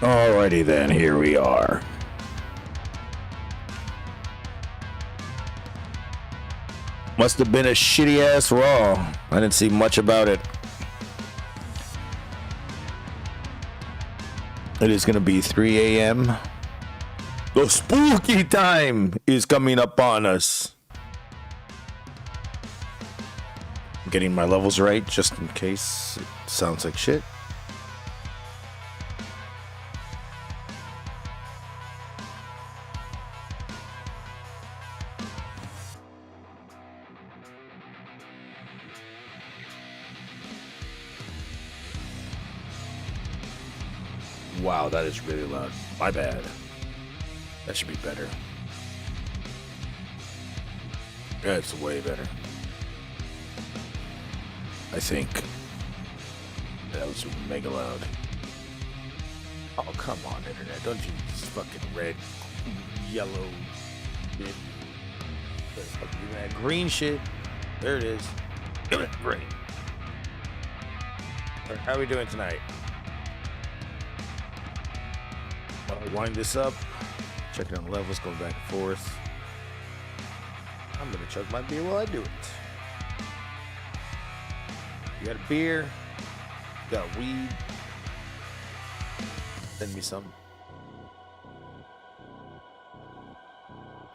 Alrighty then, here we are. Must have been a shitty ass Raw. I didn't see much about it. It is gonna be 3 a.m. The spooky time is coming upon us. I'm getting my levels right just in case it sounds like shit. Wow, that is really loud. My bad. That should be better. Yeah, it's way better. I think. That was mega loud. Oh, come on, internet. Don't you just fucking red, yellow shit. That green shit. There it is. Great. How are we doing tonight? Wind this up, checking on the levels, going back and forth. I'm gonna chug my beer while I do it. You got a beer? You got weed? Send me some.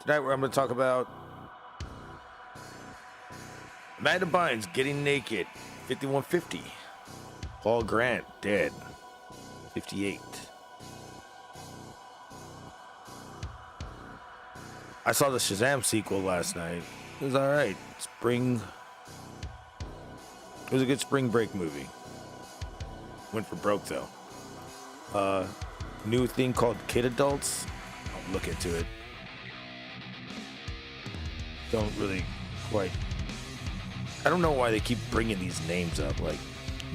Tonight, I'm gonna talk about Amanda Bynes getting naked, 5150. Paul Grant dead, 58. I saw the Shazam sequel last night. It was alright. It was a good spring break movie. Went for broke though. New thing called Kidults. I'll look into it. Don't really quite. I don't know why they keep bringing these names up, like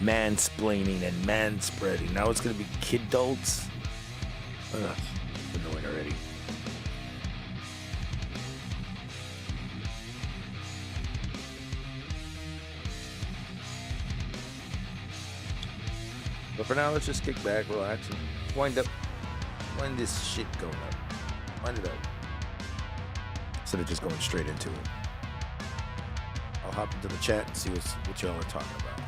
mansplaining and manspreading. Now it's gonna be kidults. Ugh, annoying already. But for now, let's just kick back, relax, and wind this shit going up. Wind it up. Instead of just going straight into it. I'll hop into the chat and see what y'all are talking about.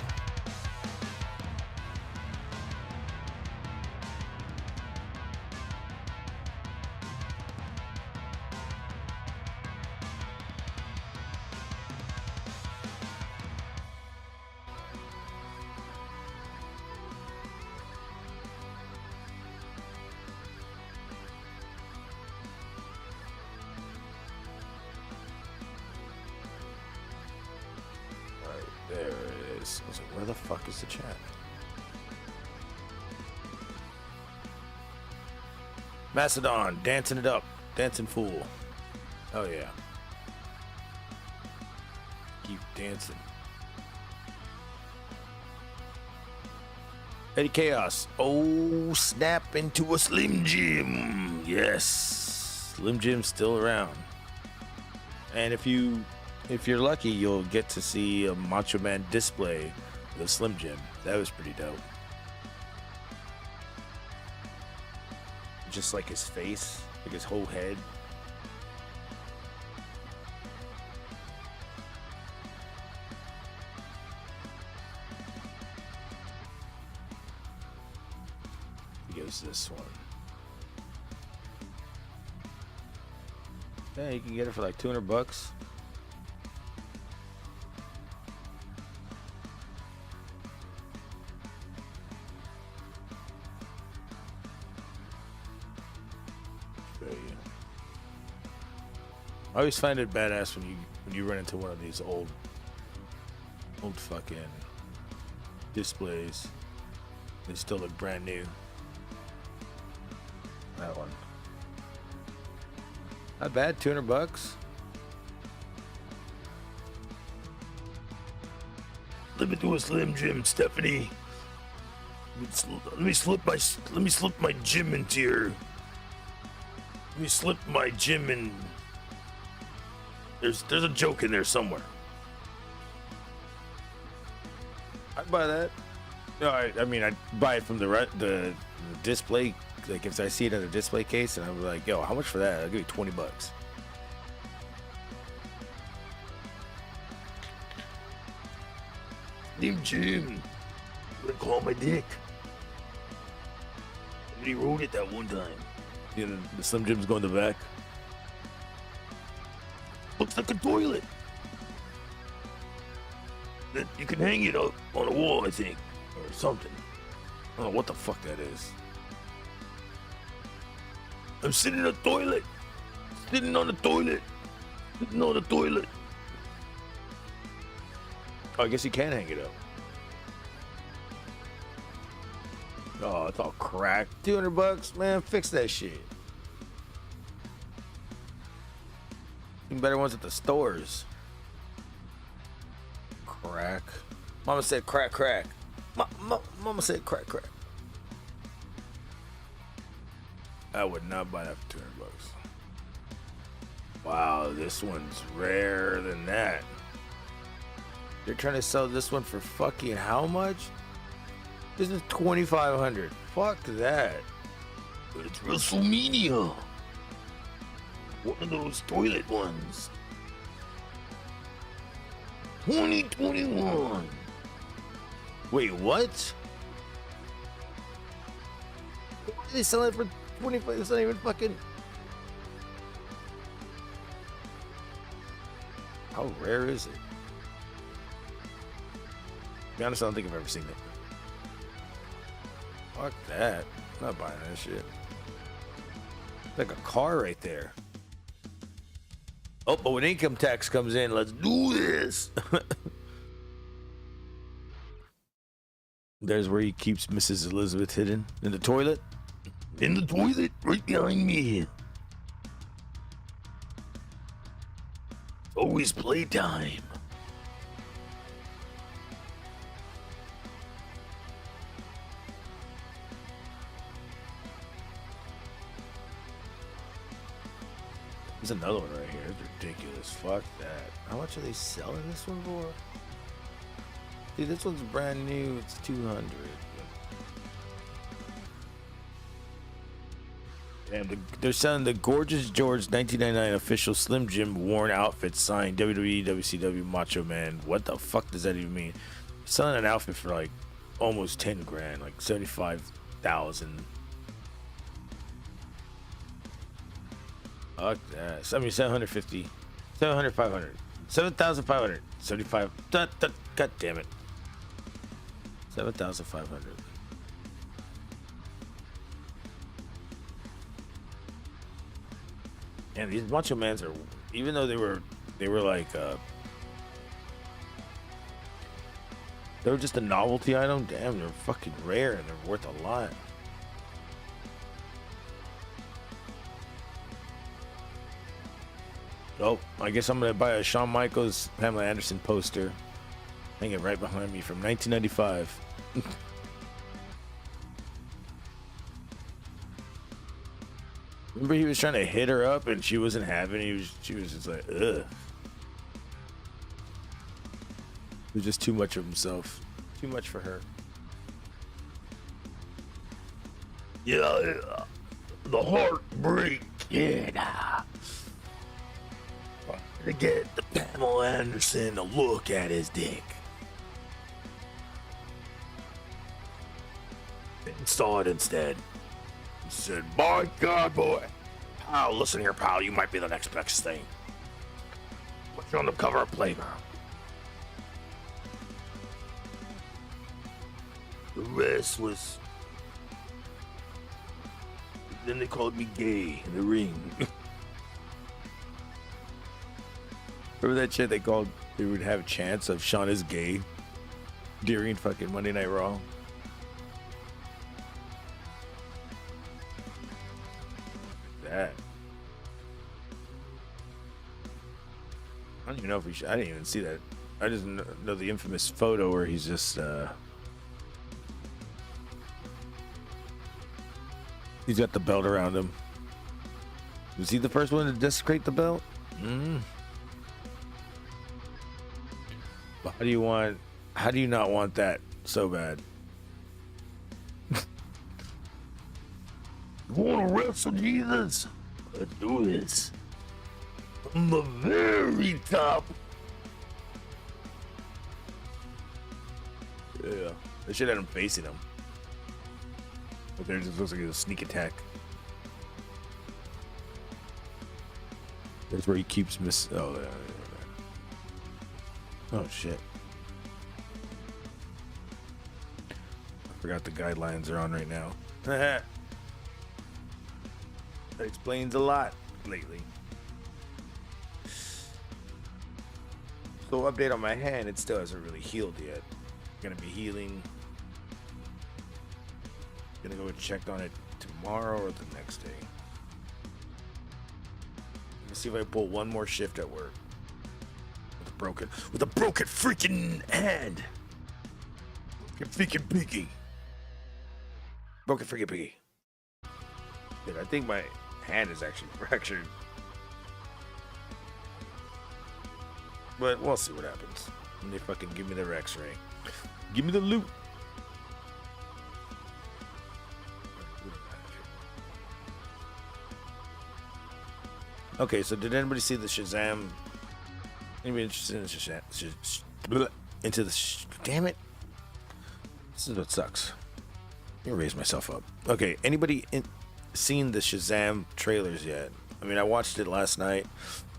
There it is. I was like, where the fuck is the chat? Macedon, dancing it up. Dancing fool. Oh yeah. Keep dancing. Eddie Chaos. Oh, snap into a Slim Jim. Yes. Slim Jim's still around. And if you're lucky, you'll get to see a Macho Man display with a Slim Jim. That was pretty dope. Just like his face, like his whole head. He gives this one. Yeah, you can get it for like $200. I always find it badass when you run into one of these old fucking displays. They still look brand new. That one. Not bad, $200. Let me do a Slim Jim, Stephanie. Let me slip my Jim into your. Let me slip my Jim in. There's a joke in there somewhere. I'd buy that. No, I mean I'd buy it from the display like if I see it in a display case and I'm like, yo, how much for that? I'll give you $20. Jim. I'm gonna call my dick. Somebody wrote it that one time. You know, the Slim Jim's going to the back. Looks like a toilet. You can hang it up on a wall, I think, or something. I don't know what the fuck that is. I'm sitting in a toilet. Sitting on the toilet. Sitting on the toilet. Oh, I guess you can hang it up. Oh, it's all cracked. $200, man. Fix that shit. Even better ones at the stores. Crack. Mama said crack, crack. Mama said crack, crack. I would not buy that for $200. Wow, this one's rarer than that. They're trying to sell this one for fucking how much? This is $2,500. Fuck that. It's WrestleMania. One of those toilet ones. 2021. Wait, what? Why are they selling it for 25? It's not even fucking. How rare is it? To be honest, I don't think I've ever seen it. Fuck that. I'm not buying that shit. It's like a car right there. Oh, but when income tax comes in, let's do this. There's where he keeps Mrs. Elizabeth hidden. In the toilet? In the toilet, right behind me. Always playtime. There's another one right here. It's ridiculous. Fuck that. How much are they selling this one for? Dude, this one's brand new. It's $200. Damn, they're selling the Gorgeous George 1999 official Slim Jim worn outfit signed WWE WCW Macho Man. What the fuck does that even mean? Selling an outfit for like almost 10 grand, like 75,000. Fuck that. I mean, 750, 700, 500, 7,500, 75. God damn it. 7,500. And these Macho Mans are, even though they were like, they were just a novelty item. Damn, they're fucking rare and they're worth a lot. Oh, I guess I'm gonna buy a Shawn Michaels, Pamela Anderson poster. Hang it right behind me from 1995. Remember he was trying to hit her up and she wasn't having it. She was just like, ugh. It was just too much of himself. Too much for her. Yeah, the heartbreak kid. To get the Pamela Anderson to look at his dick. And saw it instead. He said, "My God, boy. Pal, listen here, pal. You might be the next best thing. Put you on the cover of Playgirl." The rest was... Then they called me gay in the ring. Remember that shit they would have chants of Sean is gay during fucking Monday Night Raw? That. I don't even know if we should. I didn't even see that. I just know the infamous photo where he's just, he's got the belt around him. Was he the first one to desecrate the belt? Mm-hmm. But how do you not want that so bad? Want to wrestle Jesus? Let's do this. From the very top. Yeah. They should have him facing him. But there just looks like a sneak attack. That's where he keeps Oh, yeah. Oh, shit. I forgot the guidelines are on right now. That explains a lot lately. So update on my hand, it still hasn't really healed yet. Gonna be healing. Gonna go check on it tomorrow or the next day. Let's see if I pull one more shift at work. With a broken freaking hand. Freaking piggy. Broken freaking piggy. Dude, I think my hand is actually fractured. But we'll see what happens when they fucking give me their x-ray. Give me the loot. Okay, so did anybody see the Shazam? Anybody interested in the Shazam? Damn it. This is what sucks. Let me raise myself up. Okay, anybody seen the Shazam trailers yet? I mean, I watched it last night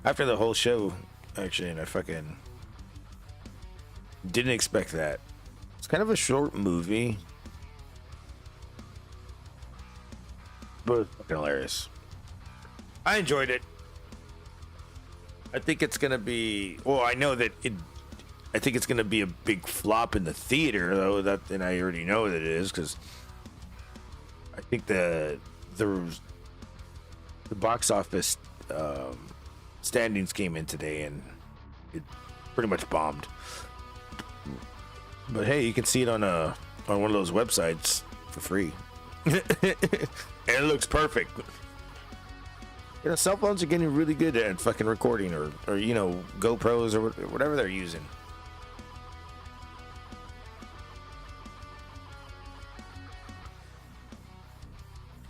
after the whole show, actually, and I fucking didn't expect that. It's kind of a short movie, but it's fucking hilarious. I enjoyed it. I think it's gonna be. Well, I know that it. I think it's gonna be a big flop in the theater, though. And I already know that it is because I think the box office standings came in today, and it pretty much bombed. But hey, you can see it on one of those websites for free, and it looks perfect. You know, cell phones are getting really good at fucking recording, or you know, GoPros or whatever they're using.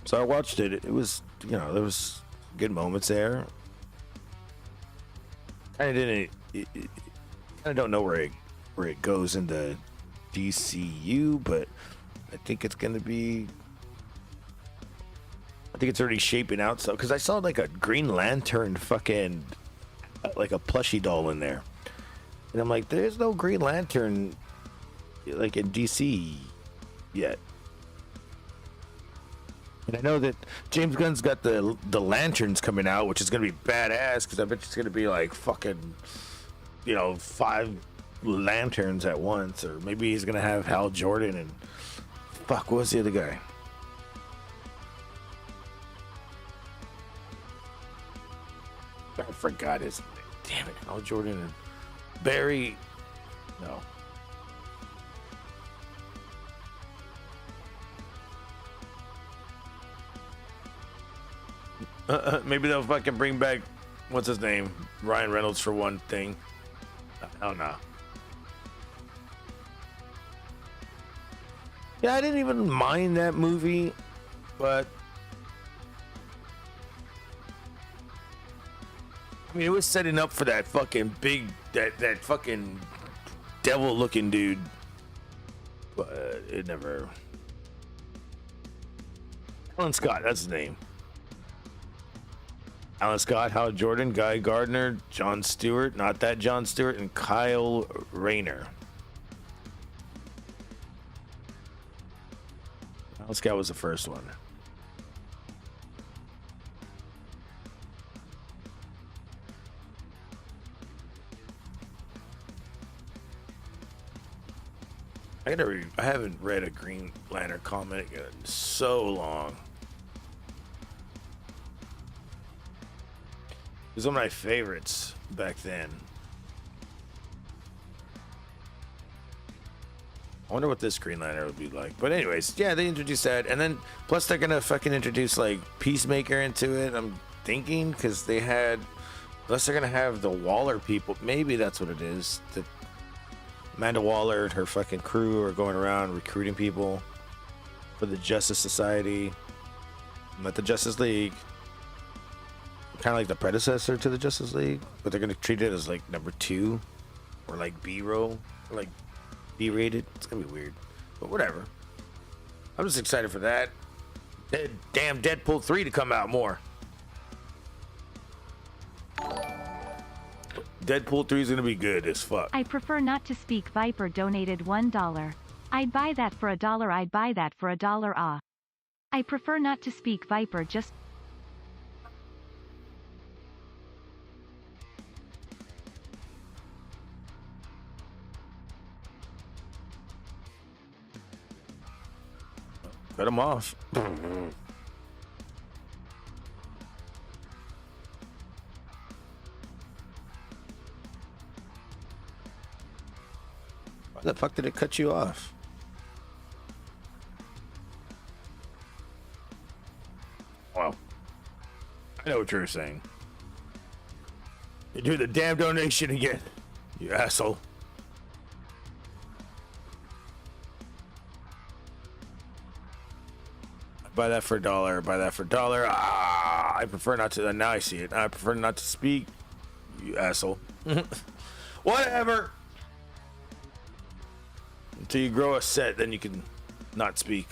So I watched it. It was, you know, there was good moments there. Kind of don't know where it goes in the DCU, but I think it's gonna be. I think it's already shaping out. So, because I saw like a Green Lantern fucking, like a plushie doll in there, and I'm like, there's no Green Lantern, like in DC, yet. And I know that James Gunn's got the lanterns coming out, which is gonna be badass. Because I bet it's gonna be like fucking, you know, 5 lanterns at once, or maybe he's gonna have Hal Jordan and fuck, what was the other guy? I forgot his name. Damn it, Hal Jordan and Barry. No. Maybe they'll fucking bring back, what's his name? Ryan Reynolds for one thing. I don't know. Yeah, I didn't even mind that movie, but I mean, it was setting up for that fucking big, that fucking devil-looking dude, but it never. Alan Scott, that's his name. Alan Scott, Hal Jordan, Guy Gardner, Jon Stewart, not that Jon Stewart, and Kyle Rayner. Alan Scott was the first one. I haven't read a Green Lantern comic in so long. It was one of my favorites back then. I wonder what this Green Lantern would be like. But anyways, yeah, they introduced that. And then, plus they're going to fucking introduce, like, Peacemaker into it, I'm thinking. Because they had, unless they're going to have the Waller people. Maybe that's what it is. The Amanda Waller and her fucking crew are going around recruiting people for the Justice Society. Not the Justice League. Kind of like the predecessor to the Justice League, but they're gonna treat it as like number 2 or like B-roll or like B-rated. It's gonna be weird, but whatever. I'm just excited for that. Damn Deadpool 3 to come out more. Deadpool 3 is gonna be good as fuck. I prefer not to speak. Viper donated $1. I'd buy that for $1. I'd buy that for $1. Ah. I prefer not to speak. Viper just. Cut him off. Why the fuck did it cut you off? Well, I know what you're saying. You do the damn donation again, you asshole. Buy that for $1. Buy that for $1. Ah, I prefer not to. Now I see it. I prefer not to speak. You asshole. Whatever. Until you grow a set, then you can not speak.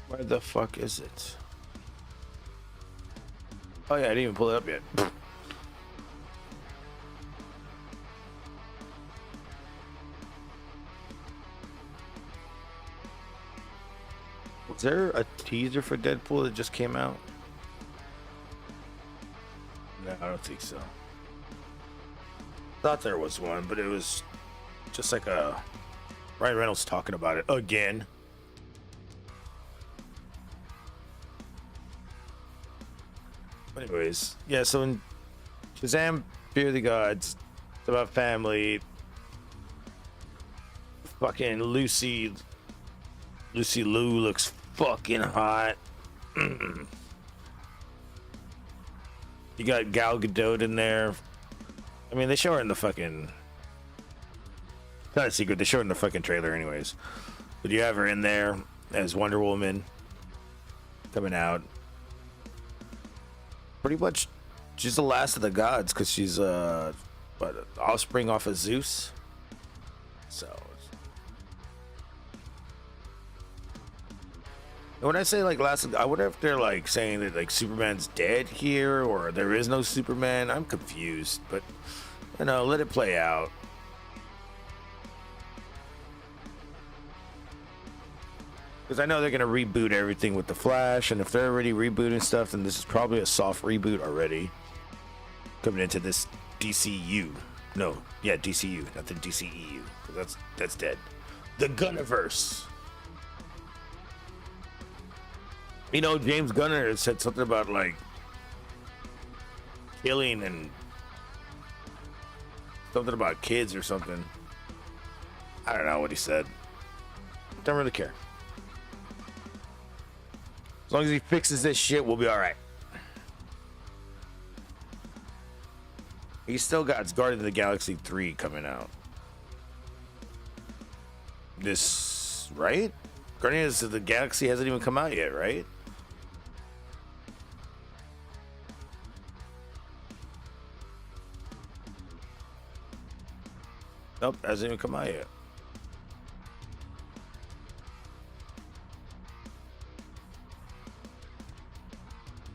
Where the fuck is it? Oh yeah, I didn't even pull it up yet. Was there a teaser for Deadpool that just came out? No, I don't think so. Thought there was one, but it was just like a Ryan Reynolds talking about it again. Anyways, yeah, so in Shazam Fear the Gods, it's about family. Fucking Lucy Liu looks fucking hot. You got Gal Gadot in there. I mean, they show her in the fucking... It's not a secret, they show her in the fucking trailer anyways. But you have her in there as Wonder Woman coming out. Pretty much, she's the last of the gods because she's offspring off of Zeus. So... When I say like last, I wonder if they're like saying that like Superman's dead here or there is no Superman. I'm confused, but you know, let it play out. Because I know they're gonna reboot everything with the Flash, and if they're already rebooting stuff, then this is probably a soft reboot already coming into this DCU. No, yeah, DCU, not the DCEU, because that's dead. The Gunniverse. You know, James Gunn said something about like killing and something about kids or something. I don't know what he said. Don't really care. As long as he fixes this shit, we'll be all right. He still got Guardians of the Galaxy 3 coming out. This, right? Guardians of the Galaxy hasn't even come out yet, right? Nope, hasn't even come out yet.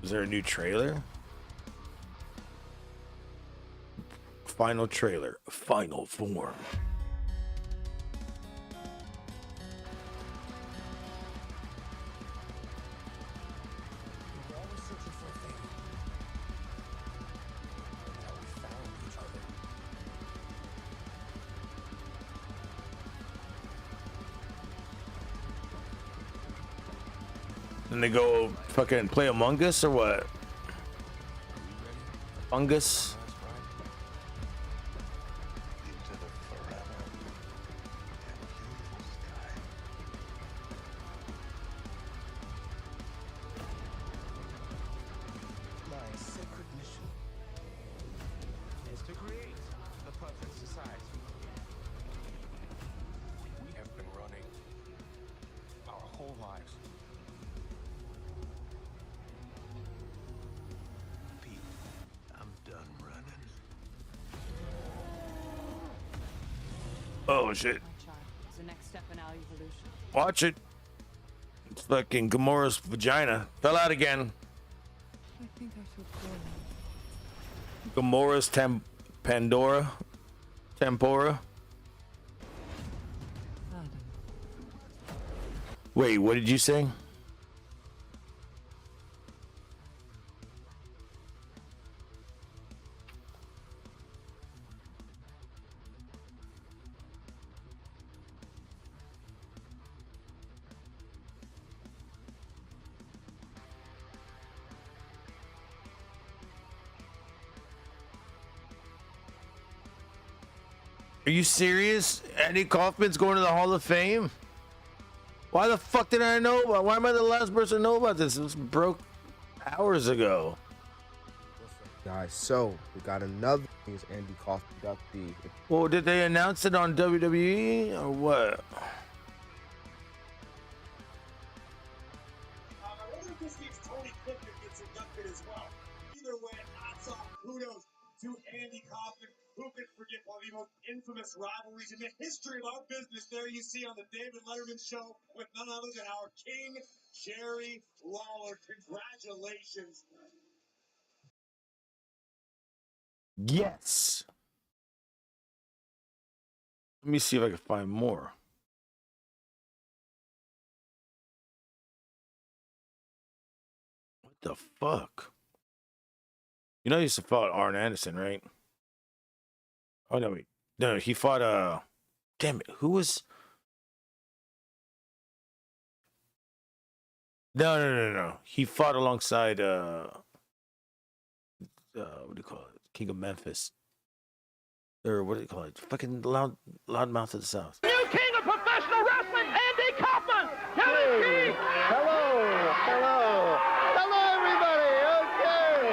Is there a new trailer? Final trailer, final form. And they go fucking play Among Us or what? Fungus? Oh shit. My child, it's the next step in our evolution. Watch it. It's fucking Gamora's vagina. Fell out again. I think I feel poorly. Gamora's tempora. Adam. Wait, what did you say? Are you serious? Andy Kaufman's going to the Hall of Fame? Why the fuck did I know about? Why am I the last person to know about this? It was broke hours ago. Guys, so we got another news. Andy Kaufman got the. Well, did they announce it on WWE or what? I wonder if this means Tony Clifton gets inducted as well. Either way, hats off, kudos to Andy Kaufman. Who could forget one of the most infamous rivalries in the history of our business? There you see on the David Letterman show with none other than our king, Jerry Lawler. Congratulations. Yes. Let me see if I can find more. What the fuck? You know he used to fight Arn Anderson, right? Oh no, wait. No, he fought damn it, who was No. He fought alongside what do you call it? King of Memphis. Or what do you call it? Fucking loud mouth of the South. New king of professional wrestling, Andy Kaufman! King! Hello, everybody. Okay.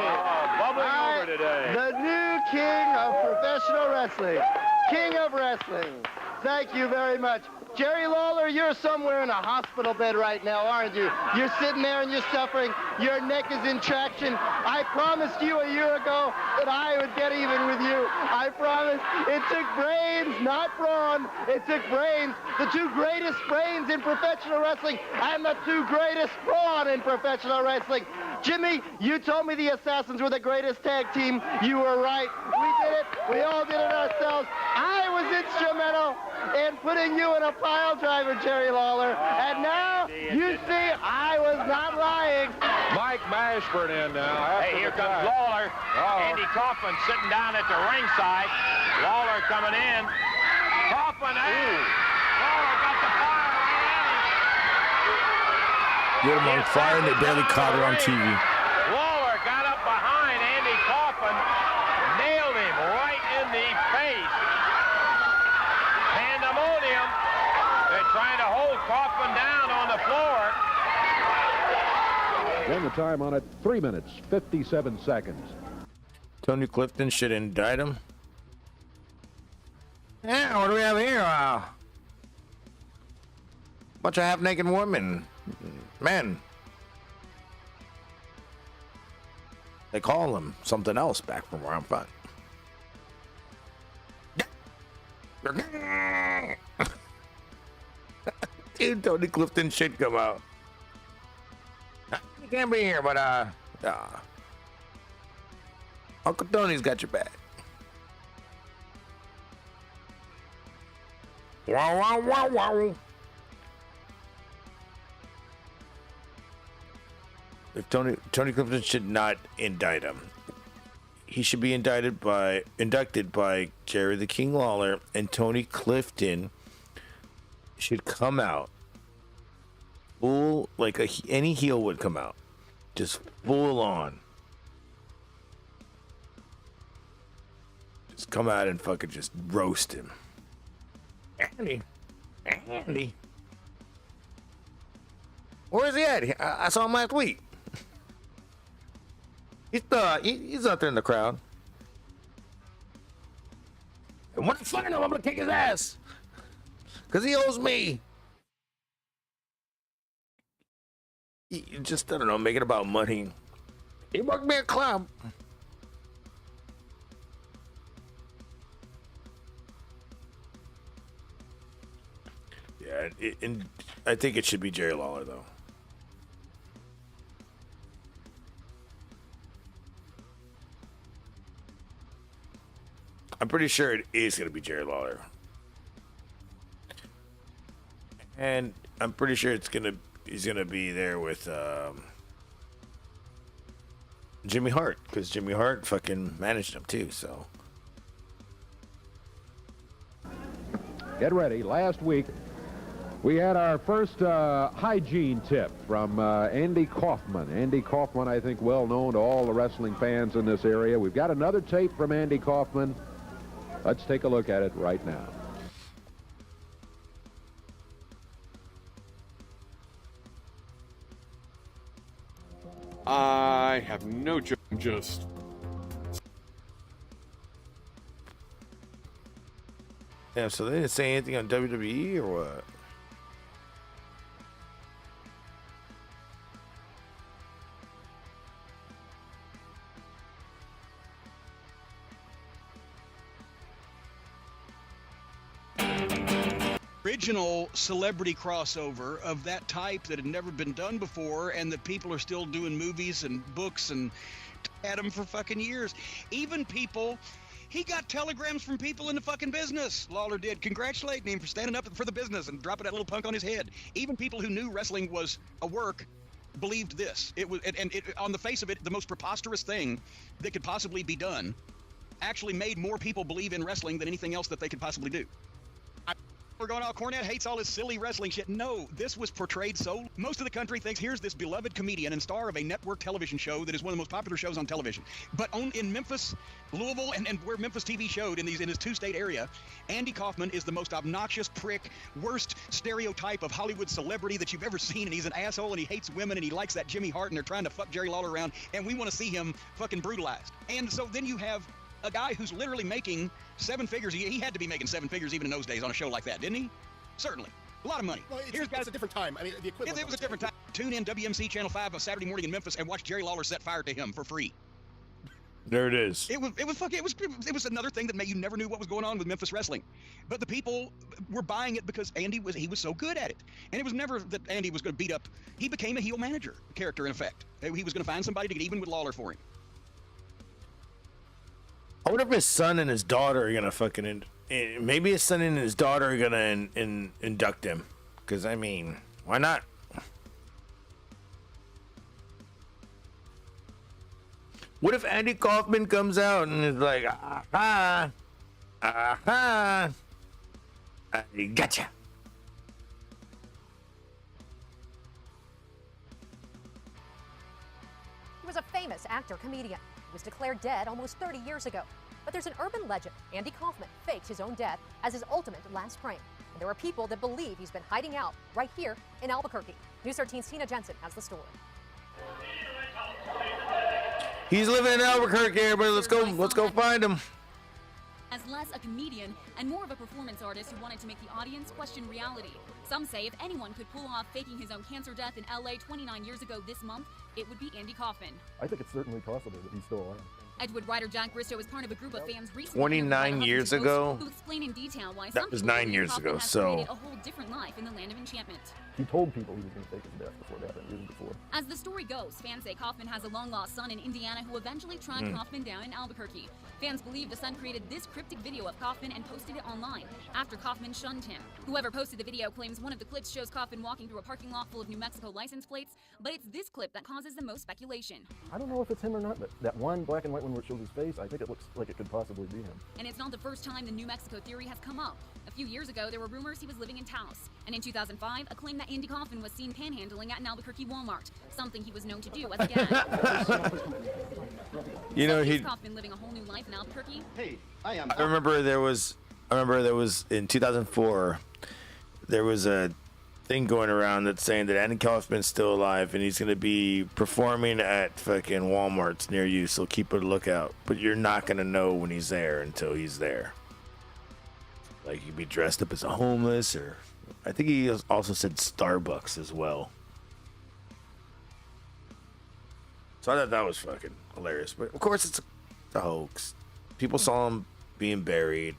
Bubbling over today. The new king of professional wrestling. King of wrestling. Thank you very much. Jerry Lawler, you're somewhere in a hospital bed right now, aren't you? You're sitting there and you're suffering. Your neck is in traction. I promised you a year ago that I would get even with you. I promised. It took brains, not brawn. It took brains. The two greatest brains in professional wrestling and the two greatest brawn in professional wrestling. Jimmy, you told me the Assassins were the greatest tag team. You were right. We did it. We all did it ourselves. I was instrumental in putting you in a pile driver, Jerry Lawler. And now, you see, I was not lying. Mike Mashburn in now. Hey, here comes Lawler. Andy Kaufman sitting down at the ringside. Lawler coming in. Kaufman, Lawler got the fire right Lit him on fire and they barely caught her on TV. Lawler got up behind Andy Kaufman, nailed him right in the face. Pandemonium. They're trying to hold Kaufman down on the floor. And the time on it, 3 minutes, 57 seconds. Tony Clifton should indict him. Yeah, what do we have here? Bunch of half-naked women. Men. They call them something else back from where I'm from. Dude, Tony Clifton should come out. He can't be here, but Uncle Tony's got your back. Wow, wow, wow, wow. If Tony Clifton should not indict him. He should be inducted by Jerry the King Lawler, and Tony Clifton should come out full, like any heel would come out, just full on. Just come out and fucking just roast him. Andy. Where's he at? I saw him last week. He's out there in the crowd. And when I find him, I'm gonna kick his ass. Cause he owes me. He just, I don't know, make it about money. He booked me a club. Yeah, and I think it should be Jerry Lawler though. I'm pretty sure it is going to be Jerry Lawler. And I'm pretty sure he's gonna be there with Jimmy Hart, because Jimmy Hart fucking managed him too, so. Get ready. Last week, we had our first hygiene tip from Andy Kaufman. Andy Kaufman, I think, well known to all the wrestling fans in this area. We've got another tape from Andy Kaufman. Let's take a look at it right now. I have no joke. I'm just. Yeah, so they didn't say anything on WWE or what? Original celebrity crossover of that type that had never been done before, and that people are still doing movies and books and at him for fucking years. Even people, he got telegrams from people in the fucking business. Lawler did, congratulating him for standing up for the business and dropping that little punk on his head. Even people who knew wrestling was a work believed this. It was, and on the face of it, the most preposterous thing that could possibly be done actually made more people believe in wrestling than anything else that they could possibly do. We're going, oh, Cornette hates all this silly wrestling shit. No, this was portrayed so. Most of the country thinks here's this beloved comedian and star of a network television show that is one of the most popular shows on television. But in Memphis, Louisville, and where Memphis TV showed in his two-state area, Andy Kaufman is the most obnoxious prick, worst stereotype of Hollywood celebrity that you've ever seen. And he's an asshole, and he hates women, and he likes that Jimmy Hart, and they're trying to fuck Jerry Lawler around, and we want to see him fucking brutalized. And so then you have a guy who's literally making seven figures. He had to be making seven figures even in those days on a show like that, didn't he? Certainly. A lot of money. Well, it's a different time. I mean, the equivalent. It was a different time. Tune in WMC Channel 5 on Saturday morning in Memphis and watch Jerry Lawler set fire to him for free. There it is. It was another thing that you never knew what was going on with Memphis wrestling. But the people were buying it because he was so good at it. And it was never that Andy was going to beat up. He became a heel manager character, in effect. He was going to find somebody to get even with Lawler for him. I wonder if his son and his daughter are gonna fucking maybe his son and his daughter are gonna induct him, because I mean, why not? What if Andy Kaufman comes out and is like, aha, I gotcha. He was a famous actor, comedian. He was declared dead almost 30 years ago. But there's an urban legend. Andy Kaufman faked his own death as his ultimate last prank. And there are people that believe he's been hiding out right here in Albuquerque. News 13's Tina Jensen has the story. He's living in Albuquerque, everybody. Let's go find him. As less a comedian and more of a performance artist who wanted to make the audience question reality. Some say if anyone could pull off faking his own cancer death in LA 29 years ago this month, it would be Andy Kaufman. I think it's certainly possible that he's still alive. Edgewood writer Jack Bristow is part of a group of fans recently 29 years ago. Who explain in detail why that was 9 years ago. So created a whole different life in the land of enchantment. He told people he was going to fake his death before that, and even before. As the story goes, fans say Kaufman has a long-lost son in Indiana who eventually tracked Kaufman down in Albuquerque. Fans believe the son created this cryptic video of Kaufman and posted it online after Kaufman shunned him. Whoever posted the video claims one of the clips shows Kaufman walking through a parking lot full of New Mexico license plates, but it's this clip that causes the most speculation. I don't know if it's him or not, but that one black and white one where it shows his face, I think it looks like it could possibly be him. And it's not the first time the New Mexico theory has come up. A few years ago, there were rumors he was living in Taos. And in 2005, a claim that Andy Kaufman was seen panhandling at an Albuquerque Walmart, something he was known to do as a gag. you know, Kaufman living a whole new life in Albuquerque. Hey, I remember there was in 2004, there was a thing going around that's saying that Andy Kaufman's still alive and he's going to be performing at fucking Walmarts near you, so keep a lookout. But you're not going to know when he's there until he's there. Like, he'd be dressed up as a homeless, or I think he also said Starbucks as well. So I thought that was fucking hilarious. But of course it's a hoax. People saw him being buried.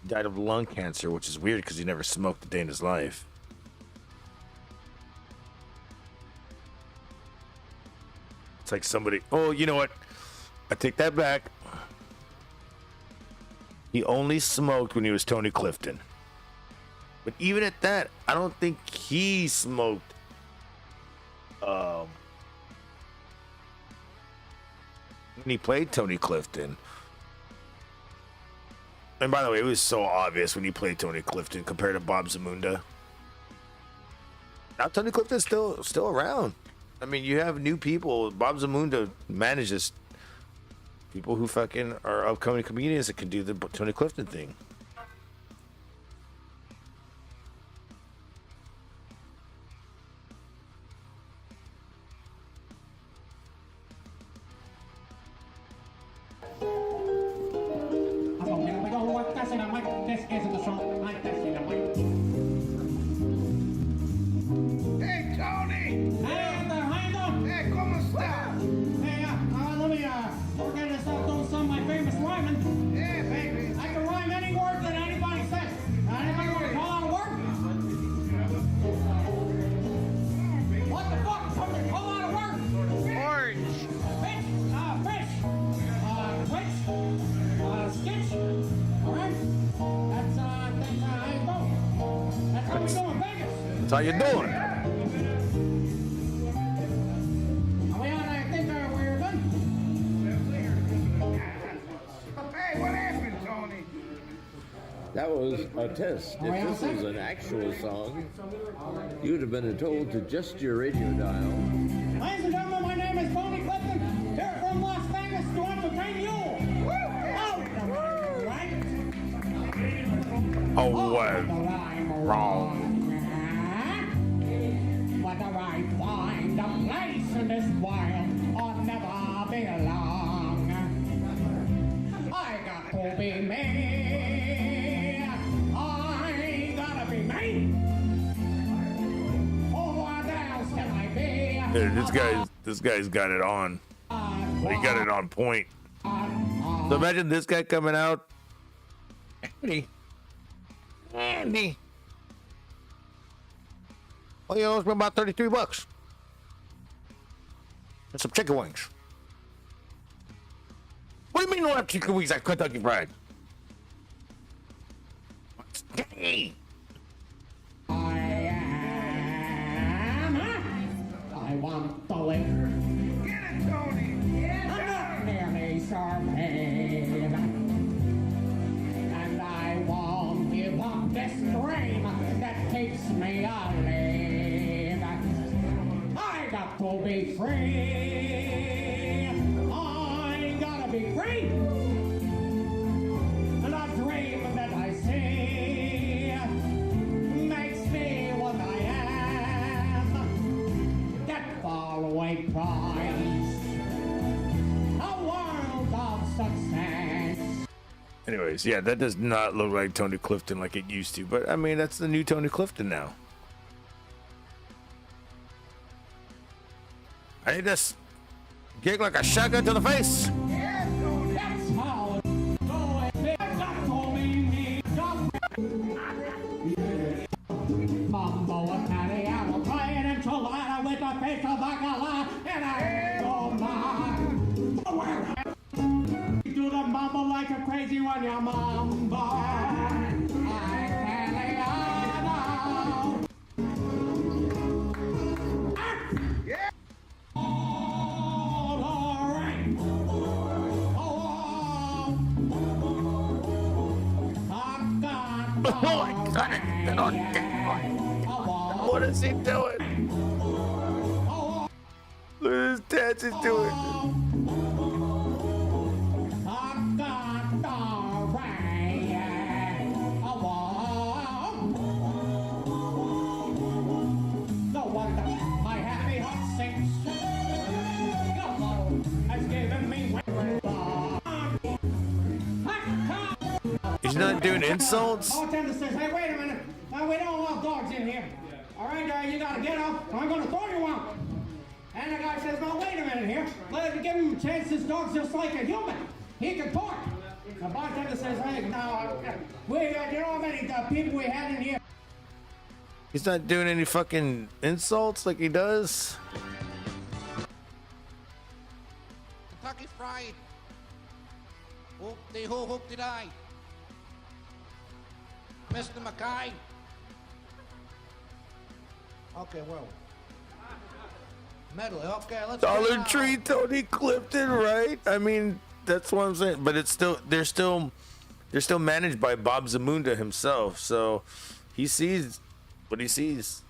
died of lung cancer, which is weird because he never smoked a day in his life. It's like somebody. Oh, you know what? I take that back. He only smoked when he was Tony Clifton. But even at that, I don't think he smoked. When he played Tony Clifton. And by the way, it was so obvious when he played Tony Clifton compared to Bob Zamunda. Now Tony Clifton's still around. I mean, you have new people. Bob Zamunda manages people who fucking are upcoming comedians that can do the Tony Clifton thing. Hey, Tony! Hey, hey, ¿cómo está? Hey, let me organize out doing some of my famous rhyming. Yeah, baby. I can rhyme any word that anybody says. Anybody want to call out a word? What the fuck? Something call out a word? Orange. Fish. Twitch. Stitch. All right. That's how we do in Vegas. That's how you doing. That was a test. If this was an actual song, you'd have been told to adjust your radio dial. Ladies and gentlemen, my name is Tony Clifton, here from Las Vegas to entertain you. Right? Oh, well, wrong. Whether I find a place in this world or never be long, I got to be me. This guy's got it on. He got it on point. So imagine this guy coming out. Andy. Oh, you know, it's been about $33. And some chicken wings. What do you mean you don't have chicken wings at Kentucky Fried? Hey. I want to live. Get it, Tony! I'm not nearly surveyed. And I won't give up this dream that keeps me alive. I got to be free. I gotta be free. And a dream that I see makes me what I am. That faraway prize, a world of success. Anyways, yeah, that does not look like Tony Clifton like it used to, but I mean, that's the new Tony Clifton now. I need this gig like a shotgun to the face. That's how it Mambo and Patty, I will play an enchilada with a piece of bacala and a goma. Do the mambo like a crazy one, your mambo. What is he doing? Look at his dance he's doing. No wonder my happy heart sinks. Has given me. He's not doing insults? Bartender says, hey, wait a minute. We don't allow dogs in here. All right, you gotta get up. I'm gonna throw you out. And the guy says, no, wait a minute here. Let me give him a chance. This dog's just like a human. He can talk. The bartender says, hey, now, you know how many people we had in here? He's not doing any fucking insults like he does. Kentucky Fried. Hoop-de-hoo-hoop-de-die. Mr. McKay. Okay, well. Medley, okay, let's Dollar Tree Tony Clifton, right? I mean, that's what I'm saying. But it's still they're still managed by Bob Zamunda himself, so he sees what he sees.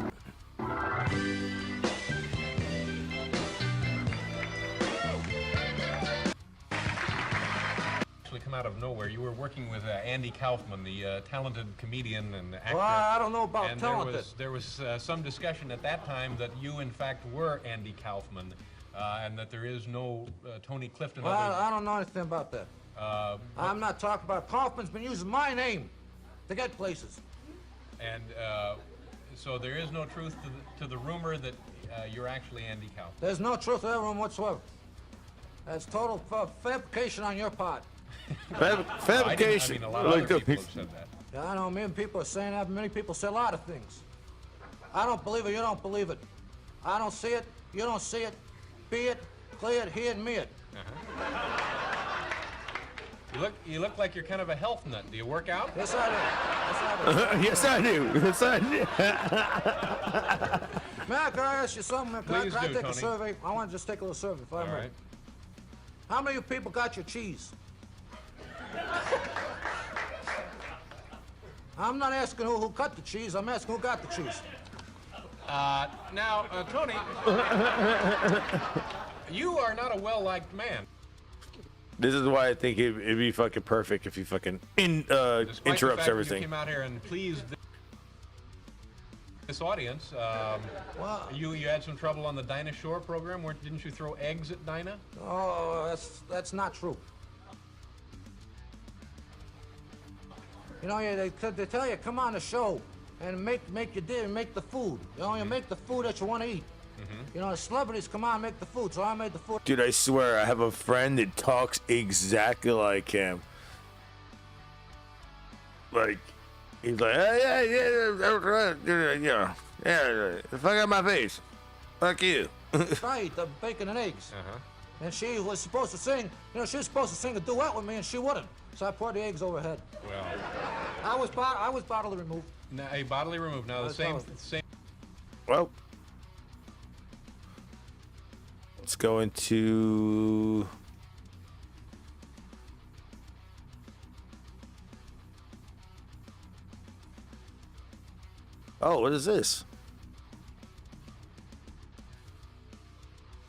Actually come out of nowhere. You were working with Andy Kaufman, the talented comedian and actor. Well, I don't know about and talented. There was some discussion at that time that you, in fact, were Andy Kaufman, and that there is no Tony Clifton. Well, I don't know anything about that. I'm not talking about Kaufman's been using my name to get places. And so there is no truth to the rumor that you're actually Andy Kaufman. There's no truth to that rumor whatsoever. That's total fabrication on your part. Fabrication. I mean, a lot of other people have said that. Yeah, I know many people are saying that. Many people say a lot of things. I don't believe it. You don't believe it. I don't see it. You don't see it. Be it, play it, hear it, me it. You look like you're kind of a health nut. Do you work out? Yes, I do. Yes, I do. Yes, I do. Man, can I ask you something? Can I take Tony. a survey? I want to just take a little survey. If I may. Right. How many of you people got your cheese? I'm not asking who cut the cheese. I'm asking who got the cheese. Now, Tony, you are not a well-liked man. This is why I think it'd be fucking perfect if he fucking interrupts the fact everything. You came out here and pleased this audience. You had some trouble on the Dinah Shore program. Didn't you throw eggs at Dinah? Oh, that's not true. You know, they tell you come on the show and make the food. You know, you make the food that you want to eat. You know, the celebrities come on and make the food, so I made the food. Dude, I swear, I have a friend that talks exactly like him. Like, he's like, yeah, fuck out my face. Fuck you. I eat the bacon and eggs. And she was supposed to sing, you know, she was supposed to sing a duet with me, and she wouldn't. So I poured the eggs over her head. Well, I was bodily removed. Now, a bodily removed. Now, the same. Well, let's go into. Oh, what is this?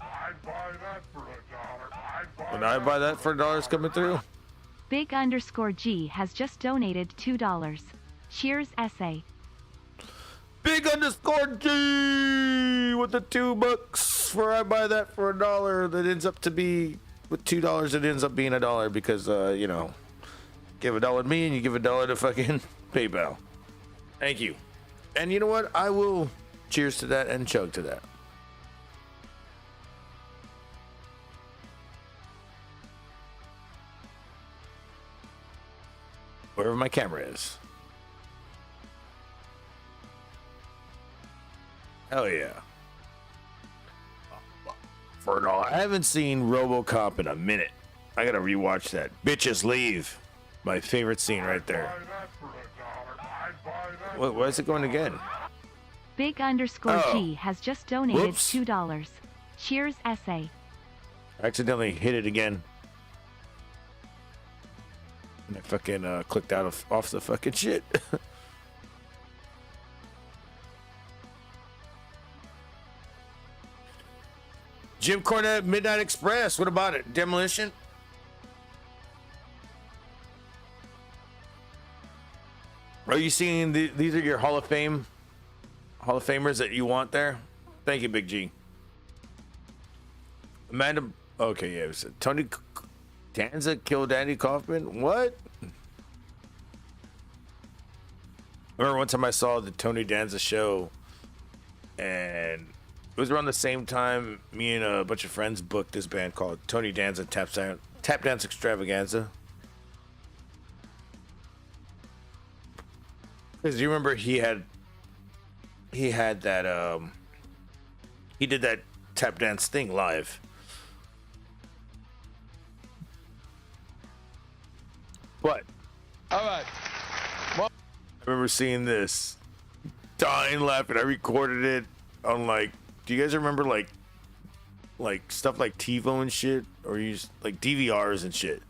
I'd buy that for $1. When I buy that for $1 coming through? Big_G has just donated $2. Cheers, essay. Big_G with the $2 for I buy that for $1 that ends up to be with $2 it ends up being $1 because you know, give $1 to me and you give $1 to fucking PayPal. Thank you. And you know what? I will cheers to that and chug to that. Wherever my camera is. Hell yeah. For $1. I haven't seen RoboCop in a minute. I gotta rewatch that. Bitches Leave. My favorite scene right there. Why is it going again? Big_G has just donated Whoops. $2. Cheers, essay. I accidentally hit it again. And I fucking clicked out off the fucking shit. Jim Cornette, Midnight Express. What about it? Demolition? Are you seeing these are your Hall of Famers that you want there? Thank you, Big G. Amanda. Okay, yeah. It was Tony Danza killed Andy Kaufman. What? I remember one time I saw the Tony Danza show, and it was around the same time me and a bunch of friends booked this band called Tony Danza Tap Dance Extravaganza. Because you remember he had that he did that tap dance thing live. But all right, well, I remember seeing this, dying laughing. I recorded it on like, do you guys remember like stuff like TiVo and shit, or use like DVRs and shit?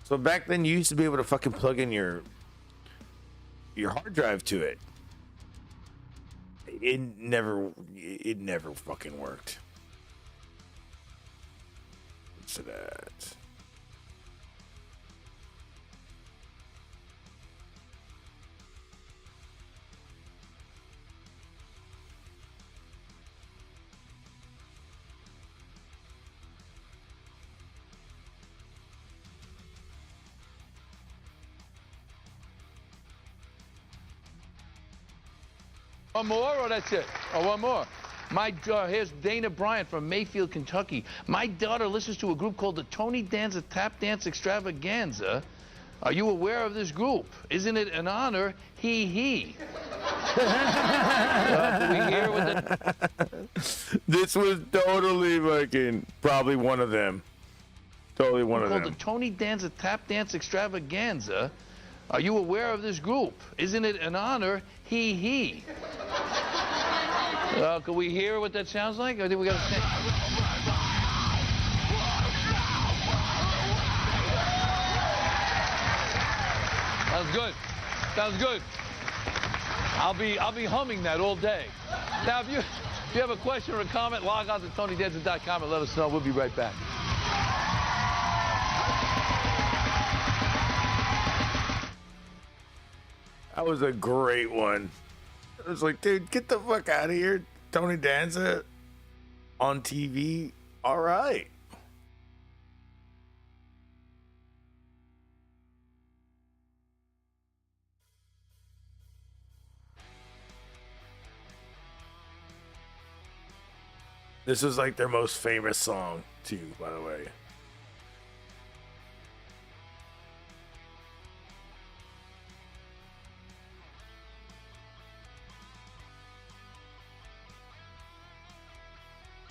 So back then you used to be able to fucking plug in your hard drive to it. It never fucking worked. What's that? one more, or that's it? Oh, one more. Here's Dana Bryant from Mayfield, Kentucky. My daughter listens to a group called the Tony Danza Tap Dance Extravaganza. Are you aware of this group? Isn't it an honor? He. Can we hear what This was totally fucking probably one of them. Totally one of them. Called the Tony Danza Tap Dance Extravaganza. Are you aware of this group? Isn't it an honor? He. Can we hear what that sounds like? I think we got to. Sounds good. Sounds good. I'll be humming that all day. Now, if you have a question or a comment, log on to TonyDanza.com and let us know. We'll be right back. That was a great one. It was like, dude, get the fuck out of here. Tony Danza on TV. All right. This was like their most famous song, too, by the way.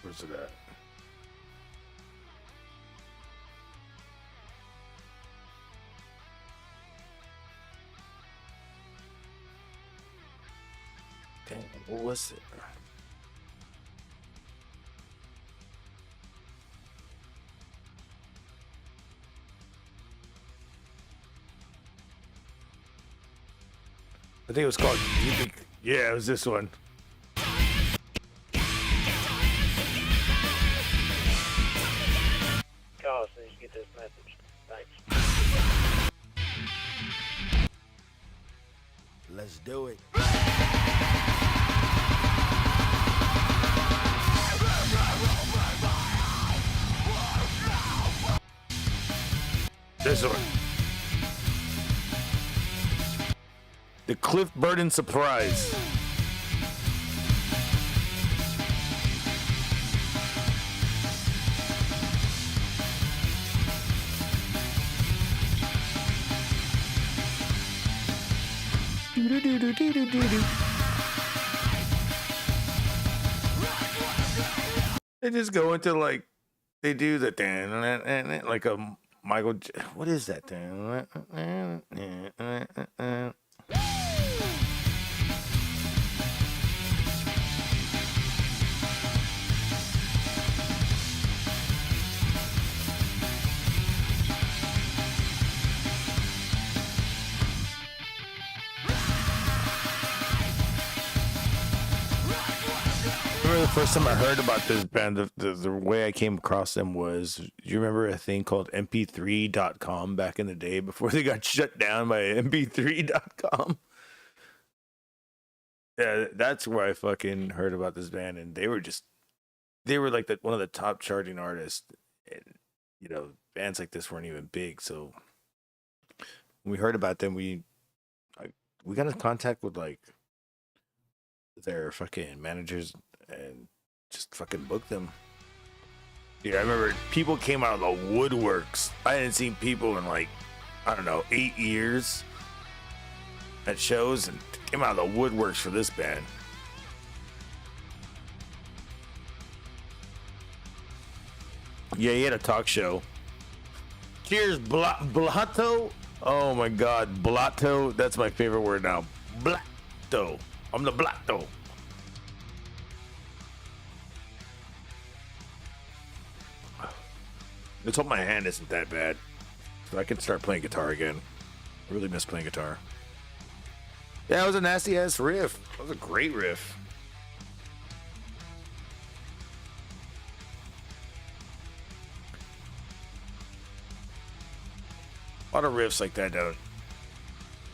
Where's it at? Damn, what was it? I think it was called. Yeah, it was this one. Call so you get this message. Thanks. Let's do it. This one. The Cliff Burton Surprise. They just go into like, they do the like a Michael. What is that thing? The first time I heard about this band, the way I came across them was, you remember a thing called mp3.com back in the day before they got shut down by mp3.com? Yeah, that's where I fucking heard about this band, and they were like one of the top charting artists, and you know, bands like this weren't even big. So when we heard about them, we got in contact with like their fucking managers and just fucking booked them. Dude, I remember people came out of the woodworks. I hadn't seen people in like, I don't know, 8 years. at shows and came out of the woodworks for this band. Yeah, he had a talk show. Cheers, Blato. Oh my God, Blato. That's my favorite word now. Blato. I'm the Blato. Let's hope my hand isn't that bad, so I can start playing guitar again. I really miss playing guitar. Yeah, it was a nasty ass riff. It was a great riff. A lot of riffs like that don't.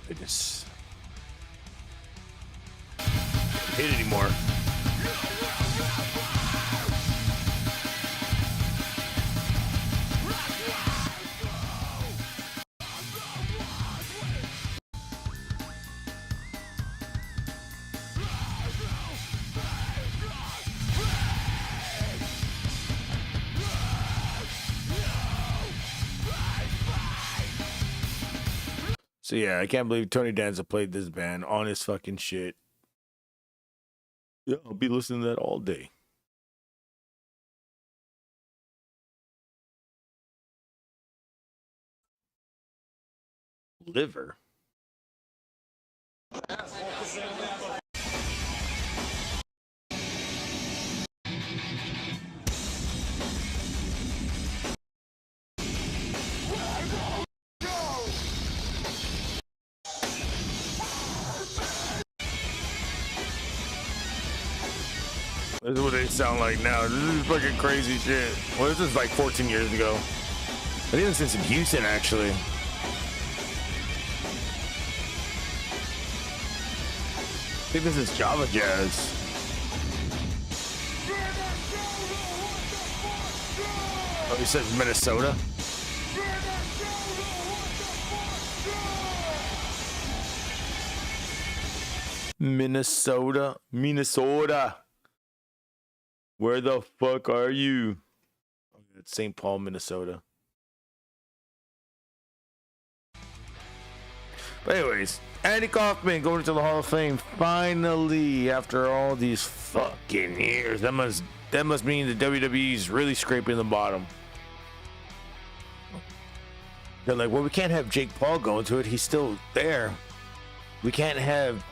They just don't hit anymore. So yeah, I can't believe Tony Danza played this band on his fucking shit. Yeah, I'll be listening to that all day. Liver. This is what they sound like now. This is fucking crazy shit. Well, this is like 14 years ago. I think this is in Houston, actually. I think this is Java Jazz. Oh, he says Minnesota. Minnesota. Where the fuck are you? It's St. Paul, Minnesota. But anyways, Andy Kaufman going into the Hall of Fame finally after all these fucking years. That must mean the WWE's really scraping the bottom. They're like, well, we can't have Jake Paul go into it. He's still there. We can't have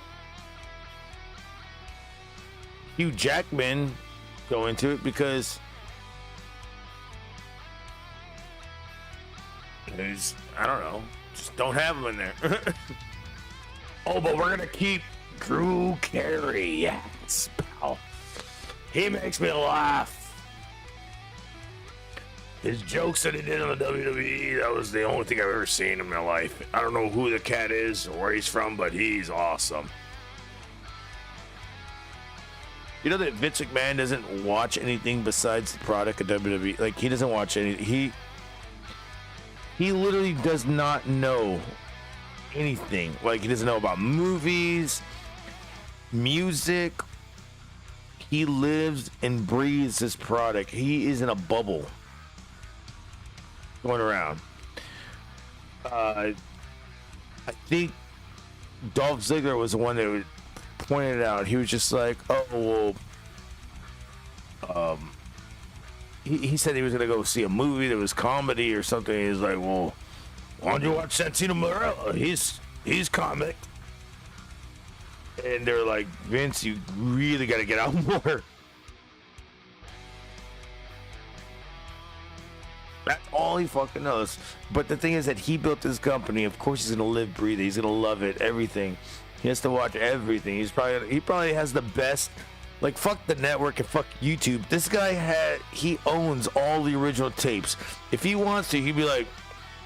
Hugh Jackman go into it because I don't know, just don't have him in there. Oh, but we're gonna keep Drew Carey. Yes, pal. He makes me laugh. His jokes that he did on the WWE, that was the only thing I've ever seen in my life. I don't know who the cat is or where he's from, but he's awesome. You know that Vince McMahon doesn't watch anything besides the product of WWE? Like, he doesn't watch any. He literally does not know anything. Like, he doesn't know about movies, music. He lives and breathes this product. He is in a bubble going around. I think Dolph Ziggler was the one that pointed it out. He was just like, oh, well, he said he was going to go see a movie that was comedy or something. He's like, well, why don't you watch Santino Marella? He's comic. And they're like, Vince, you really got to get out more. That's all he fucking knows. But the thing is that he built this company. Of course he's going to live, breathe it. He's going to love it, everything. He has to watch everything. He probably has the best. Like, fuck the network and fuck YouTube. This guy he owns all the original tapes. If he wants to, he'd be like,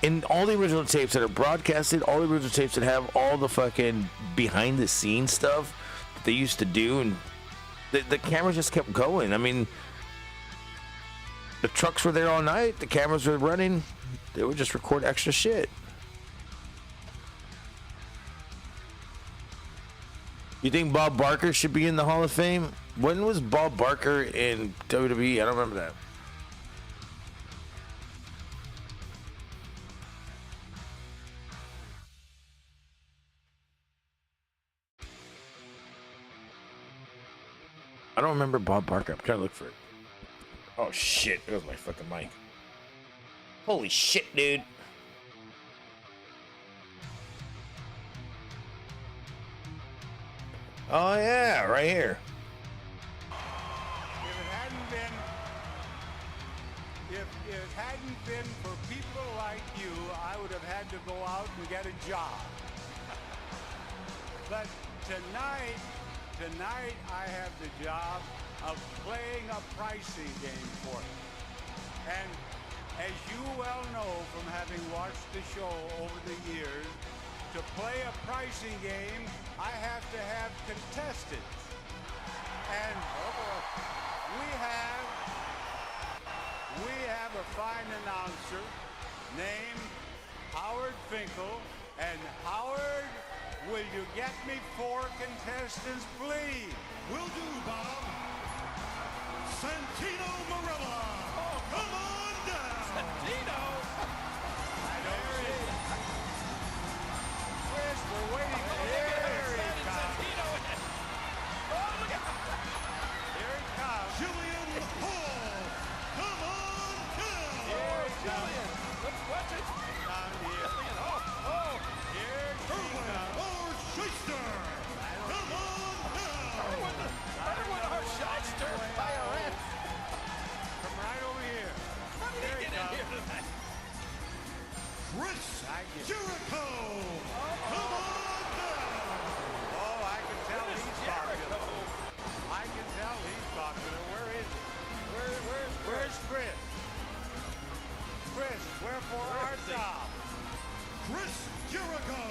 in all the original tapes that are broadcasted, all the original tapes that have all the fucking behind the scenes stuff that they used to do, and the camera just kept going. I mean, the trucks were there all night. The cameras were running. They would just record extra shit. You think Bob Barker should be in the Hall of Fame? When was Bob Barker in WWE? I don't remember that. I don't remember Bob Barker. I'm trying to look for it. Oh shit! There goes my fucking mic. Holy shit, dude! Oh yeah, right here. If it hadn't been for people like you, I would have had to go out and get a job. But tonight I have the job of playing a pricing game for you. And as you well know from having watched the show over the years, to play a pricing game, I have to have contestants. And we have a fine announcer named Howard Finkel. And Howard, will you get me 4 contestants, please? Will do, Bob. Santino Marella. Oh, come on down. Santino? I don't see it. Chris, we're waiting. Here he comes. Oh, look at Here he comes. Julian Hall. Come on down. Here he comes. Let's watch it. Down here. Oh. Here he comes. Or Shyster. Come on down. Everyone or Shyster. IRS. Come right over here. How did he get in here tonight? Chris Jericho. Come on down. Oh, I can tell he's popular. I can tell he's popular. Where is he? Where's Chris? Chris, wherefore art thou? Chris Jericho.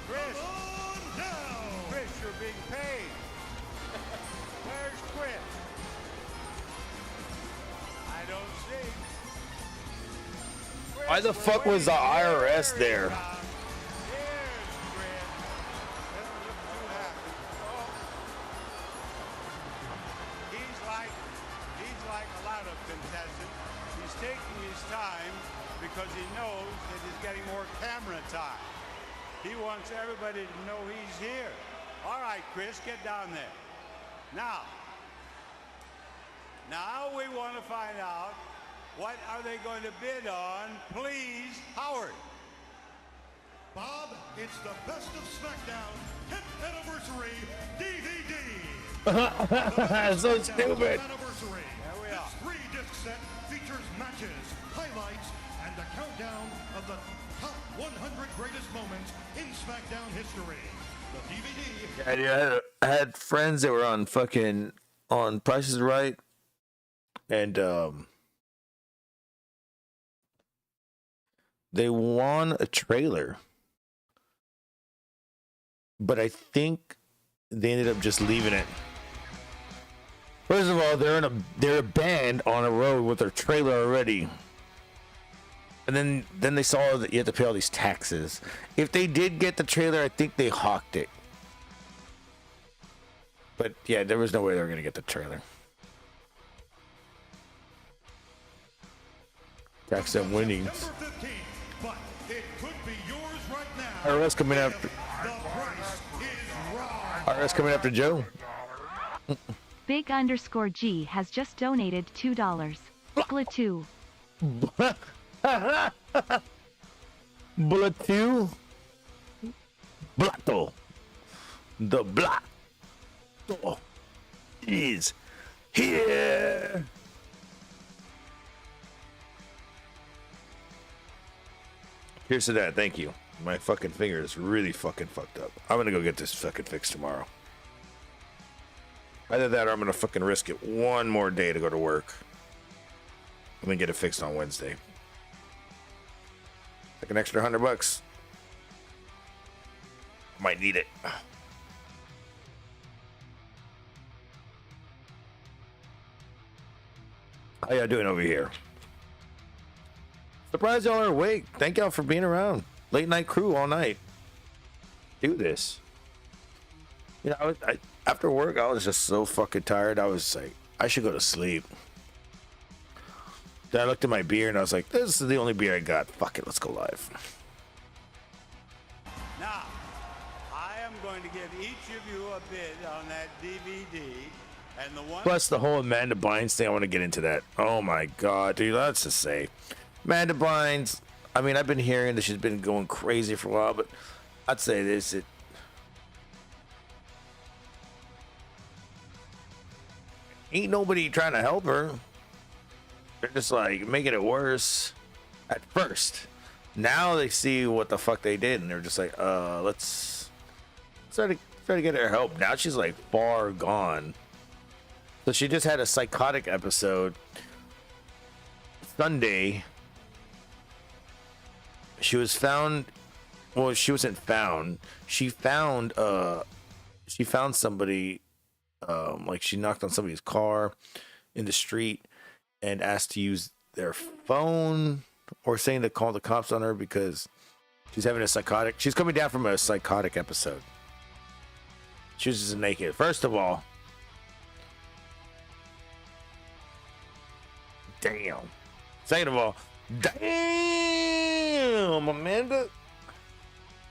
Chris. Come on down. Chris, you're being paid. Where's Chris? I don't see. Chris, Why the fuck was the IRS there? Here's Chris. Doesn't look too happy. Oh. He's like a lot of contestants. He's taking his time because he knows that he's getting more camera time. He wants everybody to know he's here. All right, Chris, get down there. Now we want to find out, what are they going to bid on? Please, Howard. Bob, it's the Best of SmackDown 10th Anniversary DVD. So stupid. Anniversary. There we are. This 3-disc set features matches, highlights, and a countdown of the top 100 greatest moments in SmackDown history. The DVD. Yeah, dude, I had friends that were on Price is Right, and they won a trailer, but I think they ended up just leaving it. First of all, they're a band on a road with their trailer already. And then they saw that you had to pay all these taxes. If they did get the trailer, I think they hawked it. But yeah, there was no way they were gonna get the trailer. Tax them winnings. But it could be yours right now. RS coming after. RS coming after Joe. Big_G has just donated $2. Blatu. Blatu. Blato. The Blato is here. Here's to that. Thank you. My fucking finger is really fucking fucked up. I'm gonna go get this fucking fixed tomorrow. Either that or I'm gonna fucking risk it one more day to go to work. I'm gonna get it fixed on Wednesday. Like an extra $100. Might need it. How y'all doing over here? Surprised y'all are awake. Thank y'all for being around. Late night crew all night. Do this. You know, I after work, I was just so fucking tired. I was like, I should go to sleep. Then I looked at my beer and I was like, this is the only beer I got. Fuck it, let's go live. Now, I am going to give each of you a bid on that DVD, And the one Plus the whole Amanda Bynes thing, I want to get into that. Oh my god, dude, let's just say. Amanda Bynes, I mean, I've been hearing that she's been going crazy for a while, but I'd say this, ain't nobody trying to help her. They're just like making it worse at first. Now they see what the fuck they did, and they're just like, let's try to get her help. Now she's like far gone. So she just had a psychotic episode Sunday. She was found. Well, she wasn't found. She found somebody. Like she knocked on somebody's car in the street and asked to use their phone, or saying to call the cops on her because she's having a psychotic. She's coming down from a psychotic episode. She was just naked. First of all, damn. Second of all, damn, Amanda.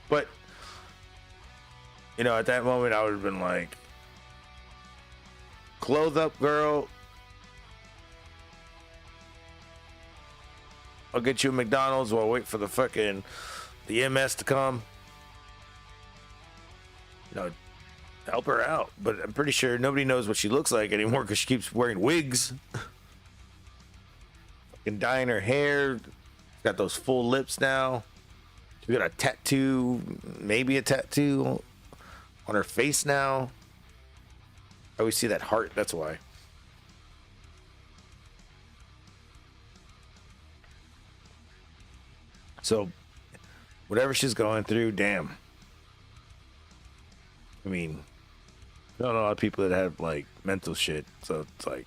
But, you know, at that moment, I would have been like, clothe up, girl. I'll get you a McDonald's while I wait for the EMS to come. You know, help her out. But I'm pretty sure nobody knows what she looks like anymore because she keeps wearing wigs. Fucking dyeing her hair. Got those full lips now. She got a tattoo, maybe a tattoo on her face now. I always see that heart, that's why. So, whatever she's going through, damn. I mean, I don't know a lot of people that have, like, mental shit, so it's like,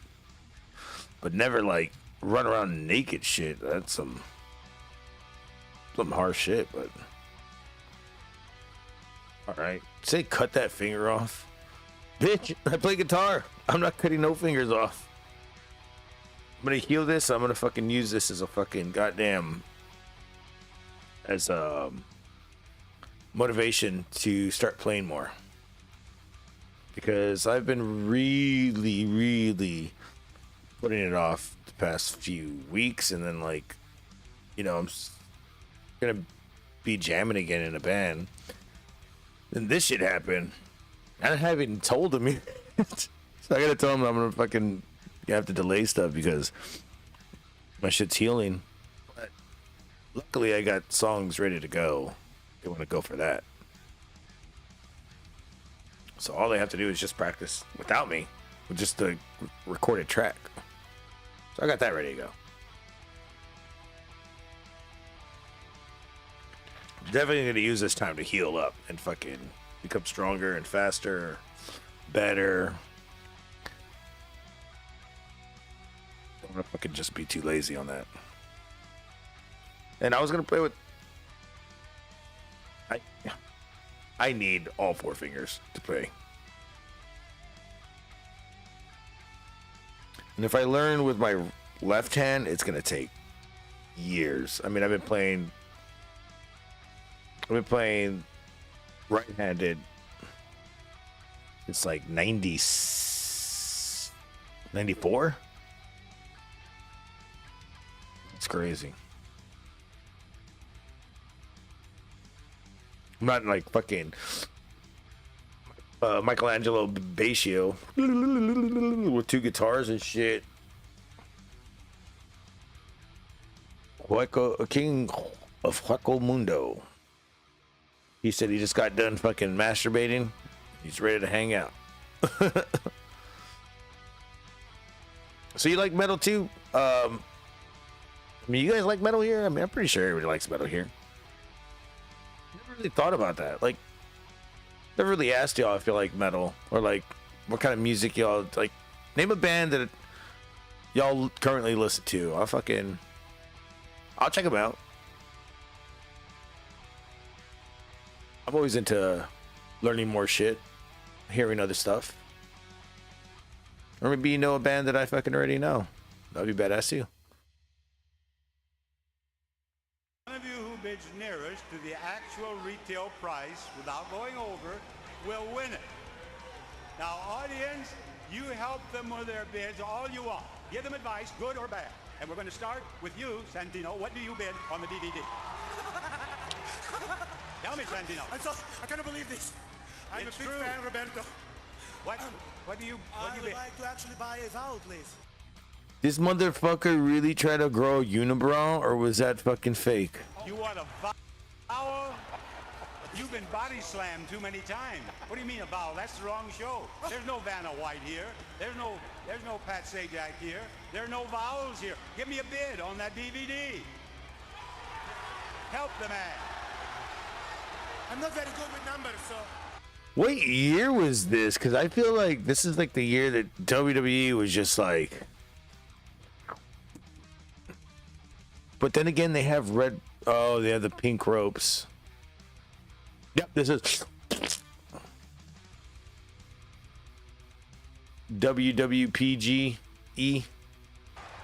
but never, like, run around naked shit. That's some harsh shit, but alright. Say cut that finger off. Bitch, I play guitar. I'm not cutting no fingers off. I'm gonna heal this. I'm gonna fucking use this as a fucking goddamn, as a motivation to start playing more. Because I've been really putting it off the past few weeks, and then, like, you know, I'm gonna be jamming again in a band. Then this shit happened. I haven't even told him yet. So I gotta tell him I'm gonna fucking have to delay stuff because my shit's healing. But luckily I got songs ready to go. They want to go for that. So all they have to do is just practice without me, with just the recorded track. So I got that ready to go. Definitely gonna use this time to heal up and fucking become stronger and faster, better. Don't want to fucking just be too lazy on that. And I was gonna play with. I need all four fingers to play. And if I learn with my left hand, it's gonna take years. I mean, I've been playing right-handed. It's like 94. It's crazy. I'm not like fucking Michelangelo Bascio with two guitars and shit. King of Hueco Mundo. He said he just got done fucking masturbating. He's ready to hang out. So you like metal too? I mean, you guys like metal here? I mean, I'm pretty sure everybody likes metal here. Never really thought about that. Like, never really asked y'all if you like metal or like what kind of music y'all like. Name a band that y'all currently listen to. I'll check them out. I'm always into learning more shit, hearing other stuff. Or maybe you know a band that I fucking already know. That'd be badass too. One of you who bids nearest to the actual retail price without going over will win it. Now, audience, You help them with their bids all you want. Give them advice, good or bad. And we're going to start with you, Santino. What do you bid on the DVD? Tell me, Santino. I cannot believe this. I'm It's a big true. fan, Roberto. What do you I would bid? like to actually buy a vowel, please. This motherfucker really tried to grow a unibrow, or was that fucking fake? You want a vowel? You've been body slammed too many times. What do you mean a vowel? That's the wrong show. There's no Vanna White here. There's no Pat Sajak here. There are no vowels here. Give me a bid on that DVD. Help the man. I'm not very good with numbers, so. What year was this? Because I feel like this is like the year that WWE was just like. But then again, they have red. Oh, they have the pink ropes. Yep, this is WWPGE.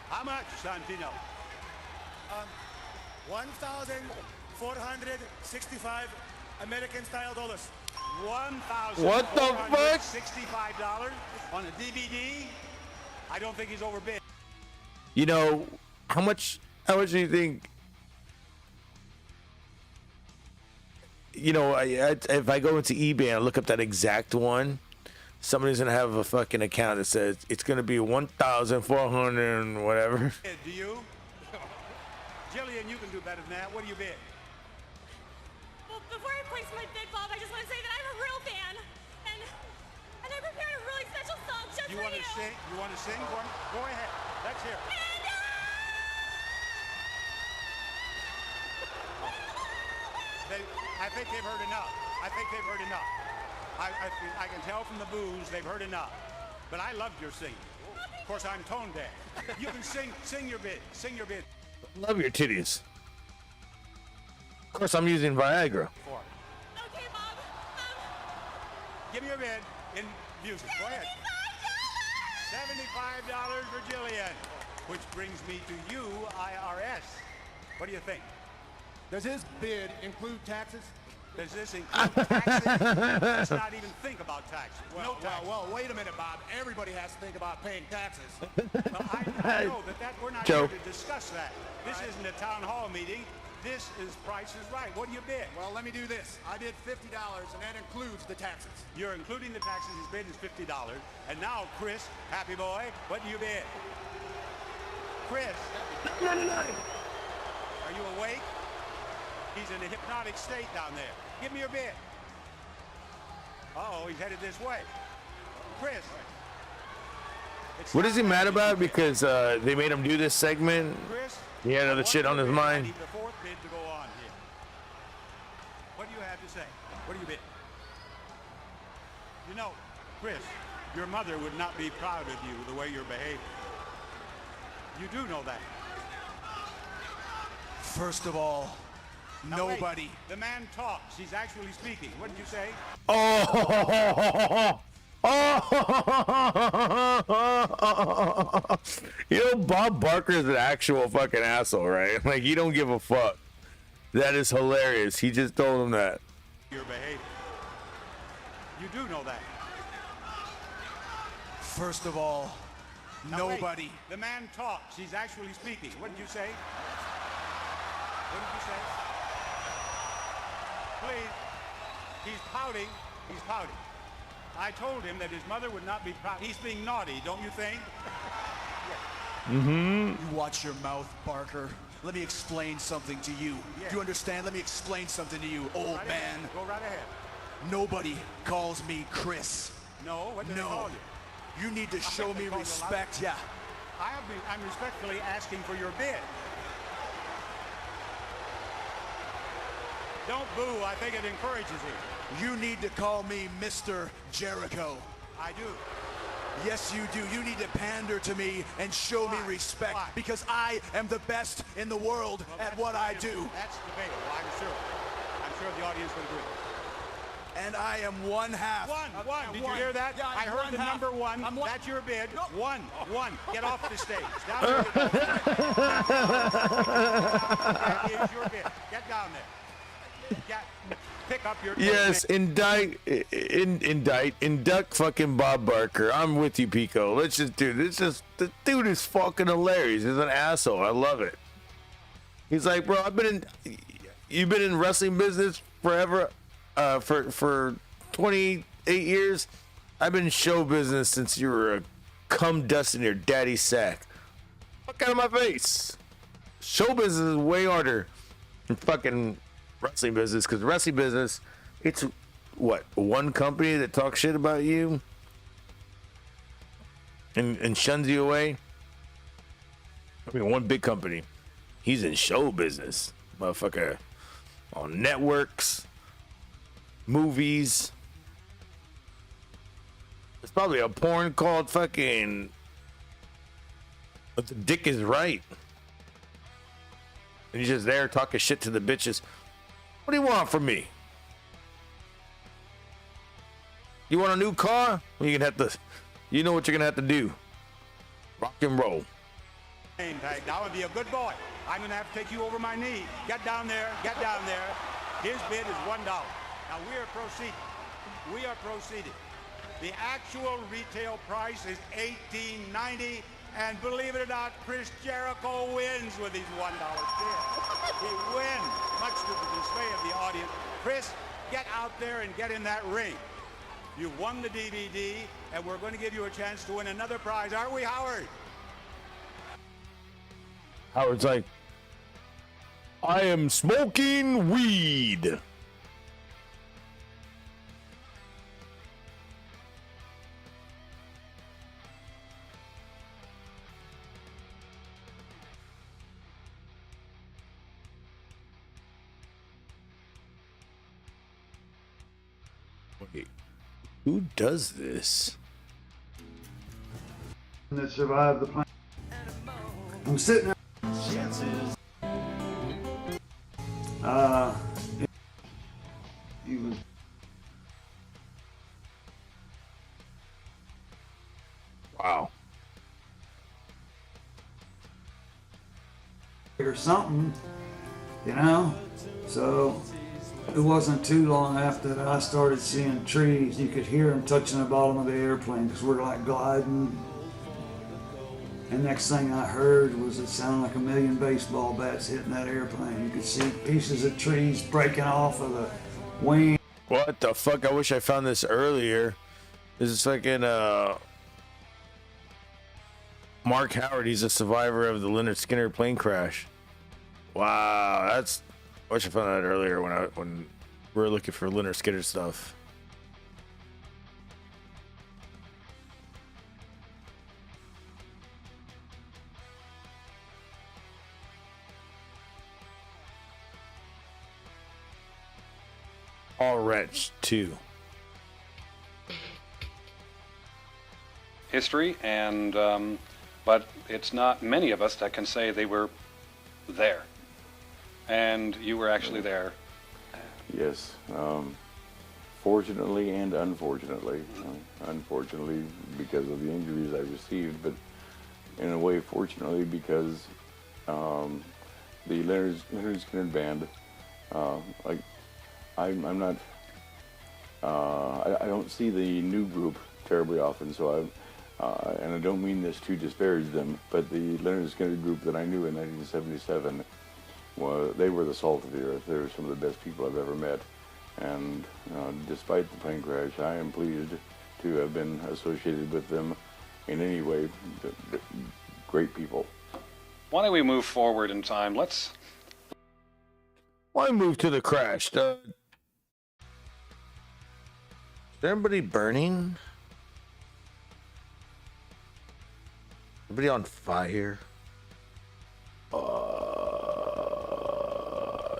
How much, Santino? 1,465 American style dollars. What the fuck? $65 on a DVD? I don't think he's overbid. You know, how much do you think? You know, if I go into eBay and look up that exact one, somebody's gonna have a fucking account that says it's gonna be 1,400 and whatever. Do you? Jillian, you can do better than that. What do you bid? Well, before I place my bid, Bob, I just want to say that I'm a real fan, and I prepared a really special song just for you. You want to sing for me? Go ahead. Let's hear it. I think they've heard enough. I can tell from the booze they've heard enough. But I loved your singing. Of course, I'm tone deaf. You can sing your bid. Sing your bid. Love your titties. Of course, I'm using Viagra. Okay, Bob. Give me your bid in music. Go ahead. $75 for Jillian. Which brings me to you, IRS. What do you think? Does his bid include taxes? Does this include taxes? Let's not even think about taxes. Well, wait a minute, Bob. Everybody has to think about paying taxes. Well, I know that we're not here to discuss that. This isn't a town hall meeting. This is Price is Right. What do you bid? Well, let me do this. I bid $50, and that includes the taxes. You're including the taxes. His bid is $50. And now, Chris, happy boy, what do you bid? Chris. Are you awake? He's in a hypnotic state down there. Give me your bid. Uh-oh, he's headed this way. Chris. What is he mad about? Because they made him do this segment. Chris, he had other shit on his mind. I need the fourth bid to go on here. What do you have to say? What do you bid? You know, Chris, your mother would not be proud of you the way you're behaving. You do know that. First of all, now nobody. Wait, the man talks. He's actually speaking. What did you say? You know, Bob Barker is an actual fucking asshole, right? Like, you don't give a fuck. That is hilarious. He just told him that. Your behavior. You do know that. First of all, now nobody. Wait, the man talks. He's actually speaking. What did you say? What did you say? Please. He's pouting. He's pouting. I told him that his mother would not be proud. He's being naughty, don't you think? You watch your mouth, Barker. Let me explain something to you. Yeah. Do you understand? Let me explain something to you, old Right man. ahead. Go right ahead. Nobody calls me Chris. No, what do they call you? You need to show me respect, yeah. I'm respectfully asking for your bid. Don't boo, I think it encourages you. You need to call me Mr. Jericho. I do. Yes, you do. You need to pander to me and show me respect because I am the best in the world at what I do. That's debatable, I'm sure. I'm sure the audience would agree. And I am one half. One. Did you hear that? Yeah, I heard the half. number one. That's your bid. No. One. Get off the stage. Down there. That is your bid. Get down there. Pick up your Yes, induct fucking Bob Barker. I'm with you, Pico. Let's just do this. The dude is fucking hilarious. He's an asshole. I love it. He's like, bro, you've been in wrestling business forever, for 28 years. I've been in show business since you were a cum dust in your daddy's sack. Fuck out of my face. Show business is way harder than fucking wrestling business, because wrestling business, it's what, one company that talks shit about you and shuns you away. I mean, one big company. He's in show business, motherfucker. On networks, movies. It's probably a porn called fucking But the Dick Is Right. And he's just there talking shit to the bitches. What do you want from me? You want a new car? Well, you know what you're gonna have to do. Rock and roll. Tag now and be a good boy. I'm gonna have to take you over my knee. Get down there. Get down there. His bid is $1. Now we are proceeding. We are proceeding. The actual retail price is $18.90, and believe it or not, Chris Jericho wins with his $1 bid. He wins, much to the dismay of the audience. Chris, get out there and get in that ring. You won the DVD, and we're going to give you a chance to win another prize, aren't we, Howard? Howard's like, I am smoking weed. Wait, who does this? That survived the plane. I'm sitting there. He was. Wow. Or something, you know? So it wasn't too long after that I started seeing trees. You could hear them touching the bottom of the airplane because we're like gliding. And next thing I heard was it sounded like a million baseball bats hitting that airplane. You could see pieces of trees breaking off of the wing. What the fuck? I wish I found this earlier. This is fucking Mark Howard. He's a survivor of the Leonard Skinner plane crash. Wow, that's. I wish I found that earlier when we were looking for Leonard Skinner stuff. All wretched too. History, and but it's not many of us that can say they were there, and you were actually there. Yes, fortunately and unfortunately. Unfortunately because of the injuries I received, but in a way fortunately because the Leonard Skinner band, like I'm not, I don't see the new group terribly often, so and I don't mean this to disparage them, but the Leonard Skinner group that I knew in 1977, they were the salt of the earth. They were some of the best people I've ever met, and despite the plane crash, I am pleased to have been associated with them in any way. Great people. Why don't we move forward in time? Why move to the crash? Is everybody burning? Everybody on fire?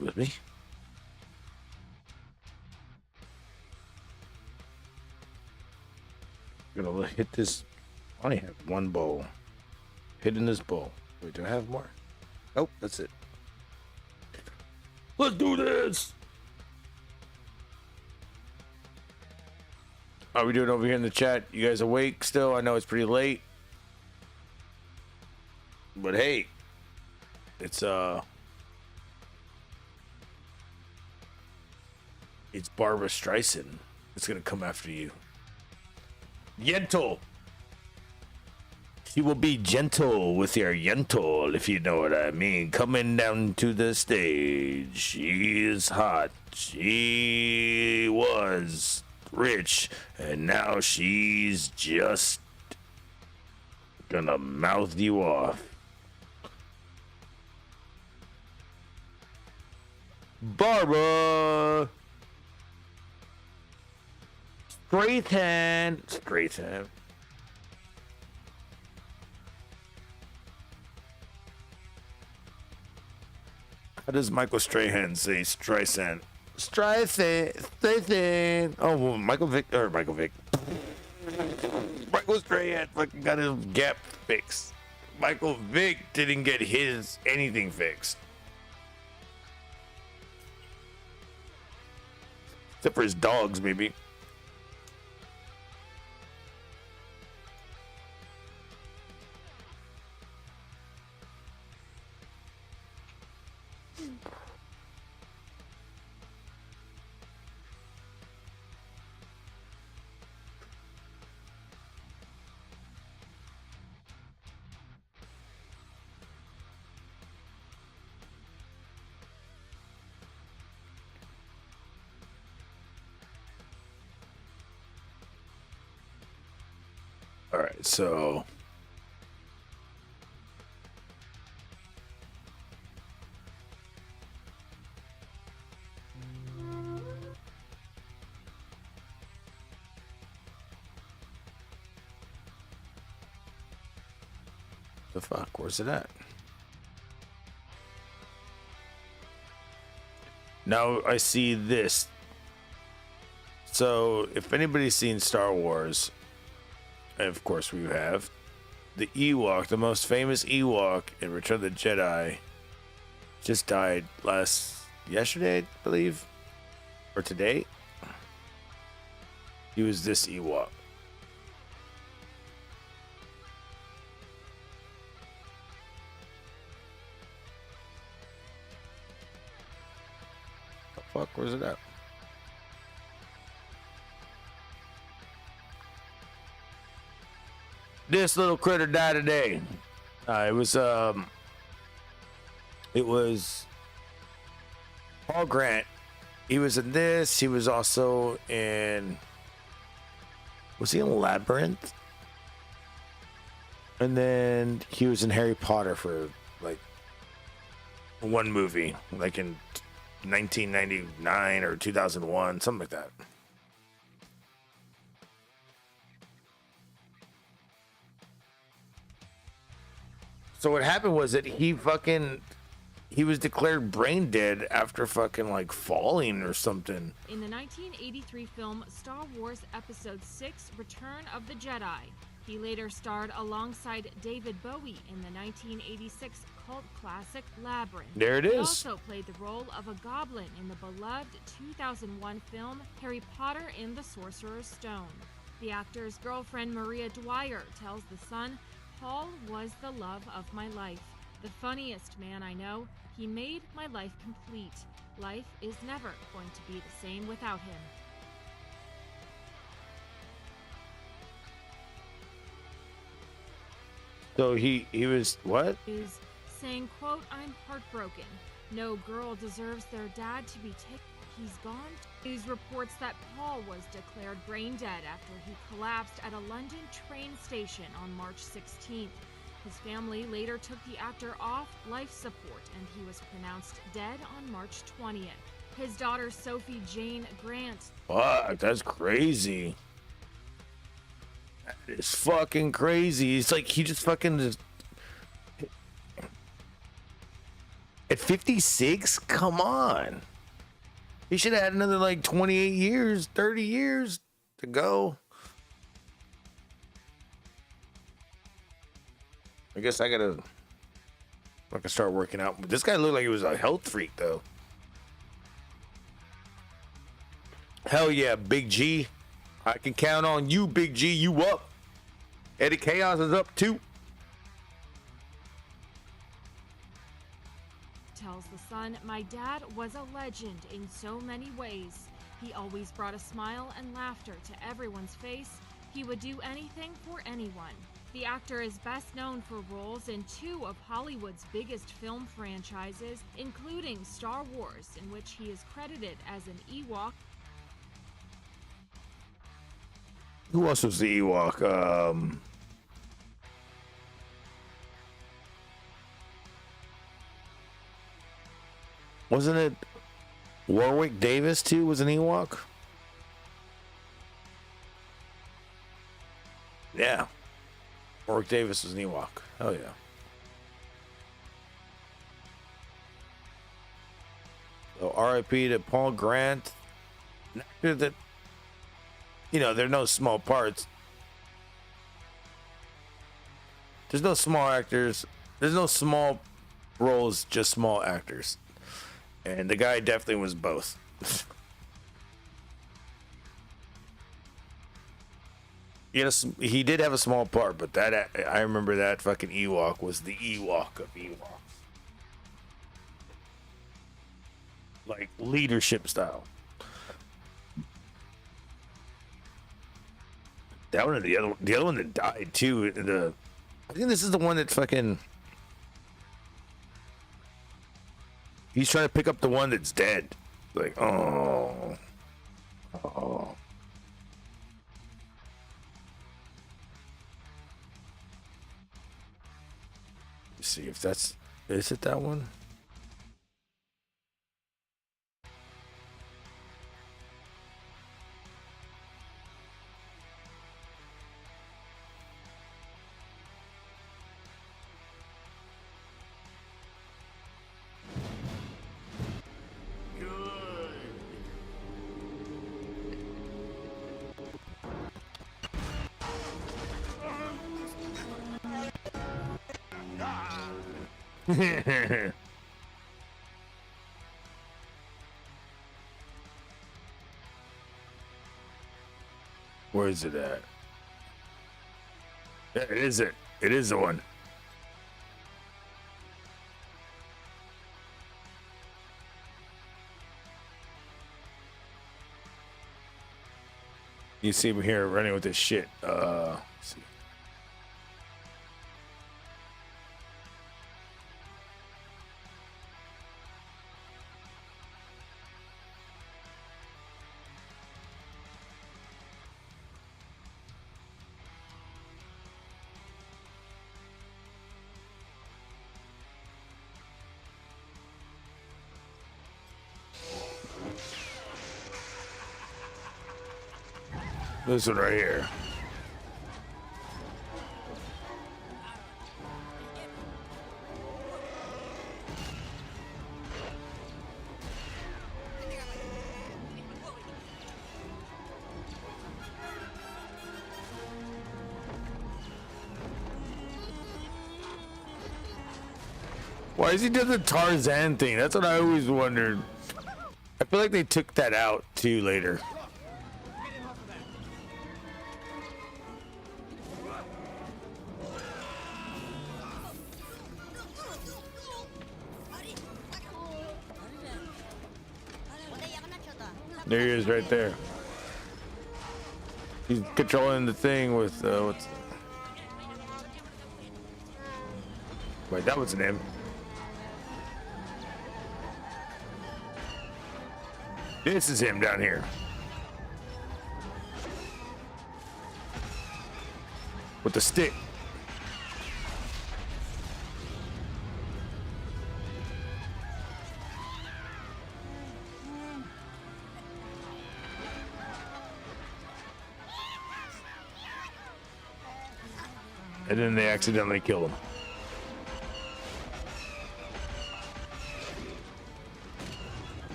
With me? I'm gonna hit this. I only have one bowl. Hitting this bowl. Wait, do I have more? Nope, that's it. Let's do this! How are we doing over here in the chat? You guys awake still? I know it's pretty late. But hey, it's It's Barbara Streisand. It's gonna come after you. Yentl. She will be gentle with your yentl, if you know what I mean. Coming down to the stage. She is hot. She was rich. And now she's just gonna mouth you off. Barbara Streisand. How does Michael Strahan say Streisand? Streisand. Oh, well, Michael Strahan fucking got his gap fixed. Michael Vick didn't get his anything fixed. Except for his dogs, maybe. All right, so the fuck, where's it at? Now I see this. So if anybody's seen Star Wars, and of course we have, the Ewok, the most famous Ewok in Return of the Jedi, just died yesterday, I believe, or today. He was this Ewok. The fuck, where's it at? This little critter died today. It was Paul Grant. He was in this. He was also in. Was he in Labyrinth? And then he was in Harry Potter for like one movie, like in 1999 or 2001, something like that. So what happened was that he was declared brain dead after fucking like falling or something. In the 1983 film Star Wars Episode 6 Return of the Jedi, he later starred alongside David Bowie in the 1986 cult classic Labyrinth. There it He is. also played the role of a goblin in the beloved 2001 film Harry Potter and the Sorcerer's Stone. The actor's girlfriend Maria Dwyer tells The Sun, "Paul was the love of my life. The funniest man I know. He made my life complete. Life is never going to be the same without him." So he was what? Is saying, quote, "I'm heartbroken. No girl deserves their dad to be taken. He's gone." News reports that Paul was declared brain dead after he collapsed at a London train station on March 16th. His family later took the actor off life support and he was pronounced dead on March 20th. His daughter Sophie Jane Grant. Fuck, that's crazy. That is fucking crazy. It's like he just fucking at 56? Come on. He should have had another like 28 years, 30 years to go. I guess I gotta start working out. But this guy looked like he was a health freak though. Hell yeah, Big G. I can count on you, Big G. You up. Eddie Chaos is up too. Tells The Sun, "My dad was a legend in so many ways. He always brought a smile and laughter to everyone's face. He would do anything for anyone. The actor is best known for roles in 2 of Hollywood's biggest film franchises, including Star Wars, in which he is credited as an Ewok. Who else was the Ewok? Wasn't it Warwick Davis too? Was an Ewok? Yeah. Warwick Davis was an Ewok. Oh yeah. So R.I.P. to Paul Grant, an actor that, you know, there are no small parts. There's no small actors. There's no small roles, just small actors. And the guy definitely was both. Yes, he did have a small part, but that I remember that fucking Ewok was the Ewok of Ewoks. Like leadership style. That one and the other one that died too. I think this is the one that fucking. He's trying to pick up the one that's dead. Like, oh. Let's see if is it that one? Where is it at? Yeah, it is it. It is the one. You see me here running with this shit. Let's see. This one right here. Why is he doing the Tarzan thing? That's what I always wondered. I feel like they took that out too later. There he is right there. He's controlling the thing with, what's... Wait, that wasn't him. This is him down here. With the stick. And then they accidentally kill him.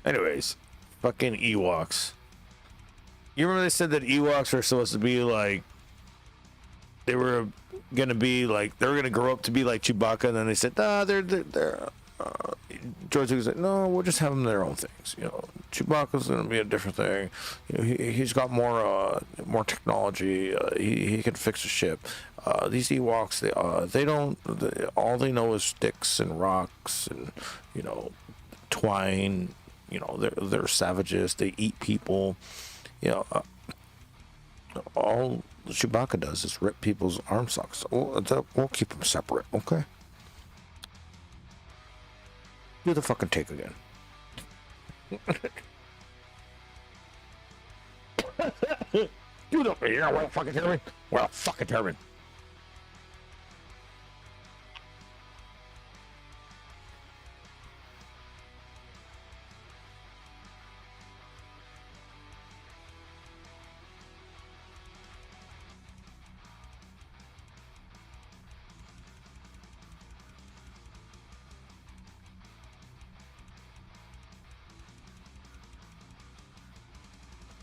Anyways, fucking Ewoks. You remember they said that Ewoks were supposed to be like, they were gonna be like, they were gonna grow up to be like Chewbacca, and then they said, nah, they're George Lucas said, no, we'll just have them their own things. You know, Chewbacca's gonna be a different thing. You know, he's got more technology. He can fix a ship. These Ewoks, they don't. All they know is sticks and rocks and, you know, twine. You know, they're savages. They eat people. You know, all Chewbacca does is rip people's arm socks. We'll keep them separate, okay? Do the fucking take again. Do the, yeah, well, fucking hear me? Well, fucking hear me.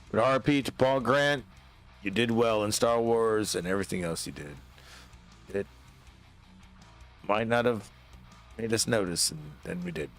But RP to Paul Grant, you did well in Star Wars and everything else you did. It might not have made us notice, and then we did.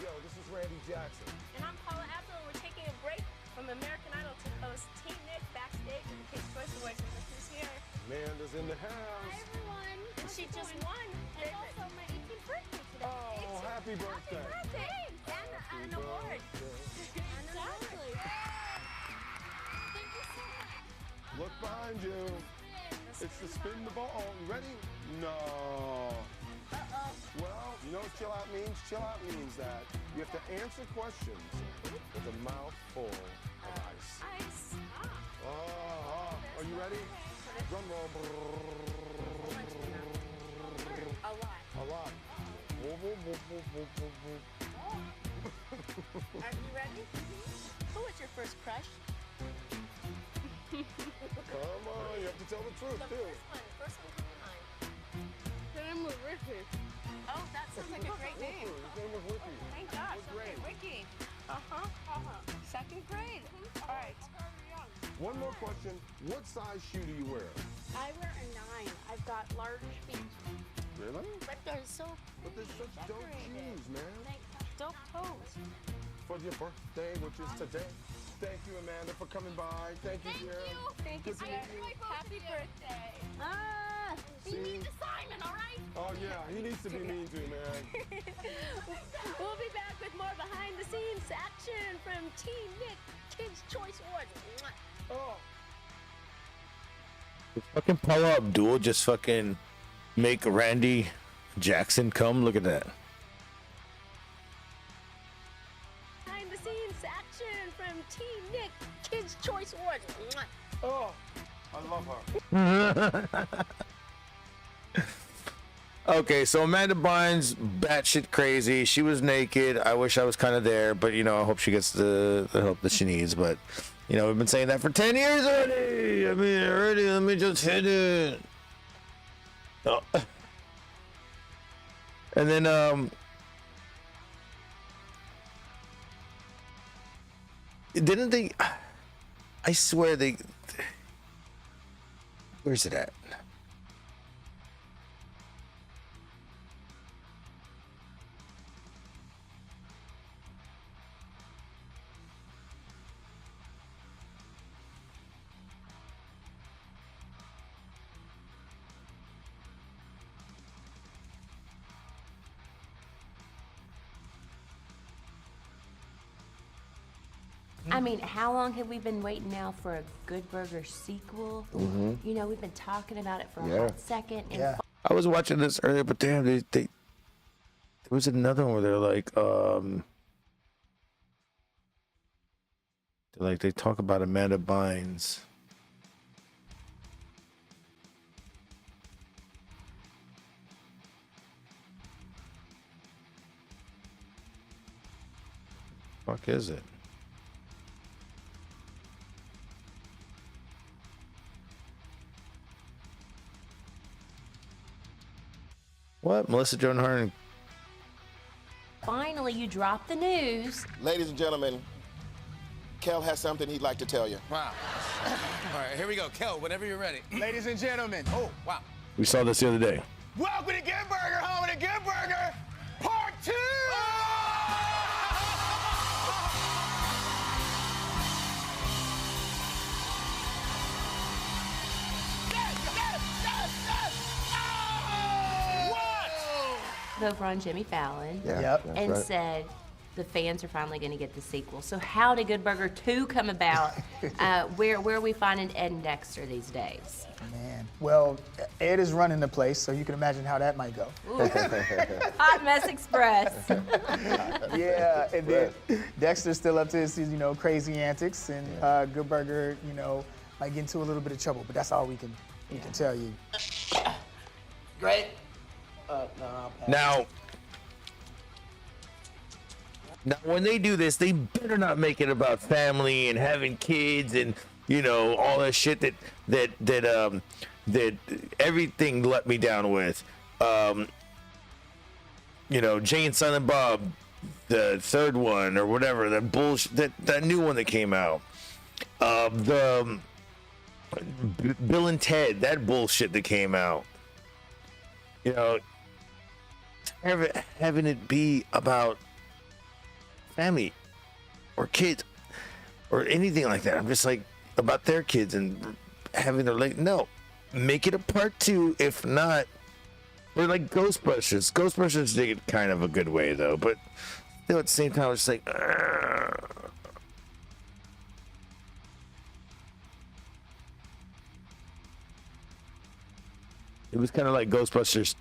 Yo, this is Randy Jackson. And I'm Paula Abdul. We're taking a break from American Idol to host Team Nick backstage at the Kids' Choice Awards. And look who's here. Amanda's in the house. Hi, everyone. And she just won. And also my 18th birthday today. Oh, happy birthday. Happy birthday. And an award. Exactly. Thank you so much. Look behind you. It's to spin the ball. You ready? No. Uh-oh. Well, you know what chill out means? Chill out means that you have to answer questions with a mouth full of ice. Ice. Are you ready? Drum roll. A lot. A lot. Are you ready? Who was your first crush? Come on, you have to tell the truth, The too. first one came to mind. His name was Ricky. Oh, that sounds like a great name. His name was Ricky. Thank gosh. What grade? Okay, Ricky. Second grade. All right. One more question. What size shoe do you wear? I wear a 9. I've got large feet. Really? But they're so But they're such dope decorated. shoes, man. They have dope toes. For your birthday, which is today. Thank you, Amanda, for coming by. Thank you, dear. Thank you. Good to meet you. Happy birthday. Be See? mean to Simon, all right? Oh, yeah, he needs to be mean to, man. We'll be back with more behind-the-scenes action from Team Nick Kids' Choice Awards. Oh. Fucking Paula Abdul just fucking make Randy Jackson come. Look at that. Behind-the-scenes action from Team Nick Kids' Choice Awards. Oh, I love her. Okay, so Amanda Bynes, batshit crazy. She was naked. I wish I was kind of there, but you know, I hope she gets the help that she needs. But you know, we've been saying that for 10 years already. I mean, already. Let me just hit it. Oh. And then didn't they? I swear they. Where's it at? I mean, how long have we been waiting now for a Good Burger sequel? Mhm. You know, we've been talking about it for a Yeah. hot second. And I was watching this earlier, but damn, they there was another one where they're like they talk about Amanda Bynes. Fuck is it? What? Melissa Joan Hart? finally you dropped the news. Ladies and gentlemen, Kel has something he'd like to tell you. Wow. All right, here we go. Kel, whenever you're ready. Ladies and gentlemen. Oh, wow. We saw this the other day. Welcome to Good Burger, home of the Good Burger, Part 2! Over on Jimmy Fallon Yep. and right. said the fans are finally going to get the sequel. So how did Good Burger 2 come about? Where are we finding Ed and Dexter these days? Man, well, Ed is running the place, so you can imagine how that might go. Hot Mess Express. Yeah, and then Dexter's still up to his, crazy antics, and Good Burger, might get into a little bit of trouble, but that's all we can tell you. Great. Now, when they do this, they better not make it about family and having kids and all that shit that everything let me down with. Jay and Silent Bob, the third one or whatever, that bullshit, that new one that came out. The Bill and Ted, that bullshit that came out. Having it be about family or kids or anything like that. I'm just like, about their kids and having their no, make it a part 2. If not, we're like Ghostbusters. Ghostbusters did it kind of a good way though, but still at the same time, it's like, it was kind of like Ghostbusters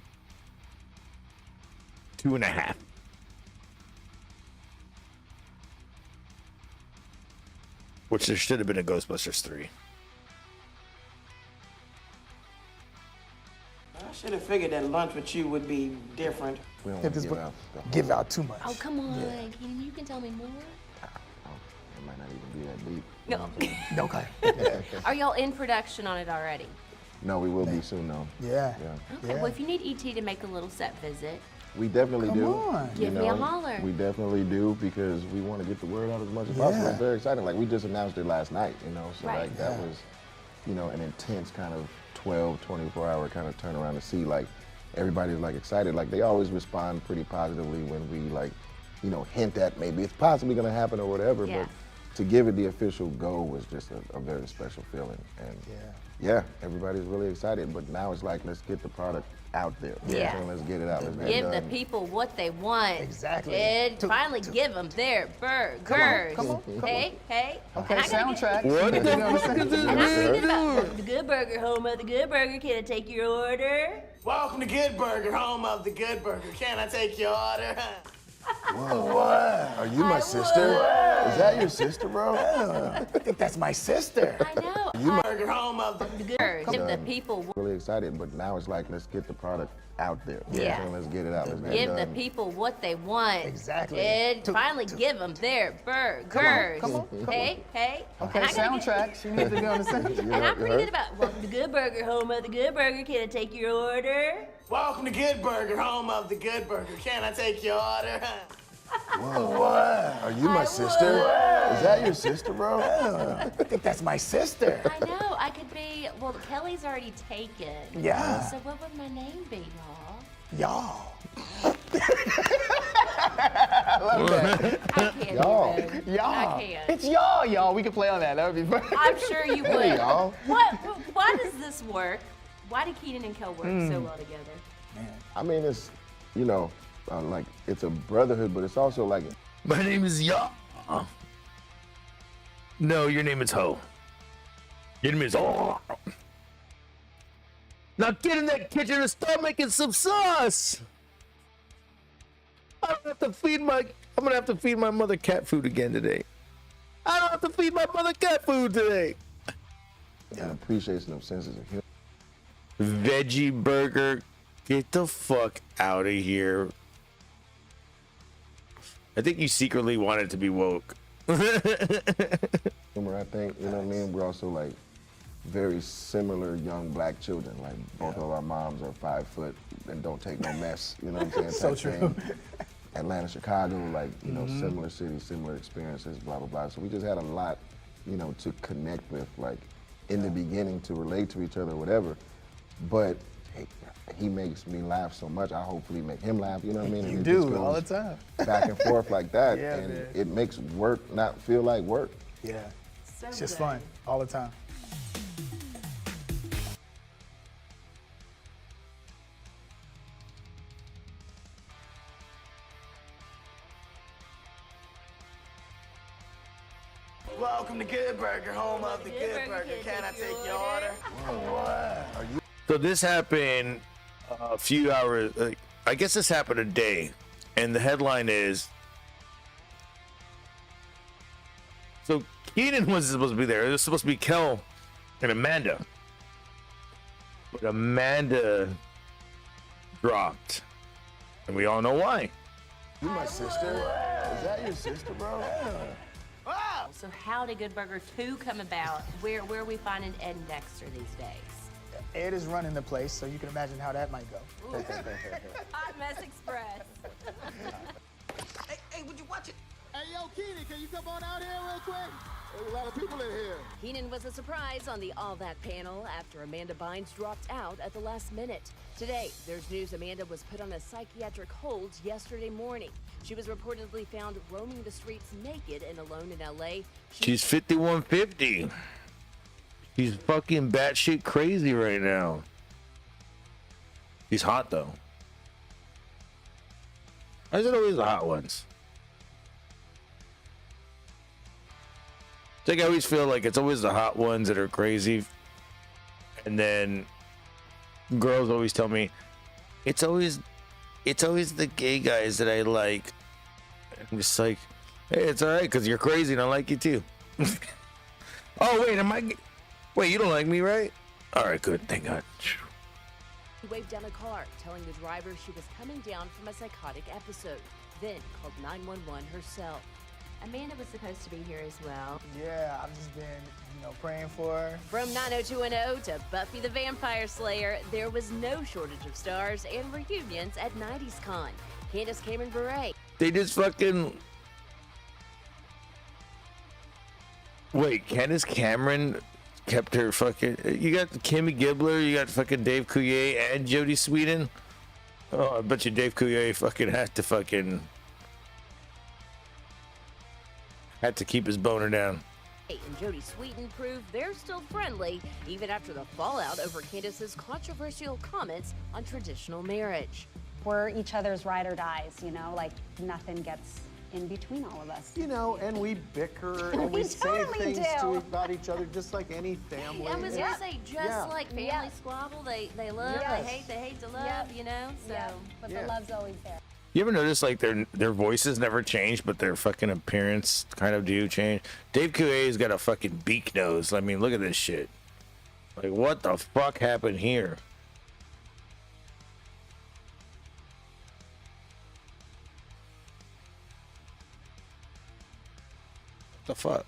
2.5. Which there should have been a Ghostbusters 3. I should have figured that lunch with you would be different. We don't give out too much. Oh, come on. You can tell me more. It might not even be that deep. No. Okay. Are y'all in production on it already? No, we will be soon, though. Yeah. Okay, well, if you need ET to make a little set visit, We definitely Come do. on. Give me a holler. We definitely do because we want to get the word out as much as possible. Yeah. It's very exciting. Like we just announced it last night, so Right. like that was, an intense kind of 12, 24-hour kind of turnaround to see like everybody's like excited. Like they always respond pretty positively when we like, hint at maybe it's possibly going to happen or whatever. Yeah. But to give it the official go was just a very special feeling. And yeah, everybody's really excited. But now it's like, let's get the product out there. Yeah. Let's get it out. Let's get it give the done. people what they want. Exactly. And finally give them their burgers. Come on. Hey. Okay, And I gotta soundtrack. What the fuck is this? And I'm thinking about the Good Burger, home of the Good Burger. Can I take your order? Welcome to Good Burger, home of the Good Burger. Can I take your order? Whoa, what? Are you my sister? Is that your sister, bro? I think that's my sister. I know. Burger, home of the The Good Give the people Really excited, but now it's like, let's get the product out there. Yeah. Let's get it out. Let's get give it the done. people what they want. Exactly. And finally give them their burgers. Come on. Hey. Okay, And I gotta soundtrack. She needs to be on the soundtrack. And I'm thinking about welcome to Good Burger, home of the Good Burger. Can I take your order? Welcome to Good Burger, home of the Good Burger. Can I take your order? Whoa, what? Are you my sister? Is that your sister, bro? I think that's my sister. I know. I could be. Well, Kelly's already taken. Yeah. So what would my name be, y'all? Y'all. Love that. I can't. Y'all. Be rude. Y'all. I can't. It's y'all. We can play on that. That would be fun. I'm sure you would. Hey, y'all. Why does this work? Why do Keenan and Kel work so well together? I mean, it's, like, it's a brotherhood, but it's also like, My name is Ya. No, your name is Ho. Your name is Oh. Now get in that kitchen and start making some sauce. I'm gonna have to feed my mother cat food again today. I don't have to feed my mother cat food today. an appreciation of senses of humor. Veggie burger. Get the fuck out of here. I think you secretly wanted to be woke. Humor, I think, you know what I mean? We're also like very similar young black children. Like both of our moms are 5 foot and don't take no mess. You know what I'm saying? So Type true. thing. Atlanta, Chicago, like, you know, similar cities, similar experiences, blah, blah, blah. So we just had a lot, you know, to connect with, like, in the beginning, to relate to each other, whatever. But he makes me laugh so much, I hopefully make him laugh, you know what I mean? You and it just do, all the goes time. back and forth like that, Yeah, and man. it makes work not feel like work. Yeah, So it's just good. fun all the time. Welcome to Good Burger, home of the Good Burger. Can I take your order? So this happened a few hours. I guess this happened a day, and the headline is: so Keenan was supposed to be there. It was supposed to be Kel and Amanda, but Amanda dropped, and we all know why. You my sister? Is that your sister, bro? So how did Good Burger 2 come about? Where are we finding Ed and Dexter these days? Ed is running the place, so you can imagine how that might go. Hot Mess Express. Hey, would you watch it? Hey, yo, Keenan, can you come on out here real quick? There's a lot of people in here. Keenan was a surprise on the All That panel after Amanda Bynes dropped out at the last minute. Today, there's news Amanda was put on a psychiatric hold yesterday morning. She was reportedly found roaming the streets naked and alone in L.A. She's 5150. She's fucking batshit crazy right now. She's hot though. Why is it always the hot ones? It's like I always feel like it's always the hot ones that are crazy, and then girls always tell me it's always the gay guys that I like. I'm just like, hey, it's all right because you're crazy and I like you too. Oh wait, wait, you don't like me, right? All right, good, thank God. She waved down a car, telling the driver she was coming down from a psychotic episode, then called 911 herself. Amanda was supposed to be here as well. Yeah, I've just been, praying for her. From 90210 to Buffy the Vampire Slayer, there was no shortage of stars and reunions at 90s Con. Candace Cameron Bure. They just fucking... Wait, Candace Cameron kept her fucking... You got Kimmy Gibbler, you got fucking Dave Coulier and Jodie Sweetin. Oh, I bet you Dave Coulier fucking had to keep his boner down. And Jodie Sweetin proved they're still friendly, even after the fallout over Candace's controversial comments on traditional marriage. We're each other's ride or dies, like nothing gets in between all of us. And we bicker and we say totally things do. about each other just like any family. I was gonna say, just like family squabble, they love, Yes. they hate to love, so. But the love's always there. You ever notice like their voices never change, but their fucking appearance kind of do change? Dave Coulier's got a fucking beak nose. I mean, look at this shit. Like, what the fuck happened here? What the fuck?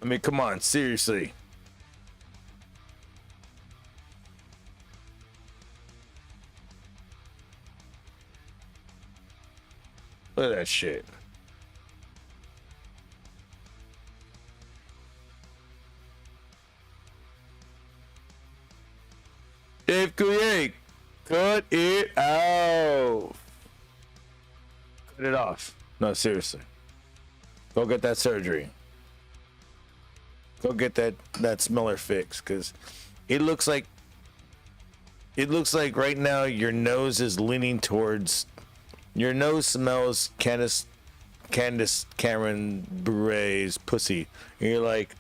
I mean, come on, seriously. Look at that shit. Dave Coulier, cut it out. Cut it off. No, seriously. Go get that surgery. Go get that smeller fixed, because it looks like right now your nose is leaning towards, your nose smells Candace Cameron Bure's pussy, and you're like,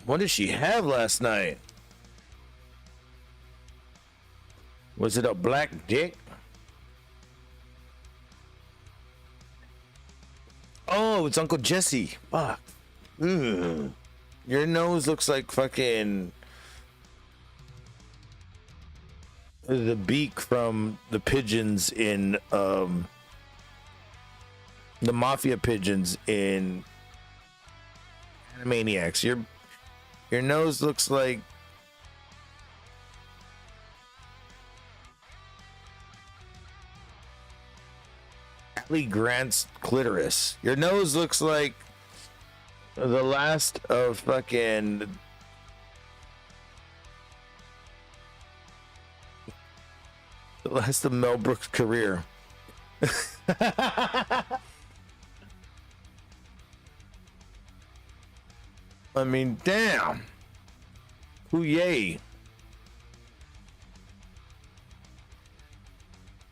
what did she have last night? Was it a black dick? Oh, it's Uncle Jesse. Fuck. Your nose looks like fucking the beak from the pigeons in the mafia pigeons in Animaniacs. Your nose looks like Lee Grant's clitoris. Your nose looks like the last of fucking the last of Mel Brooks' career. I mean, damn. Hoo-yay.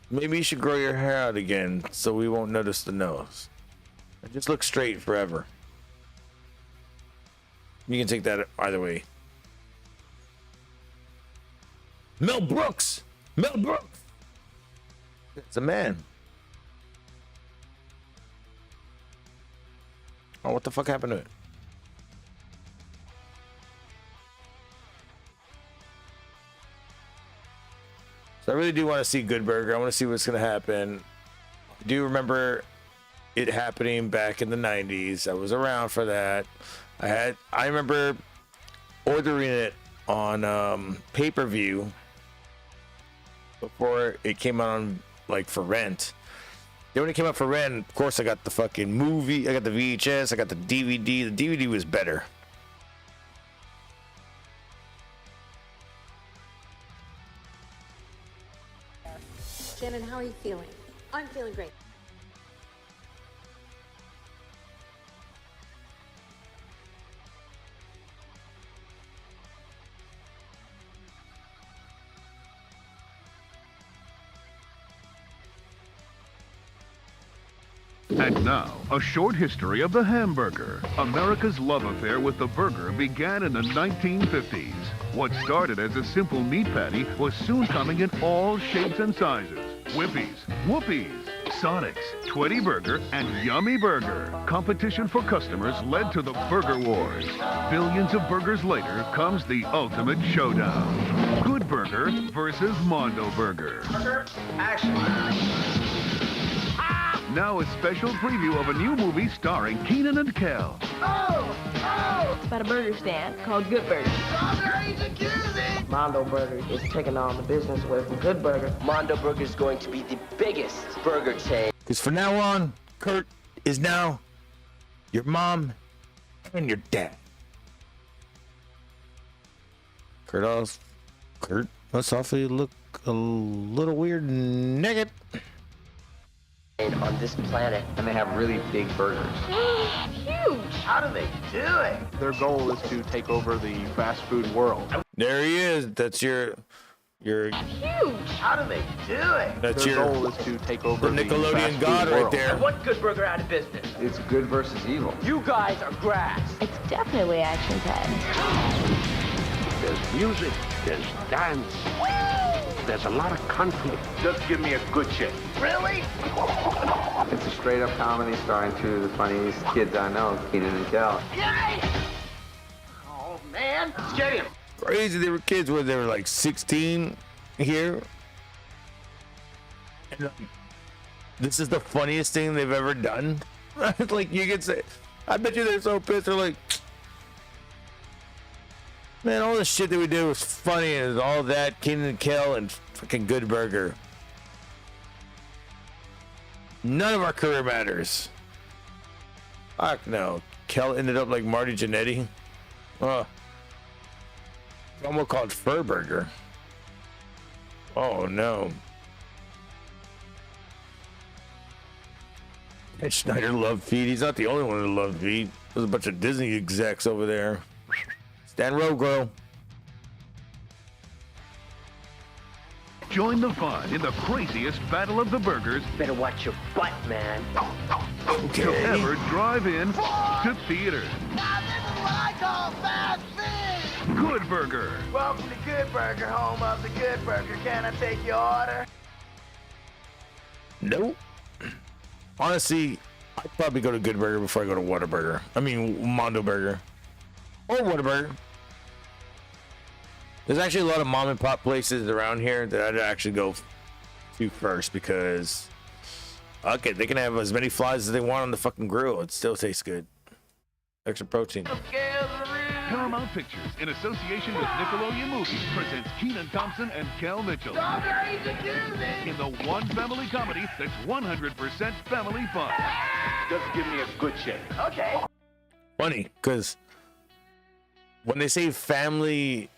Maybe you should grow your hair out again so we won't notice the nose. It just look straight forever. You can take that either way. Mel Brooks! Mel Brooks! It's a man. Oh, what the fuck happened to it? So I really do want to see Good Burger. I want to see what's going to happen. I do remember it happening back in the 90s. I was around for that. I remember ordering it on pay-per-view before it came out on, like, for rent. Then when it came out for rent, of course I got the fucking movie. I got the VHS. I got the DVD. The DVD was better. Shannon, how are you feeling? I'm feeling great. And now, a short history of the hamburger. America's love affair with the burger began in the 1950s. What started as a simple meat patty was soon coming in all shapes and sizes. Whippies, Whoopies, Sonics, Tweety Burger, and Yummy Burger. Competition for customers led to the Burger Wars. Billions of burgers later comes the ultimate showdown. Good Burger versus Mondo Burger. Burger, action. Now a special preview of a new movie starring Keenan and Kel. It's about a burger stand called Good Burger. Mondo Burger is taking on the business away from Good Burger. Mondo Burger is going to be the biggest burger chain. Because from now on, Kurt is now your mom and your dad. Kurt must awfully look a little weird naked. On this planet, and they have really big burgers. Huge! How do they do it? Their goal is to take over the fast food world. There he is. That's your huge! How do they do it? That's Their your goal is to take over the the Nickelodeon fast god food right world. there. I want Good Burger out of business. It's good versus evil. You guys are grass. It's definitely action-packed. There's music, there's dance, there's a lot of conflict. Just give me a good chick. Really? It's a straight-up comedy starring two of the funniest kids I know, Keenan and Kel. Yay! Oh, man. Get him. Crazy, they were kids when they were like 16 here. And this is the funniest thing they've ever done. Like, you can say, I bet you they're so pissed. They're like, man, all the shit that we did was funny, and all that, Keenan and Kel and fucking Good Burger. None of our career matters. Fuck no. Kel ended up like Marty Jannetty. Almost called Fur Burger. Oh no. Ed Schneider loved feet. He's not the only one who loved feet. There's a bunch of Disney execs over there. Stan Rogro. Join the fun in the craziest battle of the burgers. Better watch your butt, man. To ever drive in to theaters. Now this is what I call fast food. Good Burger. Welcome to Good Burger, home of the Good Burger. Can I take your order? Nope. Honestly, I'd probably go to Good Burger before I go to Whataburger. I mean, Mondo Burger. Or Whataburger. There's actually a lot of mom and pop places around here that I'd actually go to first because Okay, they can have as many flies as they want on the fucking grill. It still tastes good. Extra protein. Paramount Pictures, in association with Nickelodeon Movies, presents Kenan Thompson and Kel Mitchell in the one family comedy that's 100% family fun. Just give me a good shake. Okay. Funny, because when they say family,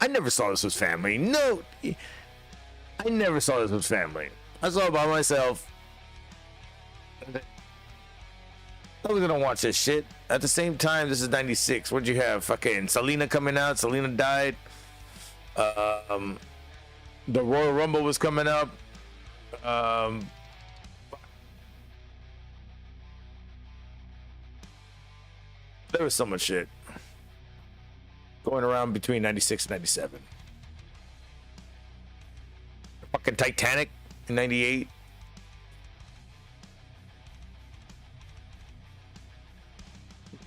I never saw this was family. No, I never saw this was family. I saw it by myself. I was gonna watch this shit. At the same time, this is 96. What'd you have? Fucking Selena coming out. Selena died. The Royal Rumble was coming up. There was so much shit going around between 96 and 97. Fucking Titanic in 98.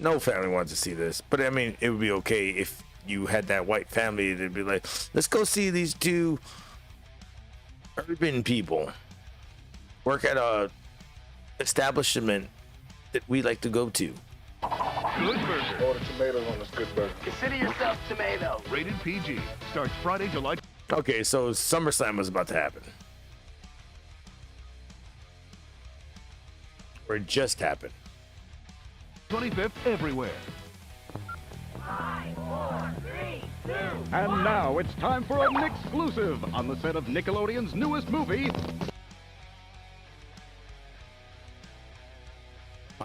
No family wants to see this, but I mean, it would be okay if you had that white family. They'd be like, let's go see these two urban people work at a establishment that we like to go to. Good Burger. Order tomatoes on this Good Burger. Consider yourself tomato. Rated PG. Starts Friday, July. Okay, so SummerSlam was about to happen. Or it just happened. 25th everywhere. 5, 4, 3, 2. And now it's time for an exclusive on the set of Nickelodeon's newest movie.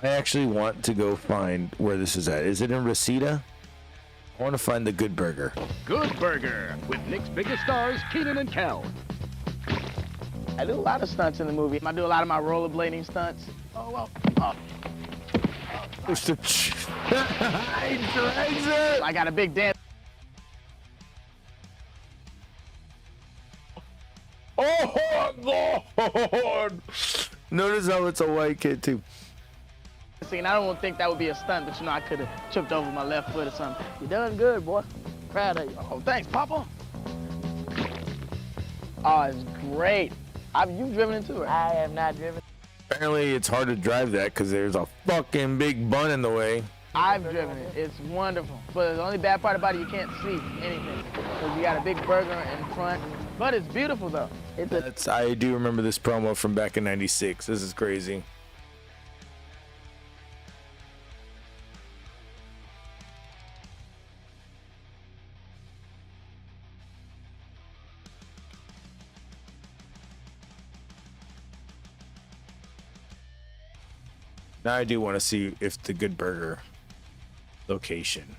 I actually want to go find where this is at. Is it in Reseda? I want to find the Good Burger. Good Burger, with Nick's biggest stars, Kenan and Kel. I do a lot of stunts in the movie. I do a lot of my rollerblading stunts. Oh, well. Oh. I got a big dance. Oh, Lord. Notice how it's a white kid, too. See, and I don't think that would be a stunt, but you know, I could have tripped over my left foot or something. You done good, boy. Proud of you. Oh, thanks, Papa. Oh, it's great. You've driven it too, right? I have not driven. Apparently, it's hard to drive that because there's a fucking big bun in the way. I've driven it. It's wonderful. But the only bad part about it, you can't see anything. Because you got a big burger in front. But it's beautiful, though. I do remember this promo from back in 96. This is crazy. Now I do want to see if the Good Burger location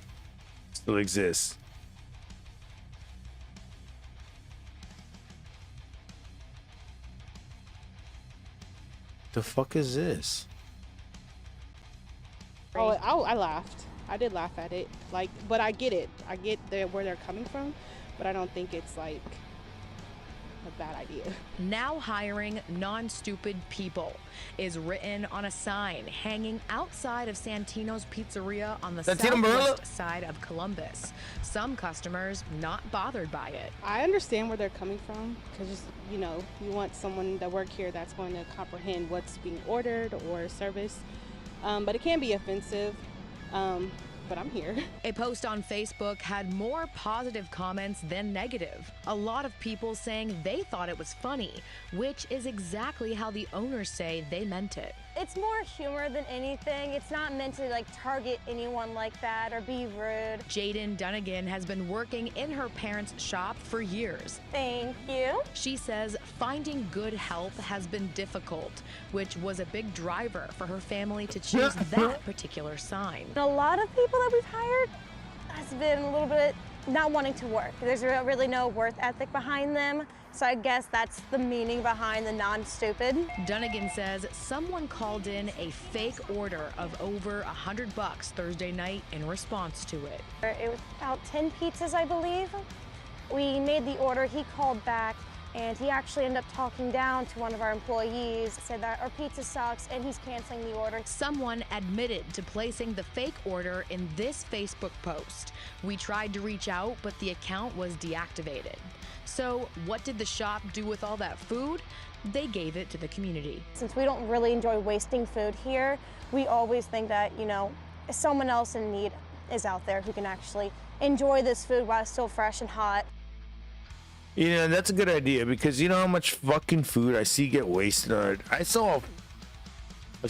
still exists. The fuck is this? Oh, I laughed. I did laugh at it. Like, but I get it. I get where they're coming from, but I don't think it's like a bad idea. Now hiring non-stupid people is written on a sign hanging outside of Santino's Pizzeria on the southwest side of Columbus. Some customers not bothered by it. I understand where they're coming from because, you know, you want someone that work here that's going to comprehend what's being ordered or serviced, but it can be offensive. But I'm here. A post on Facebook had more positive comments than negative. A lot of people saying they thought it was funny, which is exactly how the owners say they meant it. It's more humor than anything. It's not meant to like target anyone like that or be rude. Jaden Dunnigan has been working in her parents' shop for years. Thank you. She says finding good help has been difficult, which was a big driver for her family to choose that particular sign. A lot of people that we've hired has been a little bit not wanting to work. There's really no work ethic behind them. So I guess that's the meaning behind the non-stupid. Dunnigan says someone called in a fake order of over $100 Thursday night in response to it. It was about 10 pizzas, I believe. We made the order, he called back, and he actually ended up talking down to one of our employees, said that our pizza sucks and he's canceling the order. Someone admitted to placing the fake order in this Facebook post. We tried to reach out, but the account was deactivated. So what did the shop do with all that food? they gave it to the community. Since we don't really enjoy wasting food here, we always think that, you know, someone else in need is out there who can actually enjoy this food while it's still fresh and hot. You know, that's a good idea, because you know how much fucking food I see get wasted on it. I've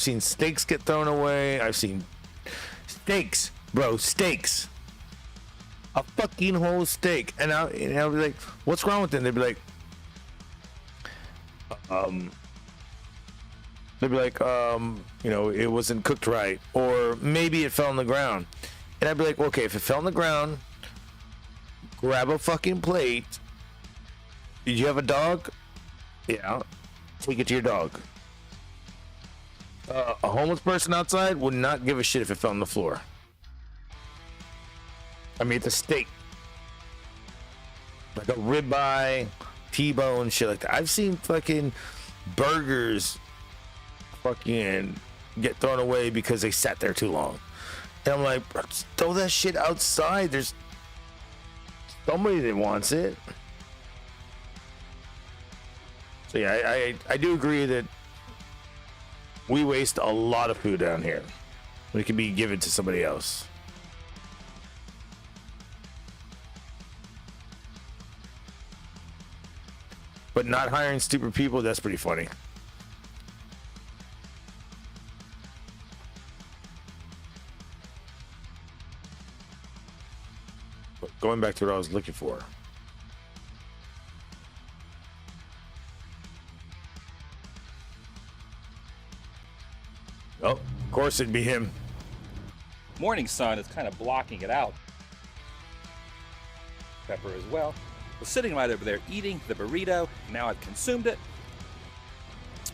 seen steaks get thrown away. I've seen steaks, bro, steaks. A fucking whole steak. And I'll be like, what's wrong with it? And they'd be like, you know, it wasn't cooked right, or maybe it fell on the ground. And I'd be like, okay, if it fell on the ground, grab a fucking plate. Did you have a dog? Yeah, take it to your dog. A homeless person outside would not give a shit if it fell on the floor. I mean, it's a steak, like a ribeye, T-bone, shit like that. I've seen fucking burgers fucking get thrown away because they sat there too long. And I'm like, just throw that shit outside. There's somebody that wants it. So yeah, I do agree that we waste a lot of food down here. It can be given to somebody else. But not hiring stupid people, that's pretty funny. But going back to what I was looking for. Oh, of course it'd be him. Morning sun is kind of blocking it out. Pepper as well. Was sitting right over there eating the burrito. Now I've consumed it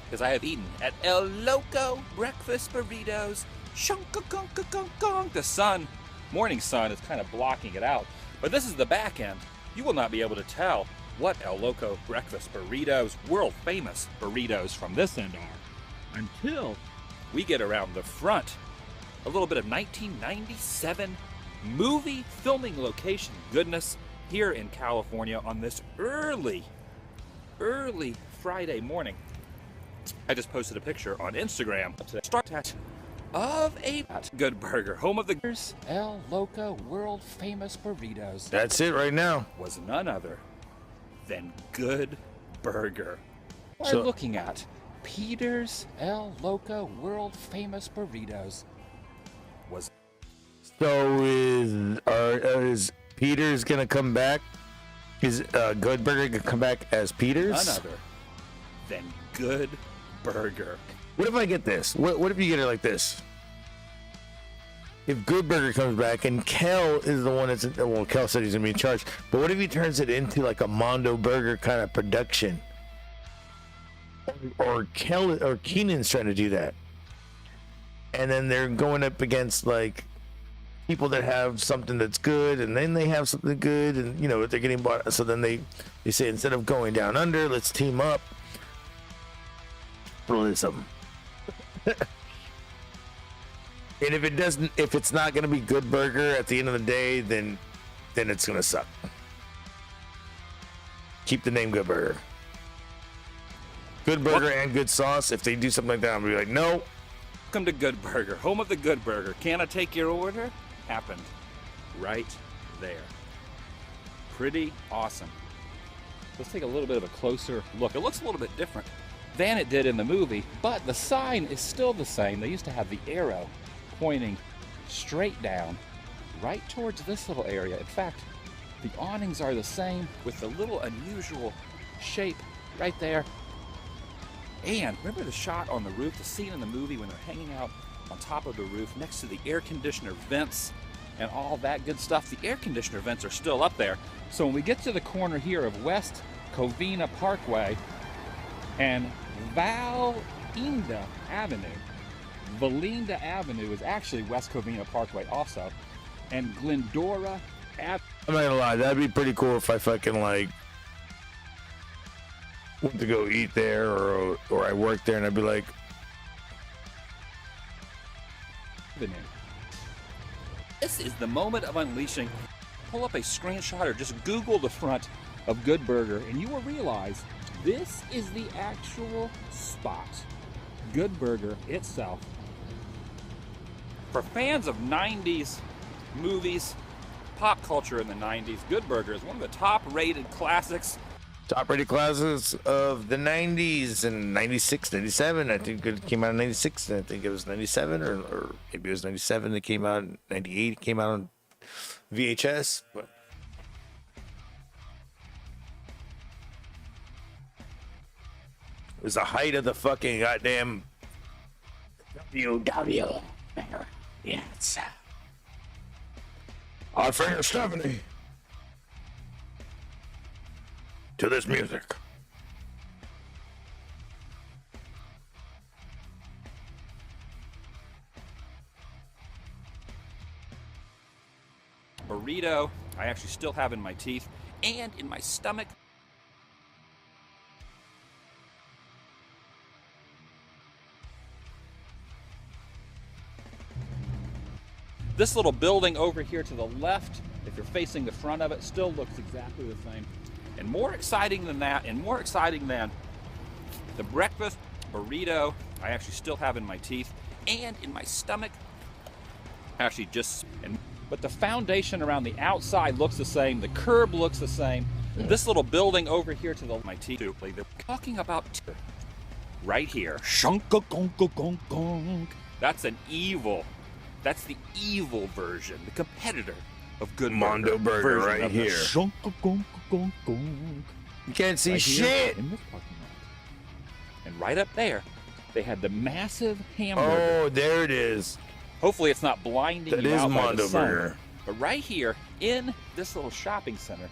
because I have eaten at El Loco breakfast burritos. Shunk-a-gunk-a-gunk-gunk. The sun, morning sun, is kind of blocking it out. But this is the back end. You will not be able to tell what El Loco breakfast burritos, world famous burritos from this end are until we get around the front. A little bit of 1997 movie filming location goodness here in California on this early Friday morning. I just posted a picture on Instagram of a good burger, home of the El Loco world famous burritos. That's it right now. Was none other than Good Burger. We're So- looking at Peter's El Loco world famous burritos. Was So is Peter's gonna come back? Is Good Burger gonna come back as Peter's? none other than Good Burger. What if I get this? What if you get it like this? If Good Burger comes back and Kel is the one that's, well, Kel said he's gonna be in charge, but what if he turns it into like a Mondo Burger kind of production? Or Keenan's trying to do that. And then they're going up against like people that have something that's good, and then they have something good, and you know they're getting bought. So then they say, instead of going down under, let's team up. Realism. And if it's not gonna be Good Burger at the end of the day, then it's gonna suck. Keep the name Good Burger. Good Burger and good sauce. If they do something like that, I'm gonna be like, no. Welcome to Good Burger, home of the Good Burger. Can I take your order? Happened right there. Pretty awesome. Let's take a little bit of a closer look. It looks a little bit different than it did in the movie, but the sign is still the same. They used to have the arrow pointing straight down right towards this little area. In fact, the awnings are the same with the little unusual shape right there. And remember the shot on the roof, the scene in the movie when they're hanging out on top of the roof next to the air conditioner vents and all that good stuff? The air conditioner vents are still up there. So when we get to the corner here of West Covina Parkway and Valinda Avenue is actually West Covina Parkway also, and Glendora Avenue. I'm not gonna lie, that'd be pretty cool if I fucking like went to go eat there, or I worked there, and I'd be like, This is the moment of unleashing. Pull up a screenshot or just Google the front of Good Burger, and you will realize This is the actual spot. Good Burger itself. For fans of 90s movies, pop culture in the 90s, Good Burger is one of the top-rated classics. Top-rated classics of the 90s and 96, 97. I think it came out in 96. I think it was 97 or maybe it was 97 that came out. 98 it came out on VHS. But it was the height of the fucking goddamn WW. Yes. Our friend Stephanie. To this music. Burrito, I actually still have in my teeth and in my stomach. This little building over here to the left, if you're facing the front of it, still looks exactly the same. And more exciting than that, and more exciting than the breakfast burrito, I actually still have in my teeth and in my stomach. Actually but the foundation around the outside looks the same, the curb looks the same. This little building over here to my teeth, they're talking about right here. That's an evil. That's the evil version, the competitor of Good Mondo Burger right here. You can't see shit. In this parking lot. And right up there, they had the massive hamburger. Oh, there it is. Hopefully it's not blinding that you is out by Mondo the sun. Burger. But right here in this little shopping center,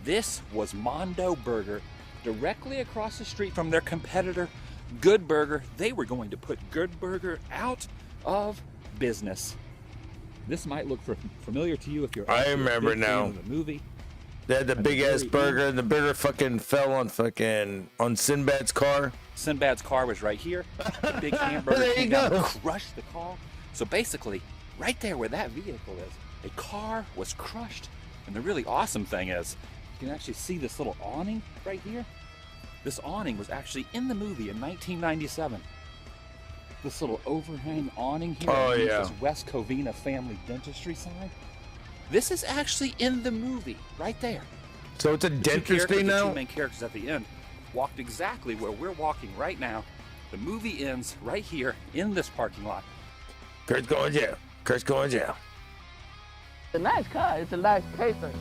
this was Mondo Burger, directly across the street from their competitor, Good Burger. They were going to put Good Burger out of business. This might look familiar to you if you're. I remember now. The movie. They had the big ass burger, and the burger fucking fell on Sinbad's car. Sinbad's car was right here. The big hamburger There you came down go. and crushed the car. So basically, right there where that vehicle is, a car was crushed. And the really awesome thing is, you can actually see this little awning right here. This awning was actually in the movie in 1997. This little overhang awning here. Oh, yeah. This West Covina Family Dentistry sign. This is actually in the movie, right there. So it's a dentistry now? The two main characters at the end walked exactly where we're walking right now. The movie ends right here in this parking lot. Kurt's going to jail. Kurt's going to jail. It's a nice car. It's a nice paper.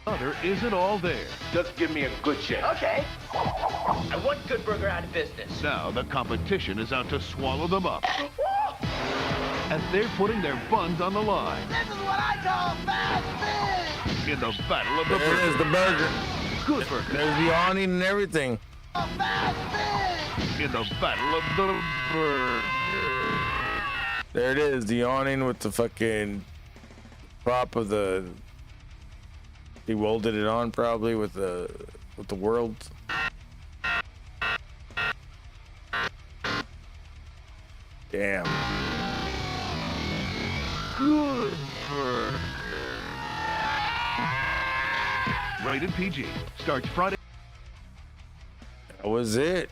Mother isn't all there. Just give me a good shake. Okay. I want Good Burger out of business. Now the competition is out to swallow them up. As they're putting their buns on the line. This is what I call fast food. In the battle of the There burger. is the burger. Good Burger. There's the awning and everything. In the battle of the burger. There it is, the awning with the fucking prop of the. He welded it on probably with the world. Damn. Good Burger. Rated PG. Starts Friday. That was it.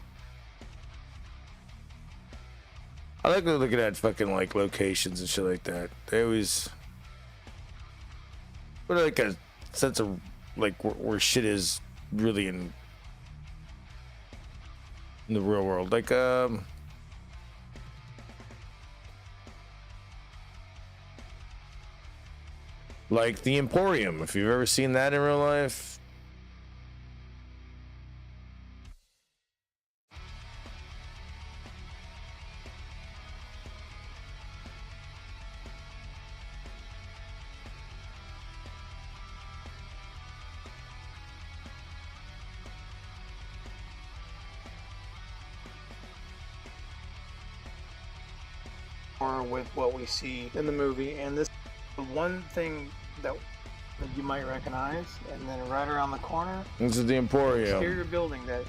I like to look at fucking like locations and shit like that. They always put like a sense of like where shit is really in the real world. Like the Emporium, if you've ever seen that in real life. With what we see in the movie, and this one thing that you might recognize, and then right around the corner, This is the Emporium. exterior building that's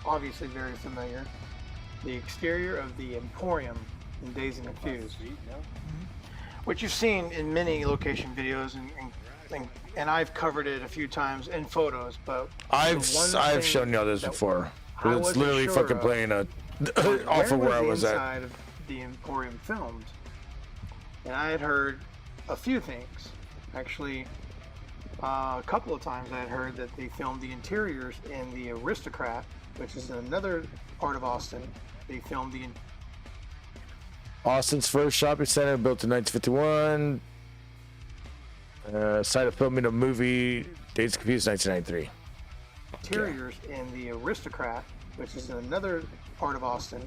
obviously very familiar. The exterior of the Emporium in Dazed and Confused, which you've seen in many location videos and and I've covered it a few times in photos, but I've shown y'all this before. It's literally fucking playing off of where I was at. Inside of the Emporium filmed, and I had heard a few things. Actually, a couple of times I had heard that they filmed the interiors in the Aristocrat, which is another part of Austin. They filmed the Austin's first shopping center, built in 1951. Site of filming a movie, dates confused, 1993. interiors in the Aristocrat, which is another part of Austin,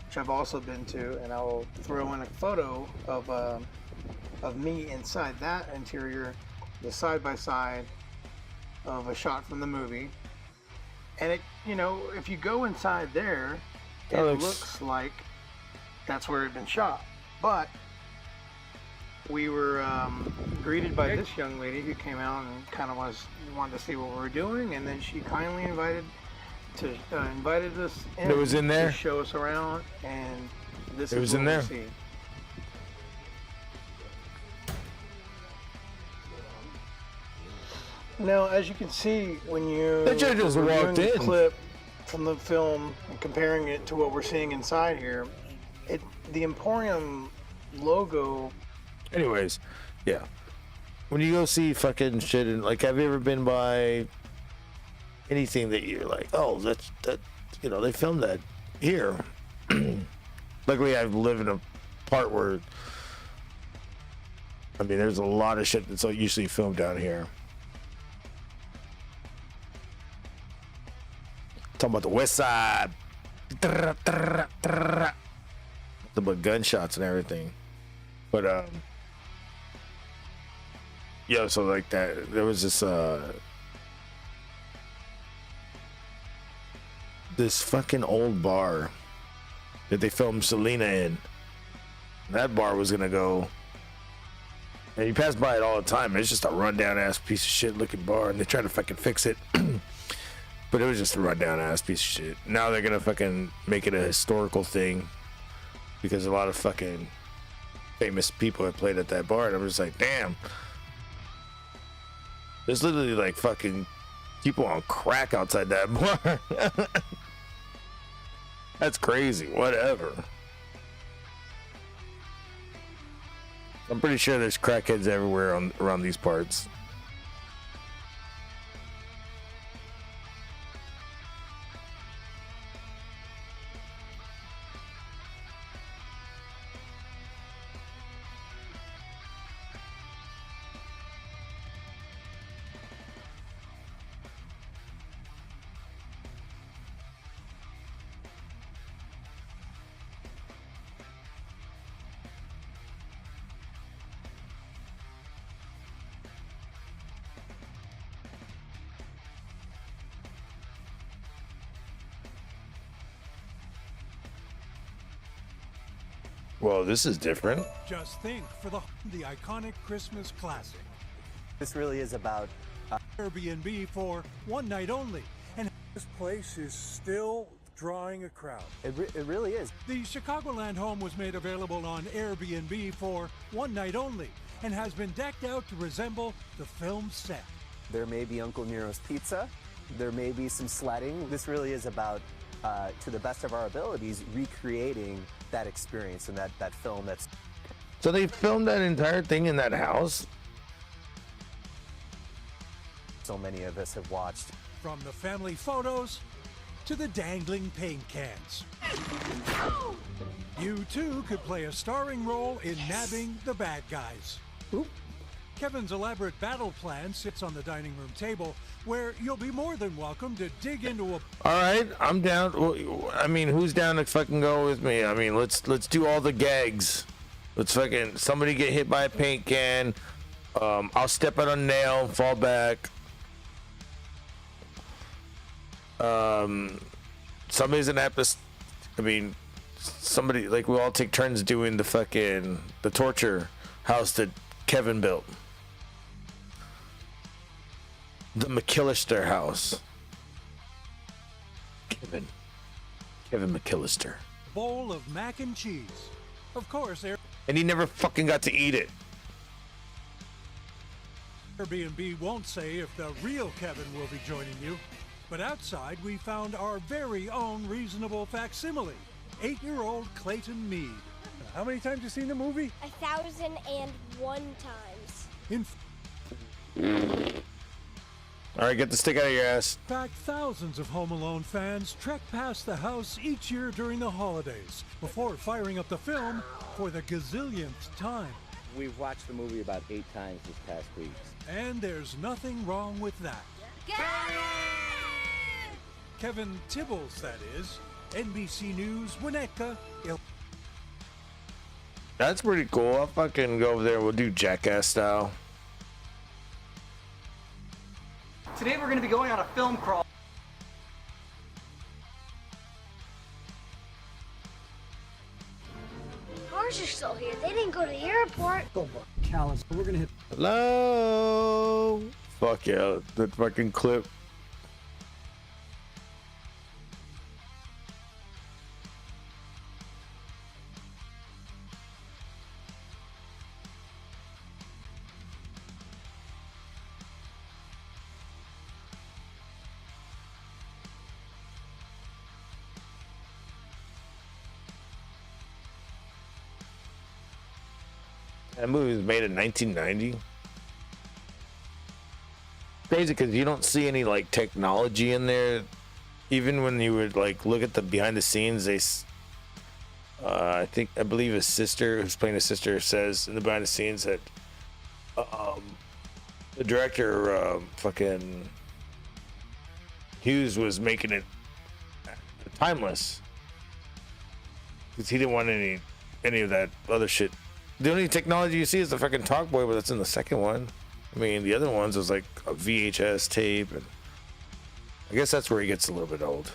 which I've also been to, and I will throw in a photo of me inside that interior, the side-by-side of a shot from the movie. And it, you know, if you go inside there, it looks like that's where it had been shot. But we were greeted by this young lady who came out and kind of wanted to see what we were doing, and then she kindly invited us in. It was in there to show us around, and this it is was what in there. we see. Now, as you can see, when you just walked the in. clip from the film and comparing it to what we're seeing inside here, the Emporium logo. Anyways, yeah. When you go see fucking shit, and like, have you ever been by anything that you're like, oh, that, you know, they filmed that here? Luckily, I live in a part where, I mean, there's a lot of shit that's usually filmed down here. Talking about the West Side. About gunshots and everything. But yeah, so like that, there was this fucking old bar that they filmed Selena in. That bar was gonna go, and you pass by it all the time. It's just a rundown ass piece of shit looking bar, and they try to fucking fix it. But it was just a rundown ass piece of shit. Now they're gonna fucking make it a historical thing because a lot of fucking famous people have played at that bar, and I'm just like, damn. There's literally like fucking people on crack outside that bar. That's crazy. Whatever. I'm pretty sure there's crackheads everywhere around these parts. Well, this is different. Just think, for the iconic Christmas classic. This really is about Airbnb for one night only. And this place is still drawing a crowd. It really is. The Chicagoland home was made available on Airbnb for one night only and has been decked out to resemble the film set. There may be Uncle Nero's pizza. There may be some sledding. This really is about, to the best of our abilities, recreating that experience and that film. That's so they filmed that entire thing in that house. So many of us have watched. From the family photos to the dangling paint cans. You too could play a starring role in nabbing the bad guys. Oop. Kevin's elaborate battle plan sits on the dining room table, where you'll be more than welcome to dig into a... All right, I'm down. Well, I mean, who's down to fucking go with me? I mean, let's do all the gags. Let's fucking, somebody get hit by a paint can. I'll step out on a nail, fall back. Somebody's gonna have to, I mean, somebody, like, we all take turns doing the torture house that Kevin built. The McKillister house. Kevin McKillister. bowl of mac and cheese. Of course, and he never fucking got to eat it. Airbnb won't say if the real Kevin will be joining you, but outside we found our very own reasonable facsimile, 8-year-old Clayton Mead. How many times you seen the movie? 1,001 times. All right, get the stick out of your ass. In fact, thousands of Home Alone fans trek past the house each year during the holidays before firing up the film for the gazillionth time. We've watched the movie about 8 times this past week. And there's nothing wrong with that. Kevin Tibbles, that is. NBC News, Winnetka, That's pretty cool. I'll fucking go over there. We'll do Jackass style. Today we're going to be going on a film crawl. Cars are still here. They didn't go to the airport. Callus, we're going to hit. Hello. Fuck yeah, that fucking clip. That movie was made in 1990. Crazy because you don't see any like technology in there. Even when you would like look at the behind the scenes, I believe his sister, who's playing his sister, says in the behind the scenes that the director, fucking Hughes, was making it timeless because he didn't want any of that other shit. The only technology you see is the fucking talk boy, but that's in the second one. I mean, the other ones was like a VHS tape, and I guess that's where he gets a little bit old.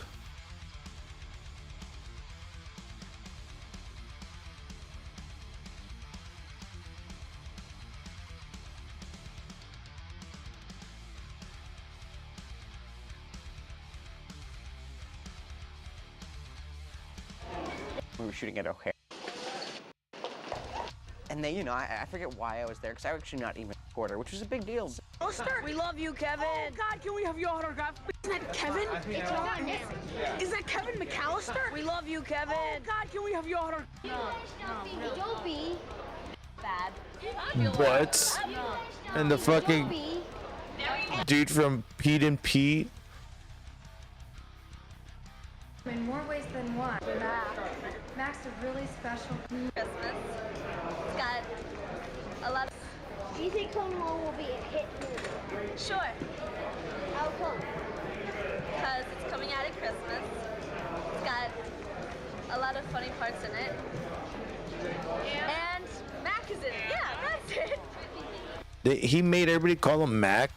We were shooting at O'Hare. And they, I forget why I was there, because I was actually not even a reporter, which was a big deal. We love you, Kevin. Oh, God, can we have your autograph? Isn't that Kevin? It's not missing. Is that Kevin McAllister? We love you, Kevin. Oh, God, can we have your autograph? Don't be bad. What? And the fucking dude from Pete and Pete. In more ways than one. Mac's a really special Christmas. It's got a lot of... Do you think Home Alone will be a hit movie? Sure. How come? Because it's coming out at Christmas. It's got a lot of funny parts in it. And Mac is in it. Yeah, that's it. He made everybody call him Mac.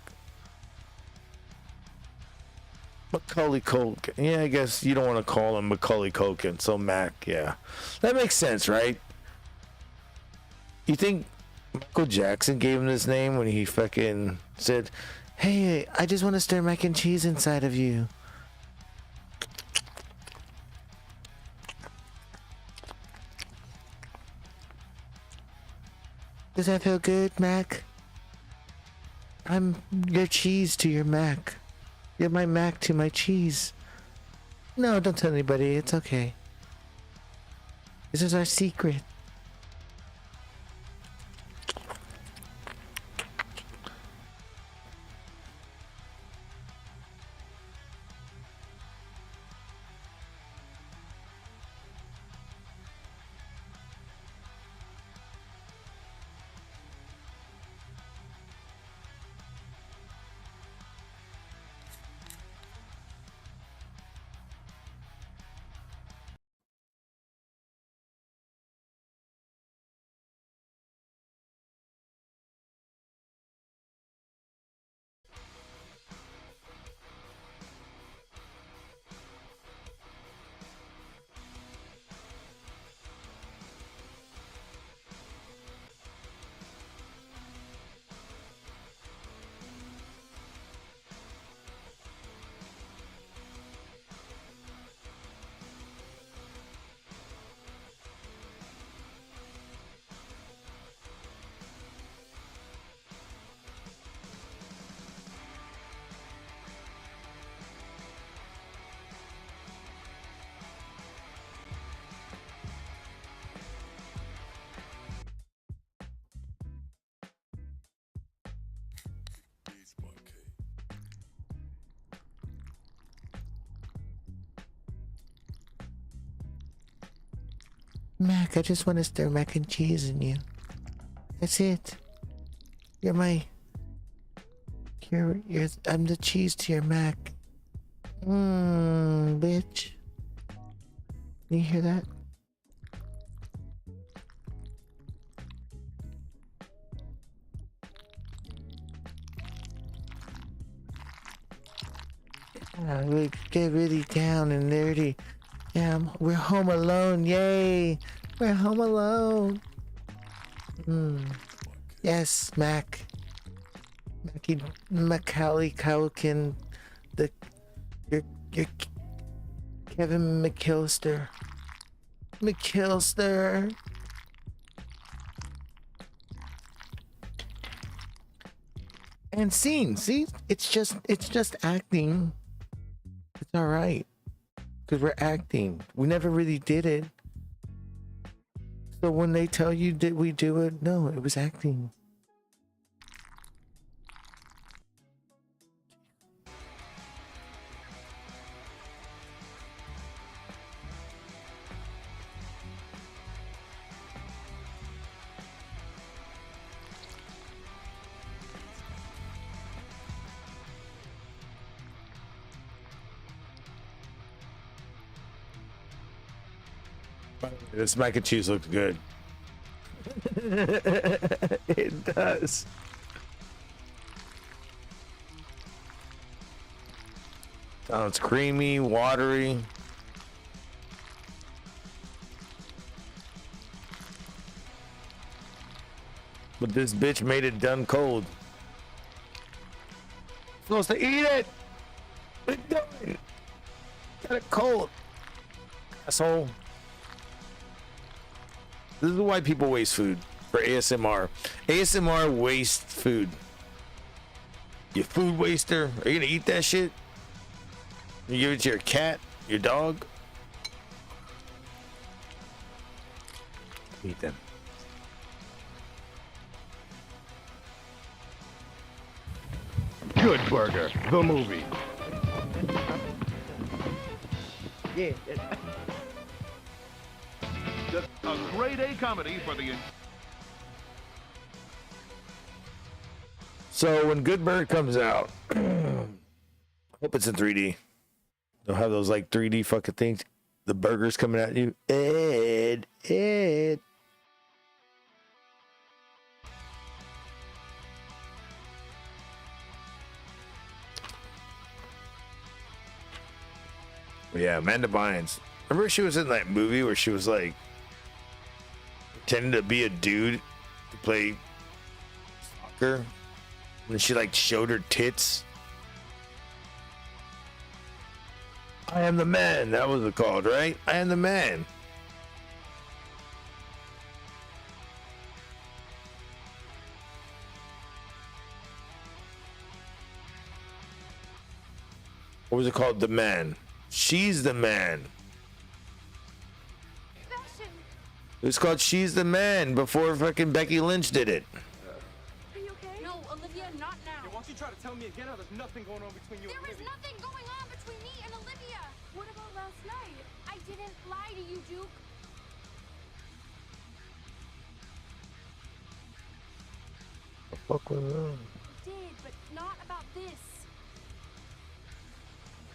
Macaulay Culkin. Yeah, I guess you don't want to call him Macaulay Culkin, so Mac, yeah. That makes sense, right? You think Michael Jackson gave him this name when he fucking said, "Hey, I just want to stir mac and cheese inside of you"? Does that feel good, Mac? I'm your cheese to your Mac. You're my Mac to my cheese. No, don't tell anybody. It's okay. This is our secret. Mac, I just want to stir mac and cheese in you. That's it. You're I'm the cheese to your mac. Bitch. You hear that? Yeah, we get really down and dirty. Yeah, we're home alone. Yay! We're home alone. Yes, Mac. Macaulay Culkin, your Kevin McAllister. And scene, see, it's just acting. It's all right, because we're acting. We never really did it. So when they tell you, did we do it? No, it was acting. This mac and cheese looks good. It does. Sounds creamy, watery. But this bitch made it done cold. Supposed to eat it. What are you doing? Got it cold. Asshole. This is why people waste food for ASMR. ASMR wastes food. You food waster. Are you gonna eat that shit? You give it to your cat, your dog? Eat them. Good Burger, the movie. Yeah. A grade A comedy for the... So when Good Burger comes out, hope it's in 3D. They'll have those like 3D fucking things. The burgers coming at you. Ed. Yeah, Amanda Bynes. Remember she was in that movie where she was like pretending to be a dude to play soccer? And she like showed her tits. I am the man. That was it called, right? I am the man. What was it called? The Man. She's the Man. It was called She's the Man before fucking Becky Lynch did it. Are you okay? No, Olivia, not now. Yeah, once you try to tell me again how there's nothing going on between you and There is Olivia. nothing going on between me and Olivia. What about last night? I didn't lie to you, Duke. The fuck was that? I did, but not about this.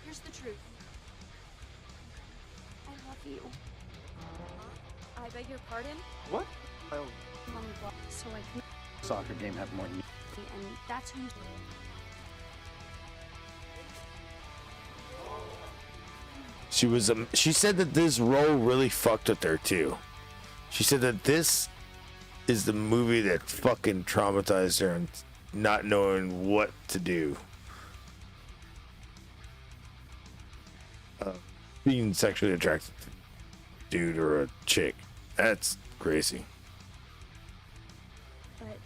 Here's the truth. I love you. I beg your pardon? What? Mommy blocked, so I can... Soccer game had more than you. And that's who you... She said that this role really fucked with her too. She said that this is the movie that fucking traumatized her and not knowing what to do. Being sexually attracted to a dude or a chick. That's crazy. But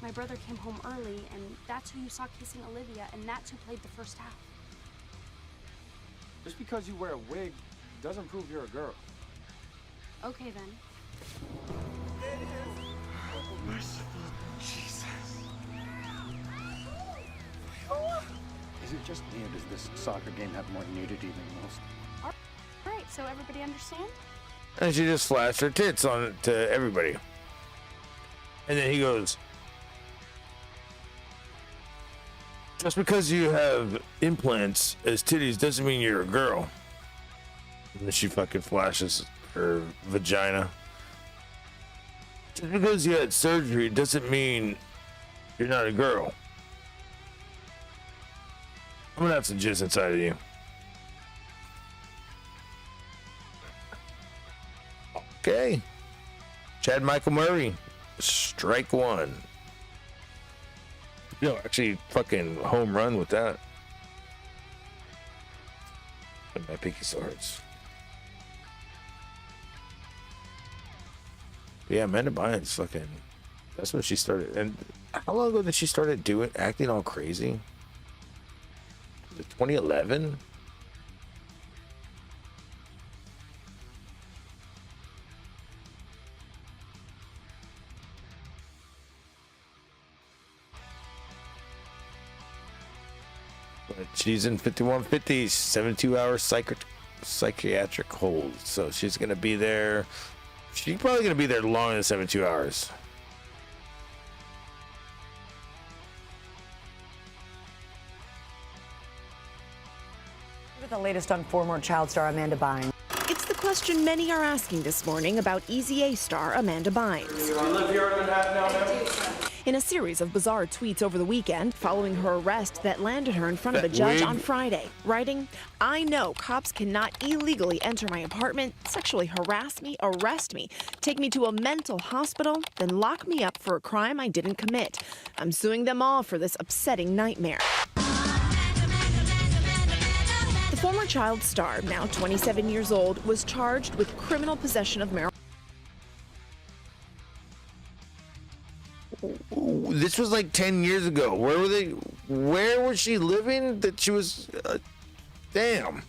my brother came home early, and that's who you saw kissing Olivia, and that's who played the first half. Just because you wear a wig doesn't prove you're a girl. Okay, then. Merciful Jesus. Is it just me, or does this soccer game have more nudity than most? All right, so everybody understand? And she just flashed her tits on to everybody. And then he goes, just because you have implants as titties doesn't mean you're a girl. And then she fucking flashes her vagina. Just because you had surgery doesn't mean you're not a girl. I'm gonna have some jizz inside of you. Okay. Chad Michael Murray, strike one. You know, actually fucking home run with that. And my pinky swords. Yeah, Amanda Bynes fucking, that's when she started. And how long ago did she start acting all crazy? Was it 2011? But she's in 5150, 72-hour psychiatric hold. So she's going to be there. She's probably going to be there longer than 72 hours. With the latest on former child star Amanda Bynes. It's the question many are asking this morning about Easy A star Amanda Bynes. You live here in Manhattan now, ma'am? In a series of bizarre tweets over the weekend following her arrest that landed her in front of a judge on Friday, writing, "I know cops cannot illegally enter my apartment, sexually harass me, arrest me, take me to a mental hospital, then lock me up for a crime I didn't commit. I'm suing them all for this upsetting nightmare." The former child star, now 27 years old, was charged with criminal possession of marijuana. This was like 10 years ago. Where was she living that she was, damn.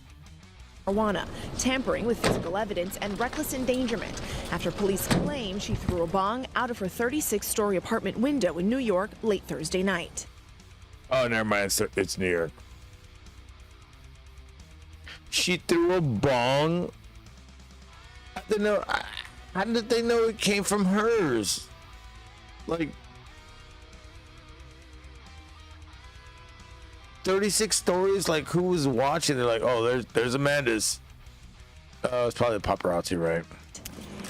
Marijuana, tampering with physical evidence, and reckless endangerment after police claim she threw a bong out of her 36-story apartment window in New York late Thursday night. Oh, never mind. It's New York. She threw a bong. How did they know it came from hers? Like 36 stories. Like, who was watching? They're like, oh, there's Amanda's. It's probably the paparazzi, right?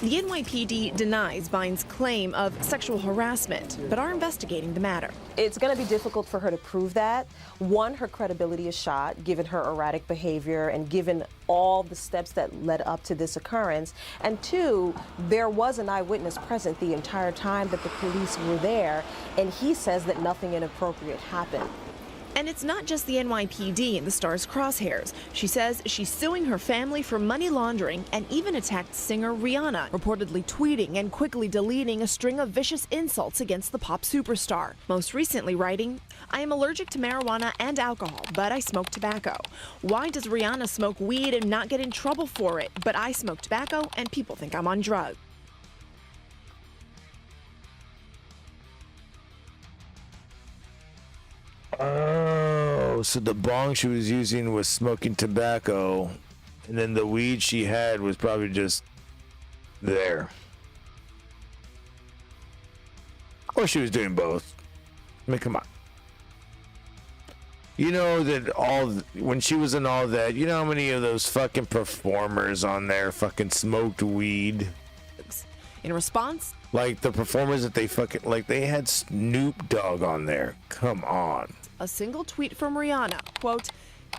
The NYPD denies Bynes' claim of sexual harassment, but are investigating the matter. It's going to be difficult for her to prove that. One, her credibility is shot, given her erratic behavior and given all the steps that led up to this occurrence. And two, there was an eyewitness present the entire time that the police were there, and he says that nothing inappropriate happened. And it's not just the NYPD in the star's crosshairs. She says she's suing her family for money laundering and even attacked singer Rihanna, reportedly tweeting and quickly deleting a string of vicious insults against the pop superstar. Most recently writing, "I am allergic to marijuana and alcohol, but I smoke tobacco. Why does Rihanna smoke weed and not get in trouble for it, but I smoke tobacco and people think I'm on drugs?" Oh, so the bong she was using was smoking tobacco, and then the weed she had was probably just there. Or she was doing both. I mean, come on. You know that when she was in all that, you know how many of those fucking performers on there fucking smoked weed? In response, like the performers that they had Snoop Dogg on there. Come on. a single tweet from Rihanna, quote,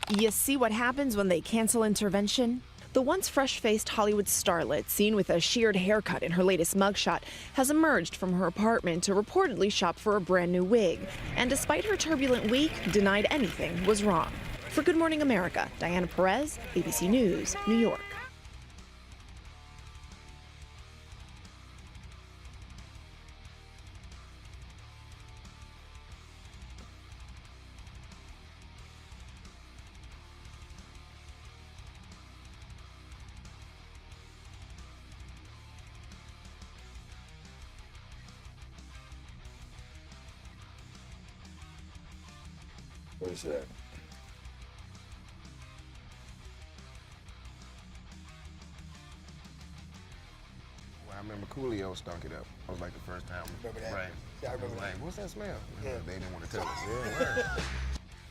"You see what happens when they cancel intervention?" The once fresh-faced Hollywood starlet, seen with a sheared haircut in her latest mugshot, has emerged from her apartment to reportedly shop for a brand new wig, and despite her turbulent week, denied anything was wrong. For Good Morning America, Diana Perez, ABC News, New York. Where's that? Coolio stunk it up. That was like the first time. Remember that? Right. Yeah, I remember like, what's that smell? Yeah. They didn't want to tell us. Yeah,